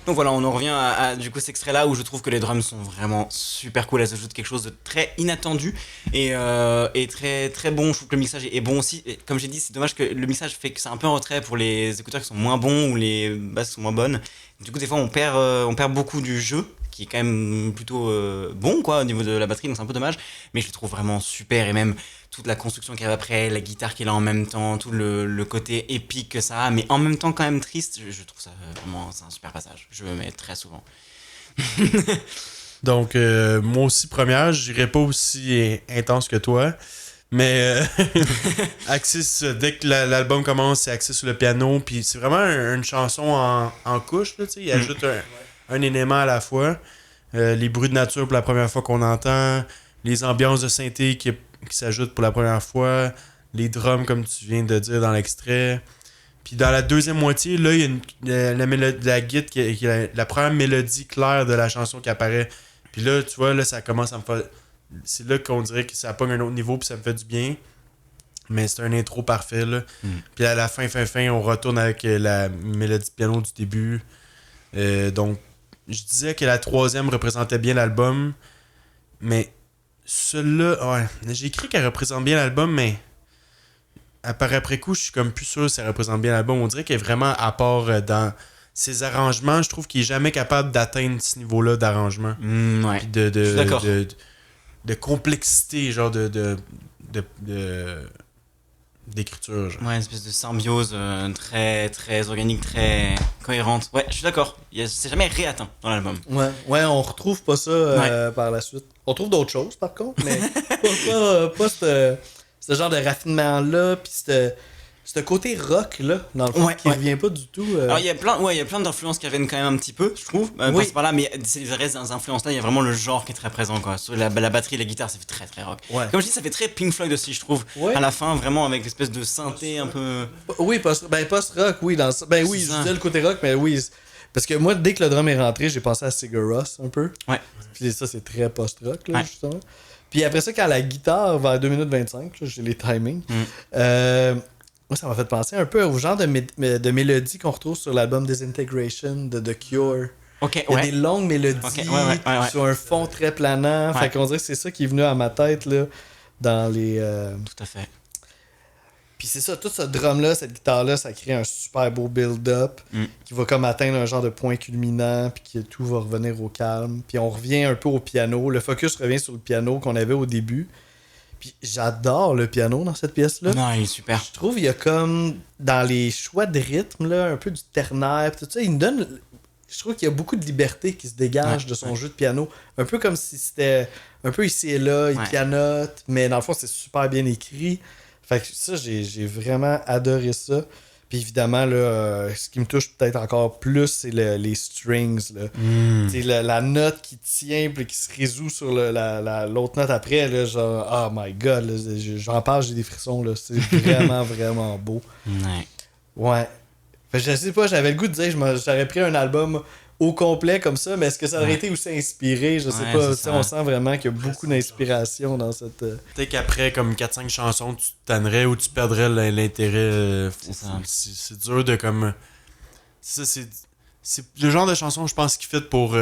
Donc voilà, on en revient à du coup cet extrait-là où je trouve que les drums sont vraiment super cool. Elles ajoutent quelque chose de très inattendu et très très bon. Je trouve que le mixage est bon aussi. Et comme j'ai dit, c'est dommage que le mixage fait que c'est un peu en retrait pour les écouteurs qui sont moins bons ou les basses qui sont moins bonnes. Du coup, des fois, on perd beaucoup du jeu qui est quand même plutôt bon quoi au niveau de la batterie, donc c'est un peu dommage. Mais je le trouve vraiment super et même toute la construction qu'il y a après, la guitare qui est là en même temps, tout le côté épique que ça a, mais en même temps quand même triste, je trouve ça vraiment, c'est un super passage. Je le mets très souvent. Donc, moi aussi, première, je dirais pas aussi intense que toi, mais axé dès que l'album commence, c'est axé sur le piano, puis c'est vraiment une chanson en couche, là, tu sais, il ajoute un élément à la fois. Les bruits de nature pour la première fois qu'on entend, les ambiances de synthé qui s'ajoutent pour la première fois, les drums comme tu viens de dire dans l'extrait. Puis dans la deuxième moitié, là, il y a la guitare qui est la première mélodie claire de la chanson qui apparaît. Puis là, tu vois, là, ça commence à me faire... C'est là qu'on dirait que ça pogne un autre niveau puis ça me fait du bien. Mais c'est un intro parfait, là. Puis à la fin, on retourne avec la mélodie de piano du début. Donc, je disais que la troisième représentait bien l'album. Mais celle-là, ouais, j'ai écrit qu'elle représente bien l'album, mais après coup, je suis comme plus sûr que ça représente bien l'album. On dirait qu'elle est vraiment à part dans ses arrangements, je trouve qu'il est jamais capable d'atteindre ce niveau-là d'arrangement. Ouais. Puis Je suis d'accord. de complexité, genre d'écriture. Genre. Ouais, une espèce de symbiose très, très organique, très cohérente. Ouais, je suis d'accord. C'est jamais réatteint dans l'album. Ouais, on retrouve pas ça par la suite. On trouve d'autres choses, par contre, mais pas ce genre de raffinement-là, puis ce côté rock-là, dans le fond, qui revient pas du tout. Alors, il y a plein d'influences qui reviennent quand même un petit peu, je trouve. Oui. C'est pas là, mais ces restes d'influences-là, il y a vraiment le genre qui est très présent, quoi. Sur la batterie, la guitare, ça fait très, très rock. Ouais. Comme je dis, ça fait très Pink Floyd aussi, je trouve. Ouais. À la fin, vraiment, avec l'espèce de synthé un peu... Oui, post-rock, oui. Oui, je disais le côté rock, mais oui. Parce que moi, dès que le drum est rentré, j'ai pensé à Sigur Rós un peu. Ouais. Puis ça, c'est très post-rock, là, justement. Puis après ça, quand la guitare, vers 2 minutes 25, là, j'ai les timings, moi, ça m'a fait penser un peu au genre de mélodies qu'on retrouve sur l'album Disintegration de The Cure. Ok, Il y a des longues mélodies sur un fond très planant. Fait qu'on dirait que c'est ça qui est venu à ma tête, là, dans les... Tout à fait. Puis c'est ça, tout ce drum-là, cette guitare-là, ça crée un super beau build-up qui va comme atteindre un genre de point culminant, puis que tout va revenir au calme. Puis on revient un peu au piano. Le focus revient sur le piano qu'on avait au début. Puis j'adore le piano dans cette pièce-là. Non, il est super. Je trouve qu'il y a comme, dans les choix de rythme, là, un peu du ternaire, tout ça, il me donne... Je trouve qu'il y a beaucoup de liberté qui se dégage de son jeu de piano. Un peu comme si c'était un peu ici et là, il pianote, mais dans le fond, c'est super bien écrit. Fait que ça, j'ai vraiment adoré ça. Puis évidemment, là, ce qui me touche peut-être encore plus, c'est les strings. Là. La note qui tient puis qui se résout sur l'autre note après. Là, genre, oh my god, là, j'en parle, j'ai des frissons. Là. C'est vraiment, vraiment beau. Ouais. Fait que je sais pas, j'avais le goût de dire j'aurais pris un album au complet comme ça, mais est-ce que ça aurait été aussi inspiré? Je sais pas. On sent vraiment qu'il y a beaucoup d'inspiration dans cette... Peut-être qu'après, comme 4-5 chansons, tu te tannerais ou tu perdrais l'intérêt. C'est dur de comme... C'est le genre de chanson, je pense, qui fait pour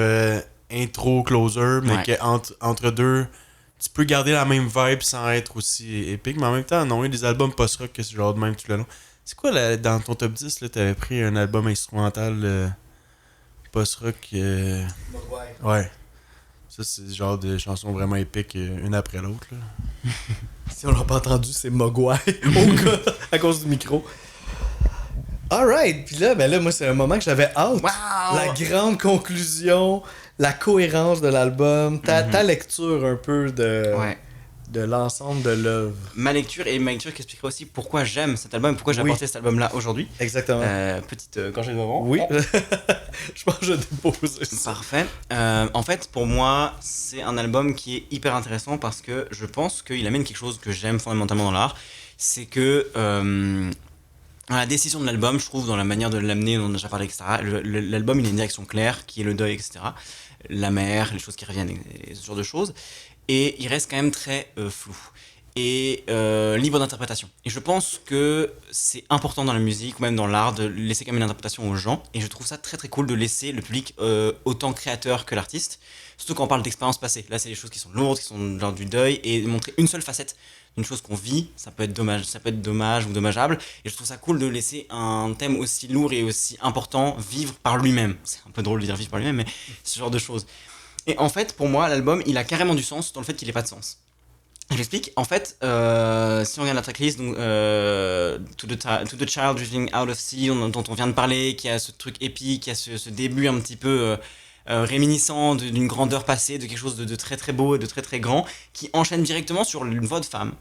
intro, closer, mais qu'entre deux, tu peux garder la même vibe sans être aussi épique, mais en même temps, non, il y a des albums post-rock que c'est genre de même tout le long. C'est quoi, dans ton top 10, là, t'avais pris un album instrumental post-rock Ouais. Ça, c'est le genre de chansons vraiment épiques, une après l'autre. Là. Si on l'a pas entendu, c'est Mogwai, à cause du micro. Alright, puis là, moi, c'est un moment que j'avais hâte. Wow! La grande conclusion, la cohérence de l'album, ta lecture un peu de l'ensemble de l'œuvre. Ma lecture qui expliquerait aussi pourquoi j'aime cet album et pourquoi j'ai apporté cet album-là aujourd'hui. Exactement. Petite gorgée de vent. Oui. Je pense que je dépose ça. Parfait. En fait, pour moi, c'est un album qui est hyper intéressant parce que je pense qu'il amène quelque chose que j'aime fondamentalement dans l'art. C'est que dans la décision de l'album, je trouve, dans la manière de l'amener, dont on a déjà parlé, etc., l'album, il a une direction claire, qui est le deuil, etc. La mer, les choses qui reviennent, et ce genre de choses. Et il reste quand même très flou et libre d'interprétation. Et je pense que c'est important dans la musique ou même dans l'art de laisser quand même une interprétation aux gens. Et je trouve ça très très cool de laisser le public autant créateur que l'artiste. Surtout quand on parle d'expériences passées. Là, c'est des choses qui sont lourdes, qui sont genre du deuil, et montrer une seule facette d'une chose qu'on vit, ça peut être dommage ou dommageable. Et je trouve ça cool de laisser un thème aussi lourd et aussi important vivre par lui-même. C'est un peu drôle de dire vivre par lui-même, mais ce genre de choses. Et en fait, pour moi, l'album, il a carrément du sens dans le fait qu'il n'ait pas de sens. Je l'explique. En fait, si on regarde la tracklist, donc, to the Child Drifting Out of Sea, dont on vient de parler, qui a ce truc épique, qui a ce début un petit peu réminiscent d'une grandeur passée, de quelque chose de très très beau et de très très grand, qui enchaîne directement sur une voix de femme,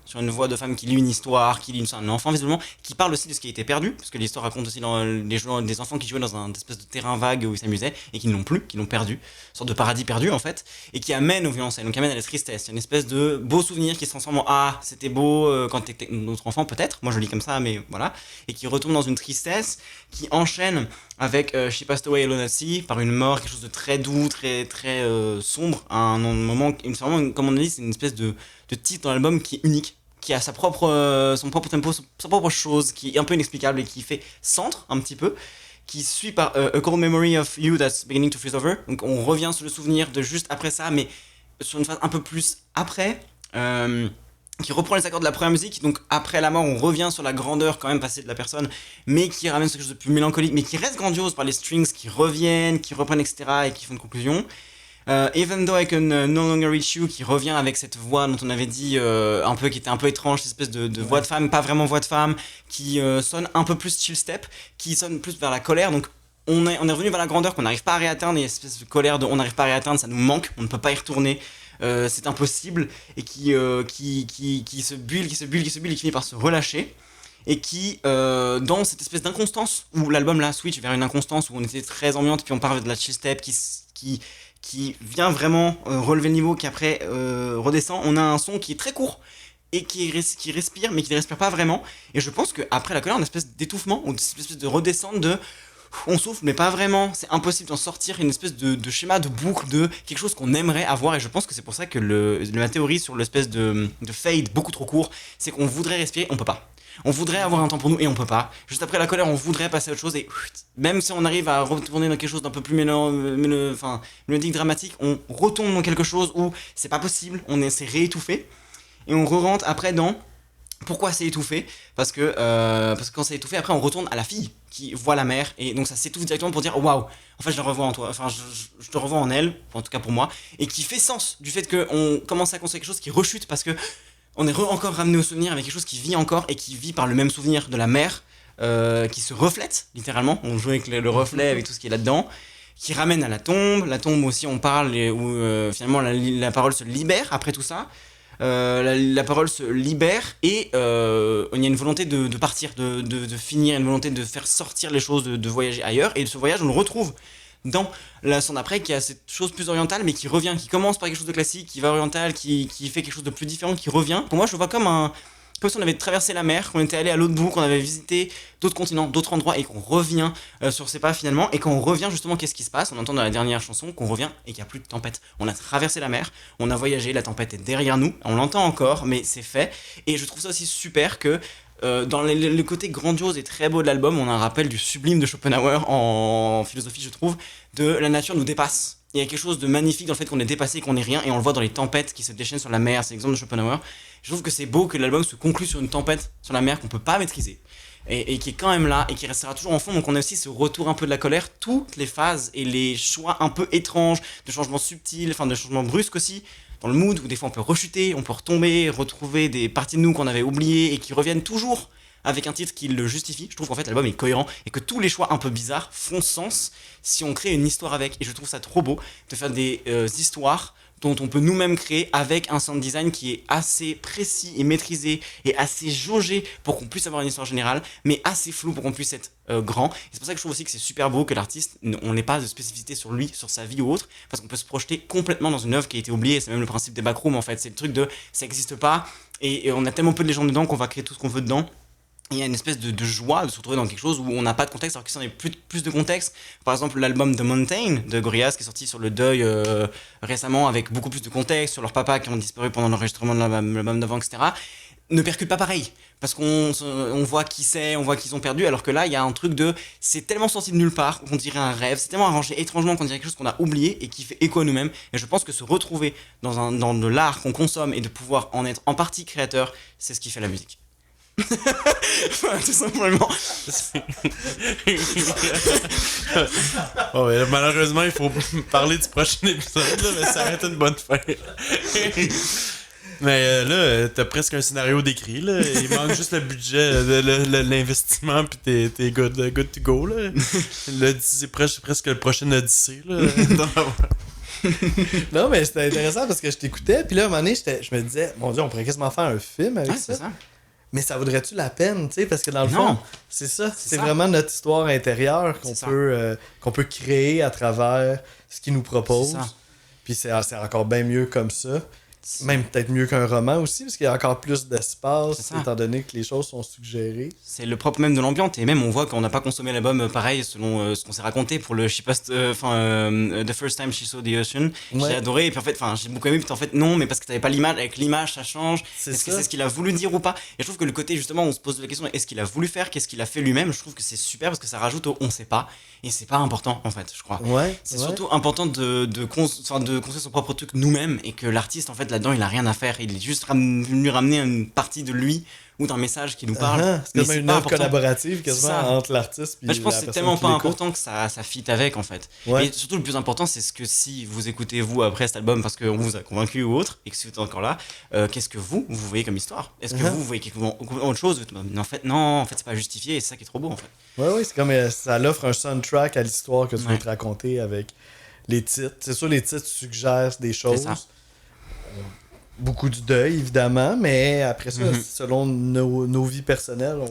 qui lit une histoire, qui lit un enfant visiblement, qui parle aussi de ce qui a été perdu, parce que l'histoire raconte aussi des enfants qui jouaient dans un espèce de terrain vague où ils s'amusaient et qui ne l'ont plus, qui l'ont perdu, une sorte de paradis perdu en fait, et qui amène aux violences, donc amène à la tristesse. Il y a une espèce de beau souvenir qui se transforme en ah c'était beau quand t'étais notre enfant peut-être, moi je lis comme ça mais voilà, et qui retombe dans une tristesse qui enchaîne avec She Passed Away Alone at Sea, par une mort, quelque chose de très doux, très très sombre, à un moment, vraiment, comme on a dit, c'est une espèce de titre dans l'album qui est unique, qui a son propre tempo, sa propre chose, qui est un peu inexplicable et qui fait centre un petit peu, qui suit par A Cold Memory of You That's Beginning to Freeze Over. Donc on revient sur le souvenir de juste après ça, mais sur une phase un peu plus après. qui reprend les accords de la première musique, donc après la mort on revient sur la grandeur quand même passée de la personne, mais qui ramène quelque chose de plus mélancolique, mais qui reste grandiose par les strings qui reviennent, qui reprennent etc. et qui font une conclusion. Even Though I Can No Longer Reach You qui revient avec cette voix dont on avait dit un peu, qui était un peu étrange, cette espèce de voix de femme, pas vraiment voix de femme, qui sonne un peu plus chill step, qui sonne plus vers la colère, donc on est revenu vers la grandeur qu'on n'arrive pas à réatteindre, et cette espèce de colère de on n'arrive pas à réatteindre, ça nous manque, on ne peut pas y retourner. C'est impossible et qui se bulle et qui finit par se relâcher et qui dans cette espèce d'inconstance où l'album là switch vers une inconstance où on était très ambiante puis on part de la chill step qui vient vraiment relever le niveau qui après redescend, on a un son qui est très court et qui respire mais qui ne respire pas vraiment, et je pense qu'après la colère on a une espèce d'étouffement ou une espèce de redescente de on souffle mais pas vraiment, c'est impossible d'en sortir, une espèce de schéma, de boucle, de quelque chose qu'on aimerait avoir, et je pense que c'est pour ça que ma théorie sur l'espèce de fade beaucoup trop court, c'est qu'on voudrait respirer, on peut pas. On voudrait avoir un temps pour nous et on peut pas. Juste après la colère, on voudrait passer à autre chose et même si on arrive à retourner dans quelque chose d'un peu plus mélodique, dramatique, on retombe dans quelque chose où c'est pas possible, c'est réétouffé et on re-rentre après dans pourquoi c'est étouffé, parce que quand c'est étouffé, après on retourne à la fille qui voit la mère, et donc ça s'étouffe directement pour dire waouh, en fait je la revois en toi, enfin je te revois en elle, en tout cas pour moi, et qui fait sens du fait qu'on commence à construire quelque chose qui rechute, parce que on est encore ramené au souvenir avec quelque chose qui vit encore, et qui vit par le même souvenir de la mère, qui se reflète littéralement, on joue avec le reflet, avec tout ce qui est là-dedans, qui ramène à la tombe aussi on parle, où finalement la parole se libère après tout ça. La parole se libère et il y a une volonté de partir, de finir, une volonté de faire sortir les choses, de voyager ailleurs, et ce voyage on le retrouve dans la son après, qui a cette chose plus orientale mais qui revient, qui commence par quelque chose de classique, qui va oriental, qui fait quelque chose de plus différent, qui revient. Pour moi je le vois comme si on avait traversé la mer, qu'on était allé à l'autre bout, qu'on avait visité d'autres continents, d'autres endroits, et qu'on revient sur ses pas finalement, et quand on revient justement, qu'est-ce qui se passe? On entend dans la dernière chanson qu'on revient et qu'il n'y a plus de tempête. On a traversé la mer, on a voyagé, la tempête est derrière nous, on l'entend encore, mais c'est fait, et je trouve ça aussi super que dans le côté grandiose et très beau de l'album, on a un rappel du sublime de Schopenhauer en philosophie, je trouve, de la nature nous dépasse. Il y a quelque chose de magnifique dans le fait qu'on est dépassé et qu'on est rien, et on le voit dans les tempêtes qui se déchaînent sur la mer, c'est l'exemple de Schopenhauer. Je trouve que c'est beau que l'album se conclue sur une tempête sur la mer qu'on peut pas maîtriser, et qui est quand même là, et qui restera toujours en fond, donc on a aussi ce retour un peu de la colère, toutes les phases et les choix un peu étranges, de changements subtils, enfin de changements brusques aussi, dans le mood, où des fois on peut rechuter, on peut retomber, retrouver des parties de nous qu'on avait oubliées, et qui reviennent toujours avec un titre qui le justifie. Je trouve qu'en fait l'album est cohérent et que tous les choix un peu bizarres font sens si on crée une histoire avec, et je trouve ça trop beau de faire des histoires dont on peut nous-mêmes créer avec un sound design qui est assez précis et maîtrisé et assez jaugé pour qu'on puisse avoir une histoire générale, mais assez flou pour qu'on puisse être grand. Et c'est pour ça que je trouve aussi que c'est super beau que l'artiste, on n'ait pas de spécificité sur lui, sur sa vie ou autre, parce qu'on peut se projeter complètement dans une œuvre qui a été oubliée. C'est même le principe des backrooms en fait, c'est le truc de ça n'existe pas, et on a tellement peu de légendes dedans qu'on va créer tout ce qu'on veut dedans. Il y a une espèce de joie de se retrouver dans quelque chose où on n'a pas de contexte, alors que si on avait plus de contexte, par exemple l'album The Mountain de Gorillaz qui est sorti sur le deuil récemment, avec beaucoup plus de contexte sur leurs papas qui ont disparu pendant l'enregistrement de l'album d'avant, etc., ne percute pas pareil, parce qu'on voit qui c'est, on voit qu'ils ont perdu, alors que là il y a un truc de c'est tellement sorti de nulle part qu'on dirait un rêve, c'est tellement arrangé étrangement qu'on dirait quelque chose qu'on a oublié et qui fait écho à nous-mêmes. Et je pense que se retrouver dans de l'art qu'on consomme et de pouvoir en être en partie créateur, c'est ce qui fait la musique. Enfin, tout simplement. Oh, mais malheureusement, il faut parler du prochain épisode, là, mais ça va être une bonne fin. Mais là, t'as presque un scénario décrit, là. Il manque juste le budget, l'investissement, pis t'es good to go, là. C'est presque le prochain Odyssée, là. Non, mais c'était intéressant parce que je t'écoutais, puis là, à un moment donné, je me disais, mon Dieu, on pourrait quasiment faire un film avec ça. C'est ça. Mais ça vaudrait-tu la peine, tu sais, parce que dans le fond, c'est ça, c'est vraiment notre histoire intérieure qu'on peut créer à travers ce qu'il nous propose. Puis c'est encore bien mieux comme ça. Même peut-être mieux qu'un roman aussi, parce qu'il y a encore plus d'espace, étant donné que les choses sont suggérées. C'est le propre même de l'ambiance, et même on voit qu'on n'a pas consommé l'album pareil selon ce qu'on s'est raconté pour le The First Time She Saw the Ocean. Ouais. J'ai adoré, et puis en fait, j'ai beaucoup aimé, puis en fait non, mais parce que t'avais pas l'image, avec l'image ça change. Est-ce que c'est ce qu'il a voulu dire ou pas? Et je trouve que le côté justement, on se pose la question, est-ce qu'il a voulu faire, qu'est-ce qu'il a fait lui-même? Je trouve que c'est super parce que ça rajoute au on sait pas, et c'est pas important en fait, je crois. Ouais. C'est surtout important de construire son propre truc nous-mêmes, et que l'artiste en fait fait là-dedans il a rien à faire, il est juste venu ramener une partie de lui ou d'un message qui nous parle. C'est comme une œuvre collaborative quasiment entre l'artiste et je pense que c'est tellement pas important que ça fit avec en fait. Ouais. Et surtout le plus important c'est ce que si vous écoutez vous après cet album parce qu'on vous a convaincu ou autre et que si vous êtes encore là, qu'est-ce que vous voyez comme histoire? Est-ce que vous voyez quelque autre chose? En fait c'est pas justifié et c'est ça qui est trop beau en fait. Ouais, c'est comme ça l'offre un soundtrack à l'histoire que tu veux te raconter avec les titres. C'est sûr les titres suggèrent des choses. Beaucoup du deuil, évidemment, mais après ça, selon nos vies personnelles, on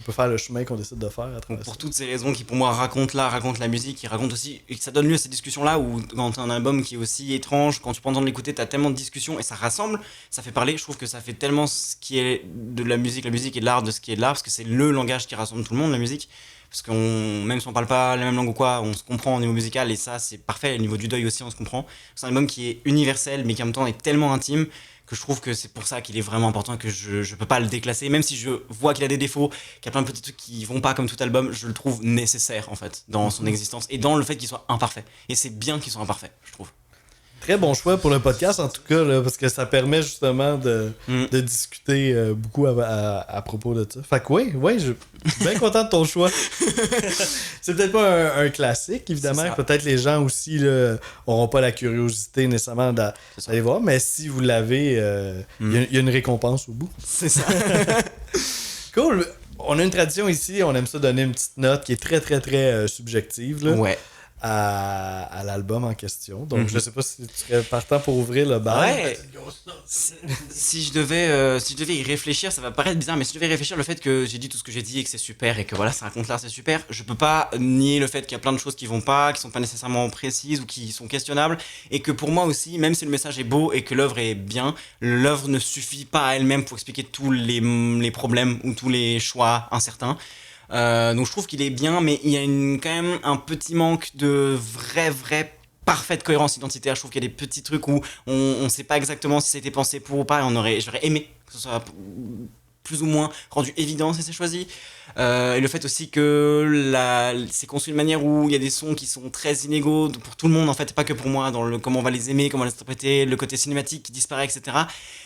peut faire le chemin qu'on décide de faire. Donc pour toutes ces raisons qui, pour moi, racontent la musique, qui racontent aussi, et que ça donne lieu à ces discussions-là, où quand t'as un album qui est aussi étrange, quand tu prends le temps de l'écouter, t'as tellement de discussions, et ça rassemble, ça fait parler, je trouve que ça fait tellement ce qui est de la musique et de l'art, de ce qui est de l'art, parce que c'est le langage qui rassemble tout le monde, la musique. Parce qu'on, même si on parle pas la même langue ou quoi, on se comprend au niveau musical et ça c'est parfait, au niveau du deuil aussi on se comprend. C'est un album qui est universel mais qui en même temps est tellement intime que je trouve que c'est pour ça qu'il est vraiment important et que je peux pas le déclasser. Même si je vois qu'il a des défauts, qu'il y a plein de petits trucs qui vont pas comme tout album, je le trouve nécessaire en fait dans son existence et dans le fait qu'il soit imparfait. Et c'est bien qu'il soit imparfait, je trouve. Très bon choix pour le podcast, en tout cas, là, parce que ça permet justement de discuter beaucoup à propos de ça. Fait que oui, je suis bien content de ton choix. C'est peut-être pas un classique, évidemment. Peut-être les gens aussi n'auront pas la curiosité nécessairement d'aller voir, mais si vous l'avez, il y a une récompense au bout. C'est ça. Cool. On a une tradition ici, on aime ça donner une petite note qui est très, très, très subjective. Là. Ouais. À l'album en question. Donc, je sais pas si tu serais partant pour ouvrir le bal. Ouais. Si je devais y réfléchir, ça va paraître bizarre, mais si je devais réfléchir le fait que j'ai dit tout ce que j'ai dit et que c'est super et que voilà, ça raconte l'art, c'est super, je peux pas nier le fait qu'il y a plein de choses qui vont pas, qui sont pas nécessairement précises ou qui sont questionnables et que pour moi aussi, même si le message est beau et que l'œuvre est bien, l'œuvre ne suffit pas à elle-même pour expliquer tous les problèmes ou tous les choix incertains. Donc je trouve qu'il est bien, mais il y a quand même un petit manque de vraie parfaite cohérence identitaire. Je trouve qu'il y a des petits trucs où on sait pas exactement si c'était pensé pour ou pas, et j'aurais aimé que ce soit plus ou moins rendu évident si c'est choisi. Et le fait aussi que c'est conçu de manière où il y a des sons qui sont très inégaux pour tout le monde en fait, pas que pour moi, dans comment on va les aimer, comment on va les interpréter, le côté cinématique qui disparaît, etc.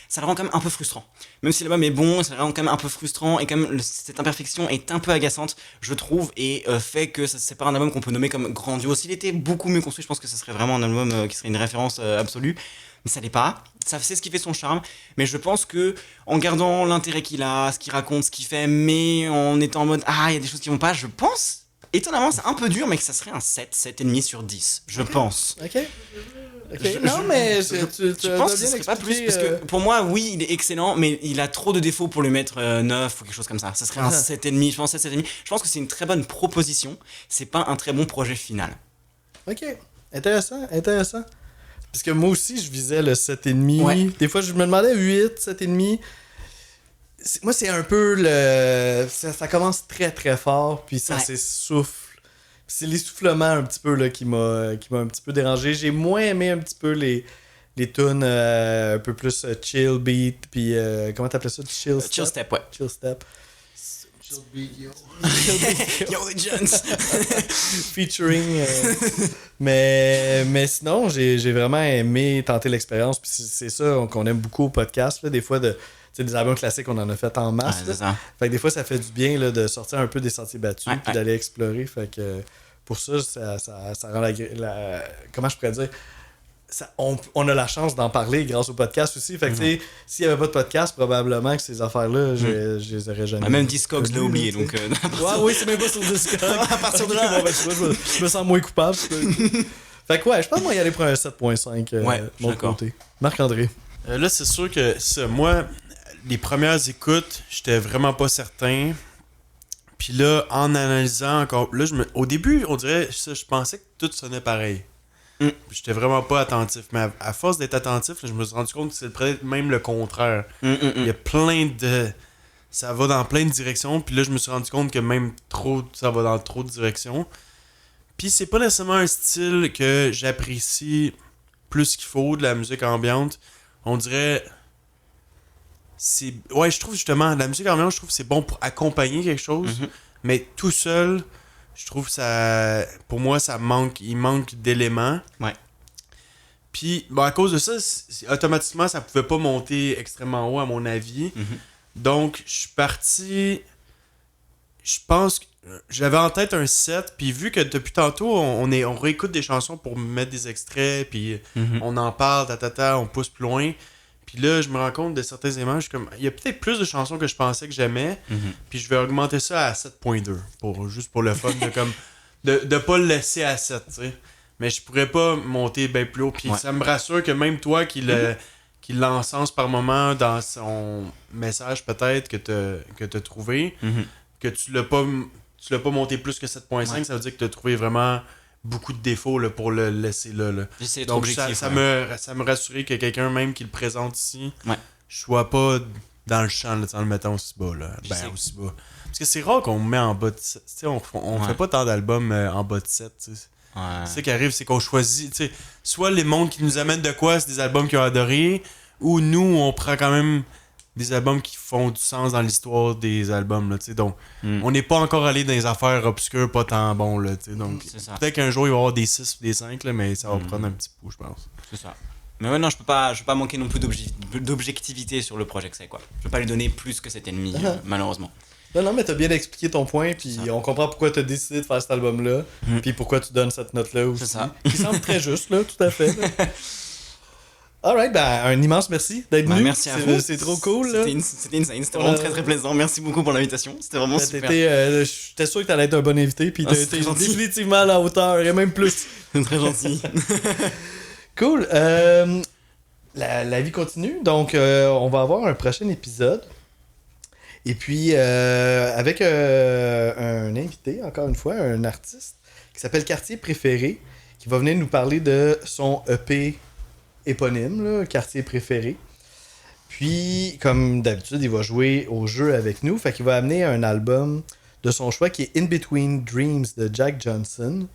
Ça le rend quand même un peu frustrant. Même si l'album est bon, ça le rend quand même un peu frustrant et quand même cette imperfection est un peu agaçante, je trouve, et fait que c'est pas un album qu'on peut nommer comme grandiose. S'il était beaucoup mieux construit, je pense que ça serait vraiment un album qui serait une référence absolue. Mais ça l'est pas. Ça, c'est ce qui fait son charme. Mais je pense que en gardant l'intérêt qu'il a, ce qu'il raconte, ce qu'il fait, mais en étant en mode il y a des choses qui vont pas, je pense, étonnamment, c'est un peu dur, mais que ça serait un 7,5 sur 10. Je pense. Ok. Non, mais je pense que ce serait pas plus. Parce que pour moi, oui, il est excellent, mais il a trop de défauts pour le mettre 9 ou quelque chose comme ça. Ça serait un 7,5. Je pense 7,5. Je pense que c'est une très bonne proposition. C'est pas un très bon projet final. Ok. Intéressant. Parce que moi aussi, je visais le 7,5. Ouais. Des fois, je me demandais 8, 7,5. Moi, c'est un peu le... Ça commence très, très fort, puis ça s'essouffle. C'est l'essoufflement un petit peu là, qui m'a un petit peu dérangé. J'ai moins aimé un petit peu les tunes un peu plus chill beat, puis comment t'appelais ça? Chill step? Chill step, ouais. Chill step. Chill beat, yo. Yo, the Jones. Featuring. Mais sinon, j'ai vraiment aimé tenter l'expérience. Puis c'est ça qu'on aime beaucoup au podcast. Là, des fois, des albums classiques, on en a fait en masse. C'est ça. Fait que des fois, ça fait du bien là, de sortir un peu des sentiers battus puis d'aller explorer. Fait que pour ça rend comment je pourrais dire? On a la chance d'en parler grâce au podcast aussi. Fait que s'il n'y avait pas de podcast, probablement que ces affaires-là, je les aurais jamais. Même Discogs l'a oublié. Donc, oui, c'est même pas sur Discogs. À partir de là, je me sens moins coupable. Fait que je pense que moi, y aller pour un 7.5 de mon côté. Marc-André. Là, c'est sûr que moi, les premières écoutes, j'étais vraiment pas certain. Puis là, en analysant encore, là, au début, on dirait, je pensais que tout sonnait pareil. J'étais vraiment pas attentif. Mais à force d'être attentif, là, je me suis rendu compte que c'est peut-être même le contraire. Il y a plein de... Ça va dans plein de directions. Puis là, je me suis rendu compte que même trop, ça va dans trop de directions. Puis c'est pas nécessairement un style que j'apprécie plus qu'il faut, de la musique ambiante. On dirait... je trouve justement, la musique ambiante, je trouve que c'est bon pour accompagner quelque chose. Mais tout seul... Je trouve ça... Pour moi, il manque d'éléments. Ouais. Puis, à cause de ça, automatiquement, ça pouvait pas monter extrêmement haut, à mon avis. Donc, je suis parti... Je pense que j'avais en tête un 7, puis vu que depuis tantôt, on réécoute des chansons pour mettre des extraits, puis on en parle, on pousse plus loin. Puis là, je me rends compte de certains éléments, je suis comme, il y a peut-être plus de chansons que je pensais que j'aimais, puis je vais augmenter ça à 7.2, juste pour le fun, de pas le laisser à 7, tu sais. Mais je pourrais pas monter bien plus haut, puis ça me rassure que même toi qui l'encense par moment dans son message peut-être que t'as trouvé, que tu l'as pas monté plus que 7.5, ça veut dire que tu as trouvé vraiment beaucoup de défauts là, pour le laisser là. J'essaie d'être Donc objectif. ça me rassurait que quelqu'un même qui le présente ici, je sois pas dans le champ là, en le mettant aussi bas. Là. Aussi bas. Parce que c'est rare qu'on me met en bas de 7. T'sais, on fait pas tant d'albums en bas de 7. T'sais. Ce qui arrive, c'est qu'on choisit. T'sais, soit les mondes qui nous amènent de quoi, c'est des albums qu'ils ont adoré, ou nous, on prend quand même des albums qui font du sens dans l'histoire des albums là, donc on n'est pas encore allé dans les affaires obscures pas tant bon là, donc peut-être qu'un jour il va y avoir des 6 ou des 5 là, mais ça va prendre un petit coup je pense. C'est ça. Mais ouais non, je peux pas manquer non plus d'objectivité sur le projet que c'est quoi. Je peux pas lui donner plus que cet ennemi malheureusement. Non, mais t'as bien expliqué ton point, puis on comprend pourquoi t'as décidé de faire cet album-là, puis pourquoi tu donnes cette note-là aussi. C'est ça. Qui semble très juste, là, tout à fait. Alright, un immense merci d'être venu. Merci à vous. C'est trop cool. C'était insane, c'était vraiment très très plaisant. Merci beaucoup pour l'invitation, c'était vraiment super. J'étais sûr que t'allais être un bon invité, puis t'as été définitivement à la hauteur, et même plus. C'est très gentil. Cool. La vie continue, donc on va avoir un prochain épisode. Et puis, avec un invité, encore une fois, un artiste, qui s'appelle Quartier Préféré, qui va venir nous parler de son EP éponyme, là, Quartier Préféré. Puis, comme d'habitude, il va jouer au jeu avec nous. Fait qu'il va amener un album de son choix qui est In Between Dreams de Jack Johnson.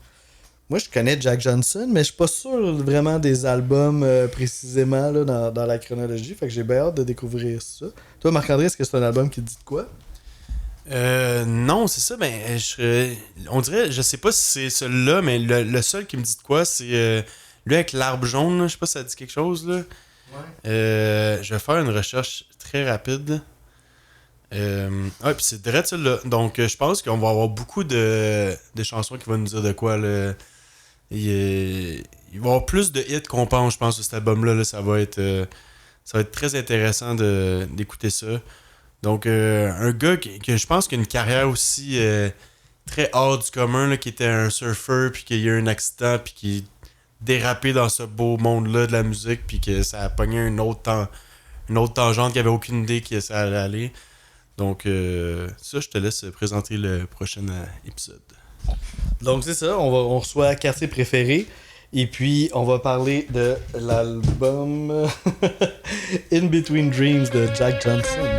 Moi, je connais Jack Johnson, mais je suis pas sûr vraiment des albums précisément là, dans la chronologie. Fait que j'ai bien hâte de découvrir ça. Toi, Marc-André, est-ce que c'est un album qui te dit de quoi? Non, c'est ça, mais on dirait, je sais pas si c'est celui-là, mais le seul qui me dit de quoi, c'est lui avec l'arbre jaune, là, je sais pas si ça dit quelque chose, là. Je vais faire une recherche très rapide. Puis c'est direct ça, là. Donc, je pense qu'on va avoir beaucoup de chansons qui vont nous dire de quoi, là. Il va y avoir plus de hits qu'on pense, je pense, sur cet album-là, là. Ça va être très intéressant d'écouter ça. Donc, un gars qui je pense, qui a une carrière aussi très hors du commun, là, qui était un surfeur, puis qu'il y a eu un accident, puis qui dérapé dans ce beau monde-là de la musique, puis que ça a pogné une autre tangente qui avait aucune idée que ça allait aller. Donc, ça, je te laisse présenter le prochain épisode. Donc, c'est ça, on reçoit Quartier Préféré, et puis on va parler de l'album In Between Dreams de Jack Johnson.